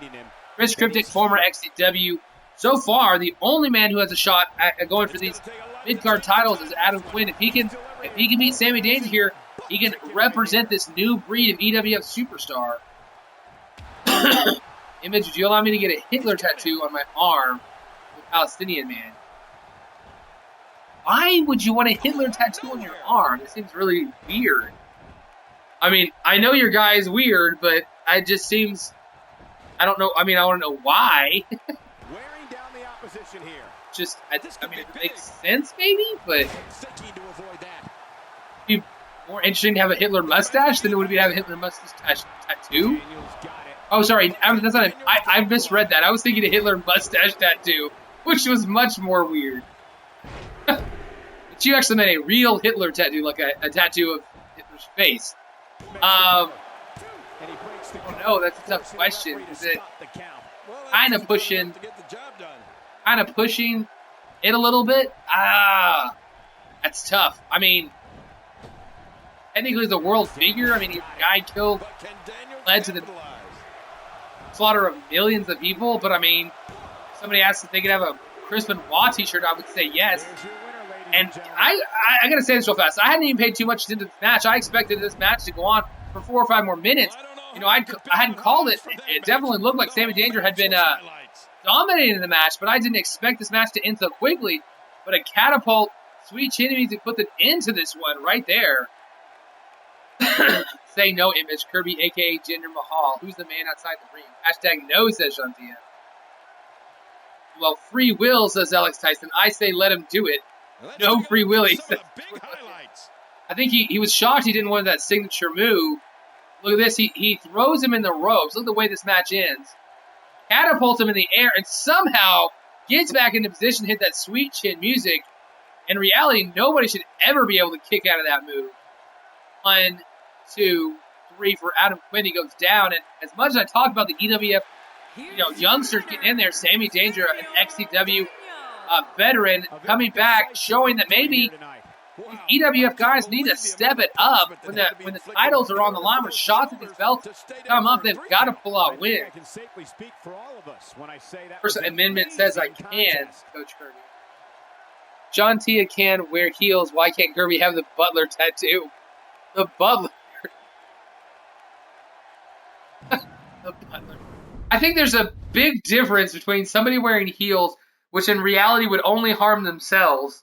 A: Chris Cryptic, former XCW. So far, the only man who has a shot at going for these mid-card titles is Adam Quinn. If he can beat Sammy Danger here, he can represent this new breed of EWF superstar. Image, would you allow me to get a Hitler tattoo on my arm with Palestinian Man? Why would you want a Hitler tattoo on your arm? It seems really weird. I mean, I know your guy is weird, but it just seems... I don't know. I mean, I want to know why.
B: Wearing down the opposition here.
A: Just, I mean, it makes sense, maybe, but it'd be more interesting to have a Hitler mustache than it would be to have a Hitler mustache tattoo. Oh, sorry, that's not. I misread that. I was thinking a Hitler mustache tattoo, which was much more weird. But you actually meant a real Hitler tattoo, like a tattoo of Hitler's face. Oh no, that's a tough question. Is it kind of pushing it a little bit? That's tough. I mean, technically the world figure. I mean, the guy led to the slaughter of millions of people. But I mean, if somebody asked if they could have a Chris Benoit t-shirt, I would say yes. And I gotta say this real fast. I hadn't even paid too much into this match. I expected this match to go on for 4 or 5 more minutes. I hadn't called it. It definitely looked like Sammy Danger had been dominating the match, but I didn't expect this match to end so quickly. But a catapult, Sweet Chin Music put the end to this one right there. Say no, Image. Kirby, a.k.a. Jinder Mahal. Who's the man outside the ring? Hashtag no, says Shantia. Well, free will, says Alex Tyson. I say let him do it. No free will, he says. I think he was shocked he didn't want that signature move. Look at this. He throws him in the ropes. Look at the way this match ends. Catapults him in the air and somehow gets back into position to hit that Sweet Chin Music. In reality, nobody should ever be able to kick out of that move. 1, 2, 3 for Adam Quinn. He goes down. And as much as I talk about the EWF, youngsters getting in there, Sammy Danger, an XCW veteran coming back, showing that maybe EWF guys need to step it up when the titles are on the line, with shots at these belts come up. They've got to pull out wins. First amendment says I can, Coach Kirby. John Tia can wear heels. Why can't Kirby have the Butler tattoo? The Butler. The Butler. I think there's a big difference between somebody wearing heels, which in reality would only harm themselves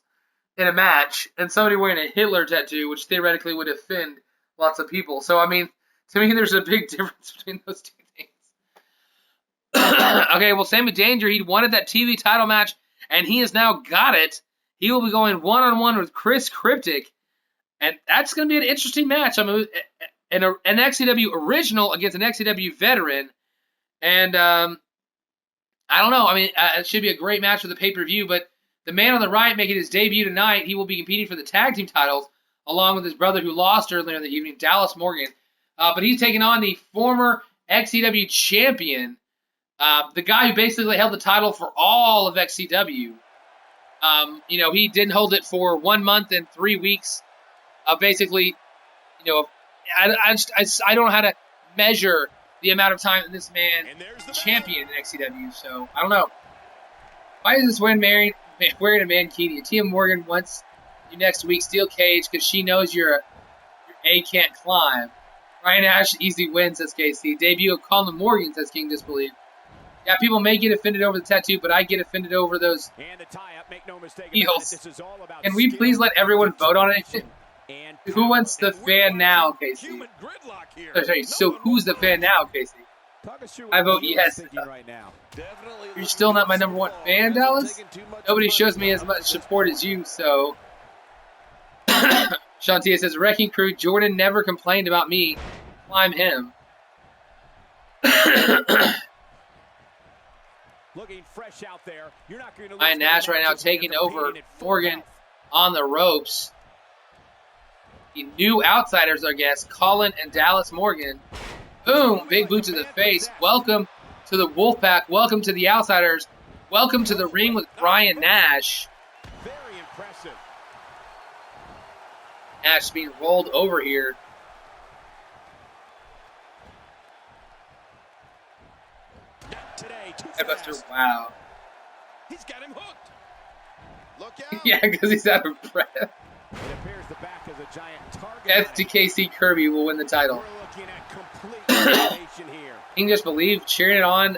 A: in a match, and somebody wearing a Hitler tattoo, which theoretically would offend lots of people. So, I mean, to me, there's a big difference between those two things. Okay, well, Sammy Danger, he wanted that TV title match, and he has now got it. He will be going one-on-one with Chris Cryptic, and that's going to be an interesting match. I mean, an XCW original against an XCW veteran, and I don't know. I mean, it should be a great match for the pay-per-view, but the man on the right making his debut tonight, he will be competing for the tag team titles, along with his brother who lost earlier in the evening, Dallas Morgan. But he's taking on the former XCW champion, the guy who basically held the title for all of XCW. You know, he didn't hold it for 1 month and 3 weeks. Basically, you know, I don't know how to measure the amount of time that this man is champion in XCW, so I don't know. Why is this win wearing a mankini? Tia Morgan wants you next week, steel cage, because she knows your A can't climb. Ryan Ash easy win, says KC. Debut of Colin Morgan, says King Disbelief. Yeah, people may get offended over the tattoo, but I get offended over those heels. Can we please let everyone vote on it? Who wants the fan now, Casey? Sorry, so who's the fan now, Casey? I vote yes. You're still not my number one fan, Dallas? Nobody shows me as much support as you, so... Shantia says, Wrecking Crew, Jordan never complained about me. Climb him.
B: Looking fresh out there. You're not going to
A: Ryan Nash right now taking over Morgan on the ropes. The new outsiders, I guess, Colin and Dallas Morgan. Boom, big boot to the face. Welcome to the Wolfpack. Welcome to the outsiders. Welcome to the ring with Brian Nash.
B: Very impressive.
A: Nash being rolled over here. Headbuster, wow.
C: He's got him hooked. Look out.
A: Yeah, because he's out of breath.
B: It appears the back is a giant target.
A: FTKC Kirby will win the title.
B: We're looking at complete domination here.
A: You can just believe cheering on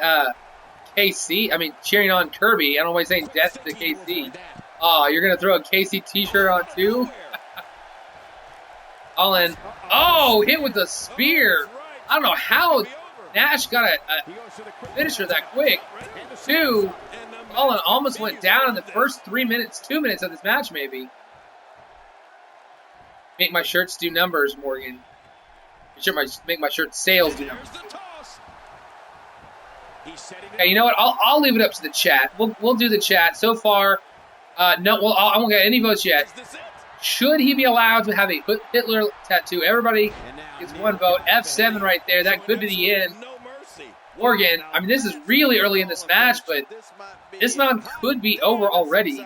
A: KC. I mean, cheering on Kirby. I don't know why he's saying death to KC. Oh, you're going to throw a KC t-shirt on too? All in. Oh, hit with the spear. I don't know how Nash got a finisher that quick. Two, Colin almost went down in the first 2 minutes of this match, maybe. Make my shirts do numbers, Morgan. Make my shirt sales do numbers. Okay, you know what? I'll leave it up to the chat. We'll do the chat. So far, no. Well, I won't get any votes yet. Should he be allowed to have a Hitler tattoo? Everybody gets one vote. F7 right there. That could be the end. Morgan, I mean, this is really early in this match, but this one could be over already.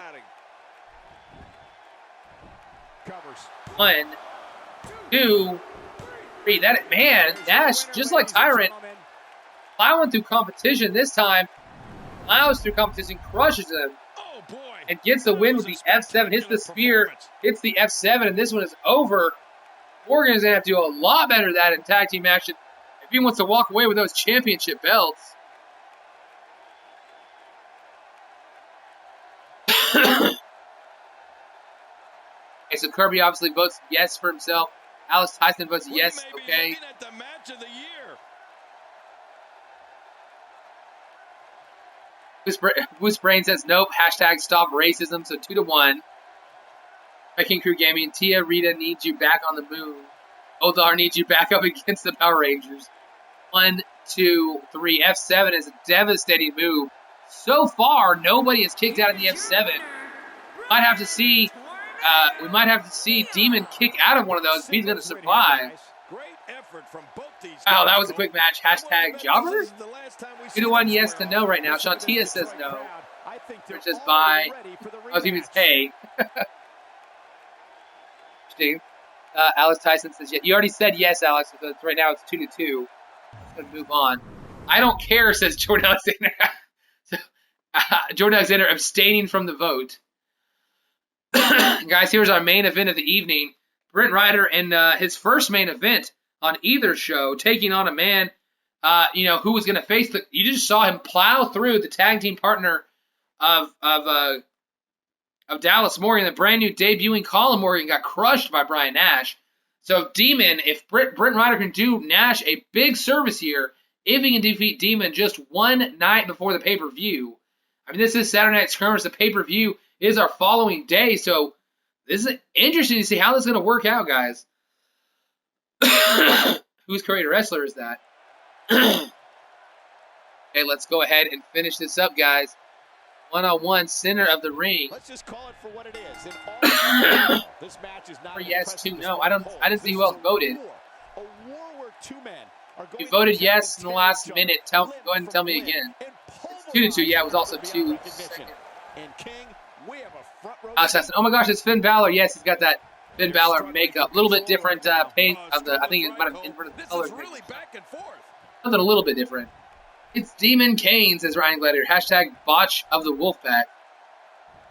A: 1, 2, 3. That man, Nash, just like Tyrant, plowing through competition this time. Plows through competition, crushes him, and gets the win with the F7. Hits the spear, hits the F7, and this one is over. Morgan is going to have to do a lot better than that in tag team action if he wants to walk away with those championship belts. Okay, so Kirby obviously votes yes for himself. Alex Tyson votes yes, okay. Goose Brain says nope. Hashtag stop racism. So 2-1. Wrecking Crew Gaming. Tia Rita needs you back on the moon. Odar needs you back up against the Power Rangers. 1, 2, 3. F7 is a devastating move. So far, nobody has kicked out of the F7. We might have to see Demon kick out of one of those if he's going to survive. Wow, that was a quick match. Hashtag jobber? 2-1 yes to no right now. Shantia says no. Which is by, I was even hey. Alex Tyson says, you already said yes, Alex. So right now it's 2-2. Let's move on. I don't care, says Jordan Alexander. Jordan Alexander abstaining from the vote. Guys, here's our main event of the evening. Brent Ryder in his first main event on either show, taking on a man, who was going to face the. You just saw him plow through the tag team partner of Dallas Morgan, the brand new debuting Colin Morgan, got crushed by Brian Nash. So Demon, if Brent Ryder can do Nash a big service here, if he can defeat Demon just one night before the pay-per-view. I mean, this is Saturday Night Skirmish. The pay-per-view is our following day, so this is interesting to see how this is going to work out, guys. Whose creator wrestler is that? Okay, let's go ahead and finish this up, guys. One-on-one, center of the ring.
B: Let's just call it for what it is. In all, this match is not
A: yes, 2. No, I didn't see who else voted.
B: A war where two men are going
A: you voted yes in the last minute. Go ahead and tell me again. It's 2-2. Yeah, it was also 2 seconds.
B: And King, we have a front row.
A: Oh my gosh, it's Finn Balor. Yes, he's got that Finn Balor makeup. A little bit different paint of the. I think it might have inverted the color. Something a little bit different. It's Demon Kane, says Ryan Gladiator. Hashtag botch of the Wolfpack.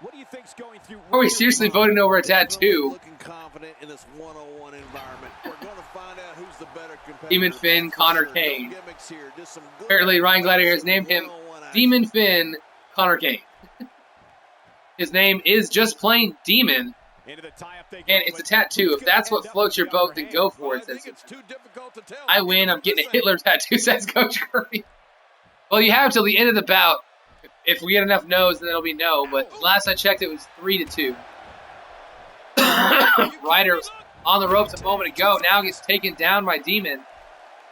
B: What do you think's going through?
A: Are we seriously voting over a tattoo?
E: Looking confident in this one-on-one environment. We're going to find out who's the better competitor.
A: Demon Finn, Connor Kane. Apparently, Ryan Gladiator has named him Demon Finn, Connor Kane. His name is just plain Demon. And it's a tattoo. If that's what floats your boat, then go for it. Says I win. I'm getting a Hitler tattoo, says Coach Curry. Well, you have till the end of the bout. If we get enough no's, then it'll be no. But last I checked, it was 3-2. Ryder was on the ropes a moment ago. Now gets taken down by Demon.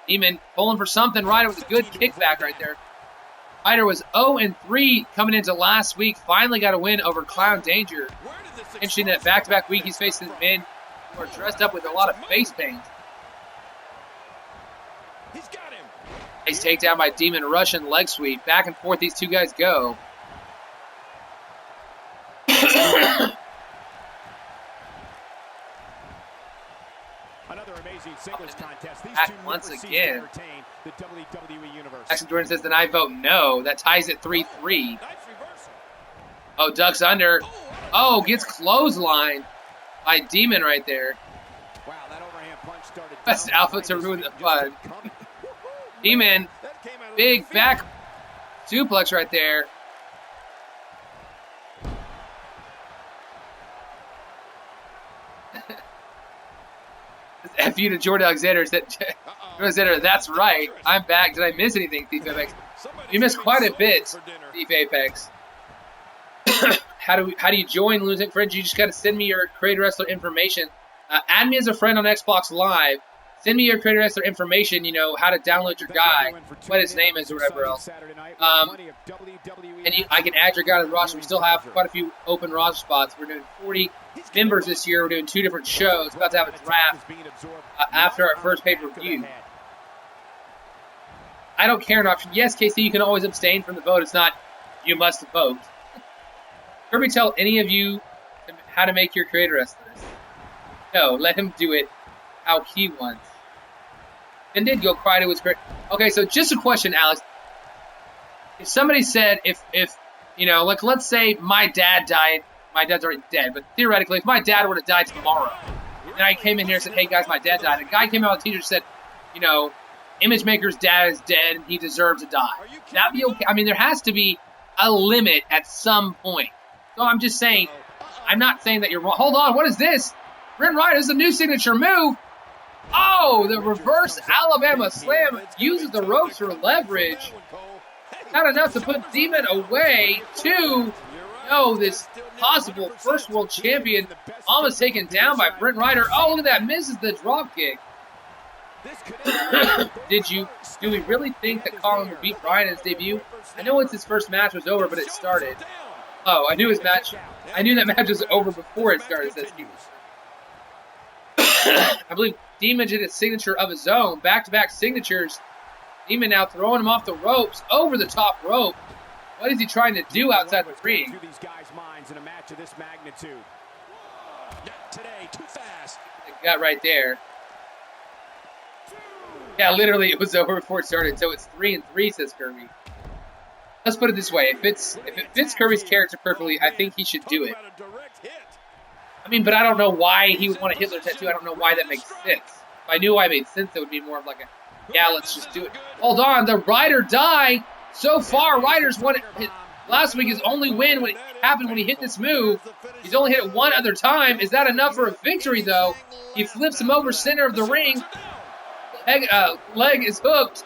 A: Demon pulling for something. Ryder with a good kickback right there. Ryder was 0-3 coming into last week. Finally got a win over Clown Danger. Mentioning that back-to-back week he's facing men who are dressed up with a lot of face paint. Nice takedown by Demon, Russian leg sweep. Back and forth these two guys go.
B: Another amazing singles contest. These
A: back
B: two
A: once
B: never cease
A: again.
B: to entertain the WWE universe.
A: Jackson Jordan says, then I vote no. That ties it 3-3. Oh, ducks under. Oh, gets clotheslined by Demon right there.
B: Wow, that overhand punch started.
A: Best alpha to ruin the fun. Demon, big back suplex right there. F you to Jordan Alexander. Alexander, that's right. I'm back. Did I miss anything, Thief Apex? You missed quite a bit, Thief Apex. How do you join Losing Friends? You just got to send me your Creator Wrestler information. Add me as a friend on Xbox Live. Send me your Creator Wrestler information, how to download your guy, what his name is, or whatever else. And I can add your guy to the roster. We still have quite a few open roster spots. We're doing 40 members this year. We're doing 2 different shows. We're about to have a draft after our first pay-per-view. I don't care an option. Yes, KC, you can always abstain from the vote. It's not you must vote. Kirby tell any of you how to make your Creator Wrestlers. No, let him do it how he wants. And did go cry to his great. Okay, so just a question, Alex. If somebody said, if let's say my dad died, my dad's already dead, but theoretically, if my dad were to die tomorrow, and I came in here and said, hey guys, my dad died, and a guy came out with a teacher said, Image Maker's dad is dead and he deserves to die. That'd be okay. I mean, there has to be a limit at some point. So I'm just saying, I'm not saying that you're wrong. Hold on, what is this? Brent Ryder is a new signature move. Oh, the reverse Alabama slam uses the ropes for leverage. Not enough to put Demon away. 2. No, this possible first world champion almost taken down by Brent Ryder. Oh, look at that. Misses the drop kick. Do we really think that Colin would beat Bryan in his debut? I know it's his first match was over, but it started. Oh, I knew that match was over before it started, says he. I believe Demon did a signature of his own. Back-to-back signatures. Demon now throwing him off the ropes, over the top rope. What is he trying to do outside the ring?
B: Through these guys' minds in a match of this magnitude.
C: Not today, too fast.
A: Got right there. Yeah, literally, it was over before it started. So it's 3-3, says Kirby. Let's put it this way: if it fits Kirby's character perfectly, I think he should do it. I mean, but I don't know why he would want a Hitler tattoo. I don't know why that makes sense. If I knew why it made sense, it would be more of like a, yeah, let's just do it. Hold on, the Ride or Die. So far, Ryder's won it. Last week, his only win when it happened when he hit this move. He's only hit it one other time. Is that enough for a victory, though? He flips him over center of the ring. Leg is hooked.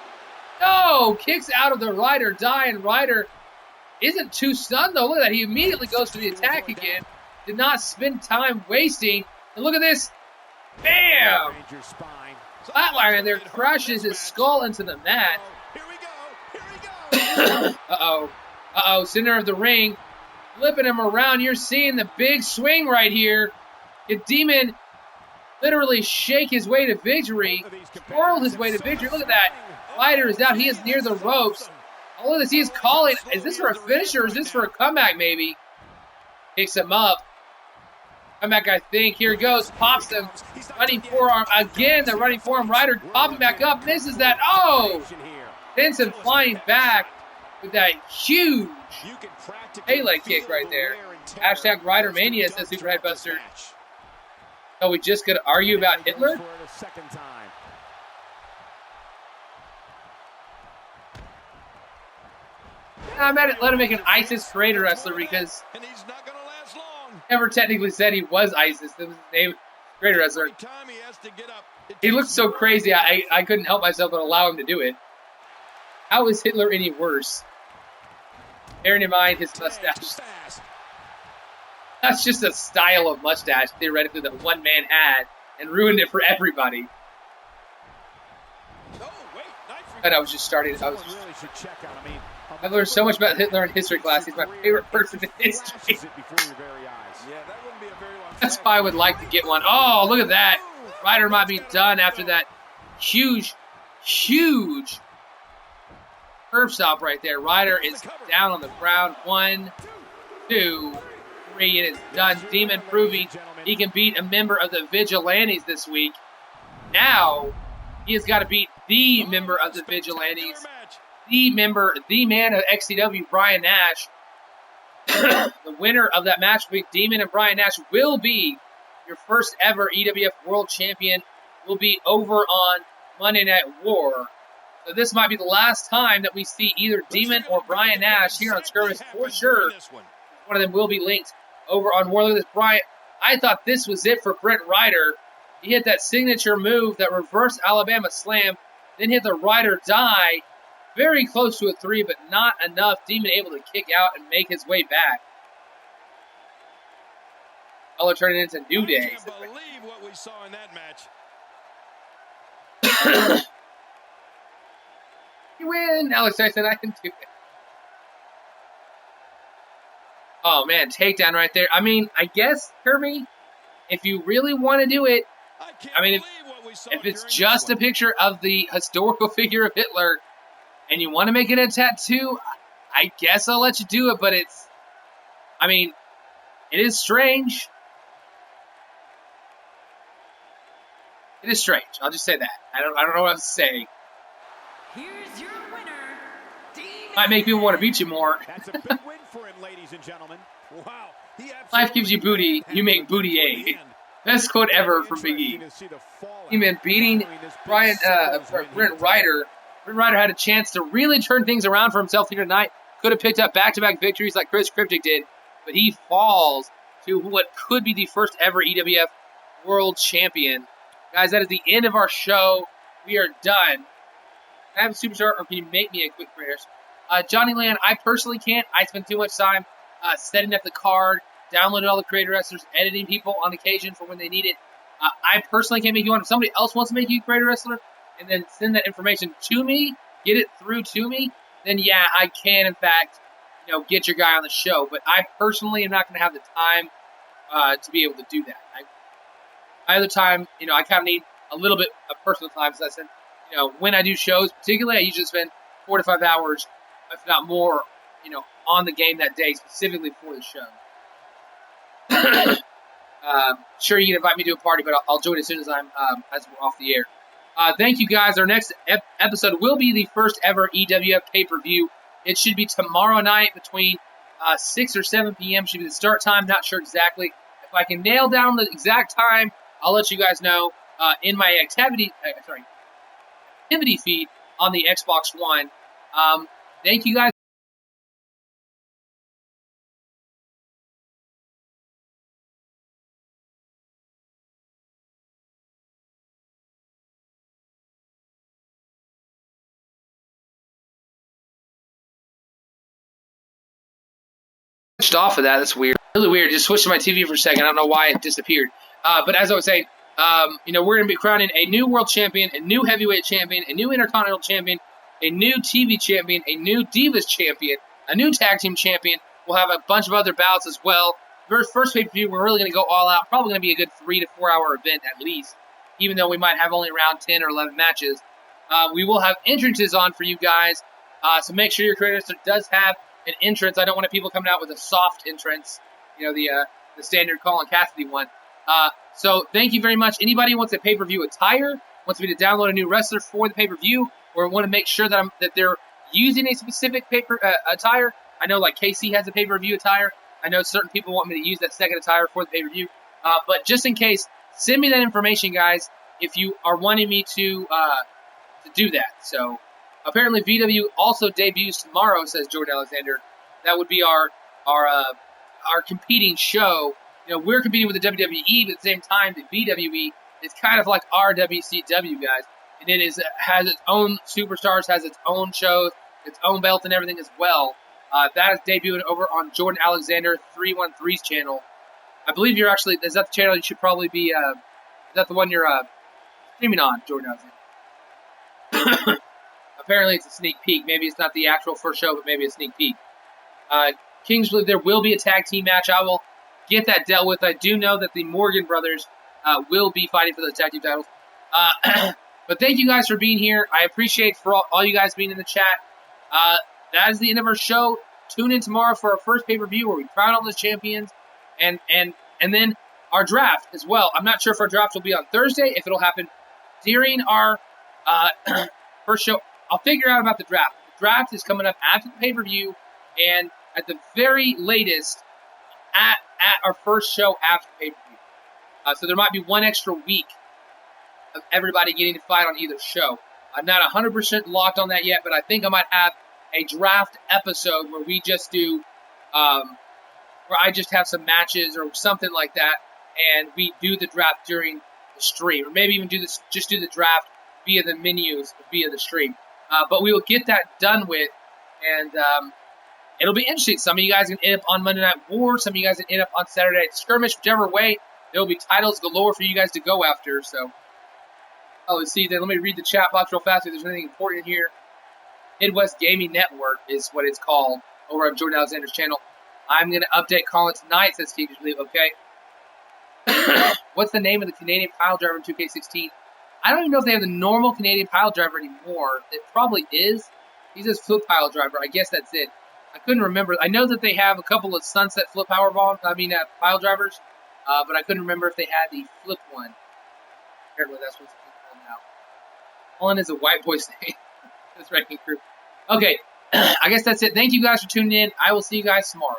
A: No! Kicks out of the Ride or Die, and Ryder isn't too stunned, though. Look at that. He immediately goes for the attack again. Did not spend time wasting. And look at this. Bam! Flatliner there crushes his skull into the mat.
C: Here we go.
A: Uh-oh. Uh-oh. Center of the ring. Flipping him around. You're seeing the big swing right here. If Demon literally shake his way to victory, twirl his way to victory. Look at that. Ryder is out. He is near the ropes. Oh, look at this. He is calling. Is this for a finisher or is this for a comeback, maybe? Picks him up. Comeback, I think. Here he goes. Pops him. Running forearm. Again, the running forearm. Ryder popping back up. Misses that. Oh! Sends him flying back with that huge Pele kick right there. Hashtag Ryder Mania, says Super Headbuster. So we just could argue about Hitler? I'm at it. Let him make an ISIS creator wrestler because never technically said he was ISIS. That was his name, creator wrestler. He looked so crazy, I couldn't help myself but allow him to do it. How is Hitler any worse? Bearing in mind his mustache. That's just a style of mustache, theoretically, that one man had and ruined it for everybody. And I was just starting. I've learned so much about Hitler in history class. He's my favorite person in history. That's why I would like to get one. Oh, look at that. Ryder might be done after that huge curb stop right there. Ryder is down on the ground. 1, 2, 3. It is done. Demon proving he can beat a member of the Vigilantes this week. Now, he has got to beat the member of the Vigilantes. The man of XCW, Brian Nash. The winner of that match between Demon and Brian Nash will be your first ever EWF World Champion. Will be over on Monday Night War. So this might be the last time that we see either Demon or Brian Nash here on Skirmish for sure. One of them will be linked over on War. Look at this, Brian. I thought this was it for Brent Ryder. He hit that signature move, that reverse Alabama slam, then hit the Ride or Die. Very close to a 3, but not enough. Demon able to kick out and make his way back. I'll turn it into New Day.
C: I can't believe what we saw in that match.
A: You win, Alex Tyson. I can do it. Oh, man. Takedown right there. I mean, I guess, Kirby, if you really want to do it, I mean, if it's just a picture of the historical figure of Hitler and you want to make it a tattoo, I guess I'll let you do it, but it's, I mean, it is strange. It is strange. I'll just say that. I don't know what else to say.
F: Here's your winner,
A: Might make people want to beat you more.
B: That's a big win for him, ladies and gentlemen.
C: Wow.
A: Life gives you booty, you make booty A. Best quote ever from Big E. He-Man beating Brent Ryder. Brent Ryder had a chance to really turn things around for himself here tonight. Could have picked up back-to-back victories like Chris Cryptic did, but he falls to what could be the first ever EWF World Champion. Guys, that is the end of our show. We are done. Can I have a superstar, or can you make me a quick prayers? Johnny Land, I personally can't. I spend too much time setting up the card, downloading all the creator wrestlers, editing people on occasion for when they need it. I personally can't make you one. If somebody else wants to make you a creator wrestler and then send that information to me, get it through to me, then yeah, I can, in fact, get your guy on the show. But I personally am not going to have the time to be able to do that. I have the time, I kind of need a little bit of personal time. So I said, when I do shows, particularly, I usually spend 4 to 5 hours, if not more, on the game that day specifically for the show. Sure, you can invite me to a party, but I'll join as soon as we're off the air. Thank you guys. Our next episode will be the first ever EWF pay-per-view. It should be tomorrow night between 6 or 7 p.m. should be the start time. Not sure exactly. If I can nail down the exact time, I'll let you guys know in my activity feed on the Xbox One. Thank you guys. Off of that. That's weird. Really weird. Just switched to my TV for a second. I don't know why it disappeared. But as I was saying, we're going to be crowning a new world champion, a new heavyweight champion, a new intercontinental champion, a new TV champion, a new Divas champion, a new tag team champion. We'll have a bunch of other bouts as well. First pay-per-view, we're really going to go all out. Probably going to be a good 3 to 4 hour event at least, even though we might have only around 10 or 11 matches. We will have entrances on for you guys, so make sure your creator does have an entrance. I don't want people coming out with a soft entrance, the standard Colin Cassidy one. So thank you very much. Anybody who wants a pay-per-view attire, wants me to download a new wrestler for the pay-per-view, or want to make sure that they're using a specific attire. I know like KC has a pay-per-view attire. I know certain people want me to use that second attire for the pay-per-view. But just in case, send me that information, guys, if you are wanting me to do that. So apparently VW also debuts tomorrow, says Jordan Alexander. That would be our competing show. We're competing with the WWE, but at the same time, the VWE is kind of like our WCW, guys. And it has its own superstars, has its own shows, its own belt and everything as well. That is debuting over on Jordan Alexander 313's channel. I believe is that the channel you should probably be, is that the one you're streaming on, Jordan Alexander? Apparently it's a sneak peek. Maybe it's not the actual first show, but maybe a sneak peek. Kingsley, there will be a tag team match. I will get that dealt with. I do know that the Morgan brothers will be fighting for the tag team titles. But thank you guys for being here. I appreciate for all you guys being in the chat. That is the end of our show. Tune in tomorrow for our first pay-per-view where we crown all the champions and then our draft as well. I'm not sure if our draft will be on Thursday, if it'll happen during our first show. I'll figure out about the draft. The draft is coming up after the pay-per-view and at the very latest at our first show after the pay-per-view. So there might be one extra week of everybody getting to fight on either show. I'm not 100% locked on that yet, but I think I might have a draft episode where we just do, where I just have some matches or something like that, and we do the draft during the stream, or maybe even do the draft via the menus, via the stream. But we will get that done with, and it'll be interesting. Some of you guys can end up on Monday Night War. Some of you guys can end up on Saturday Night Skirmish. Whichever way, there will be titles galore for you guys to go after. So, let's see. Then let me read the chat box real fast if there's anything important in here. Midwest Gaming Network is what it's called over on Jordan Alexander's channel. I'm going to update Colin tonight, says Keith Believe, okay? What's the name of the Canadian pile driver in 2K16? I don't even know if they have the normal Canadian pile driver anymore. It probably is. He says flip pile driver. I guess that's it. I couldn't remember. I know that they have a couple of Sunset flip pile drivers, but I couldn't remember if they had the flip one. Apparently that's what's called now. Colin is a white boy's name. This ranking crew. Okay, I guess that's it. Thank you guys for tuning in. I will see you guys tomorrow.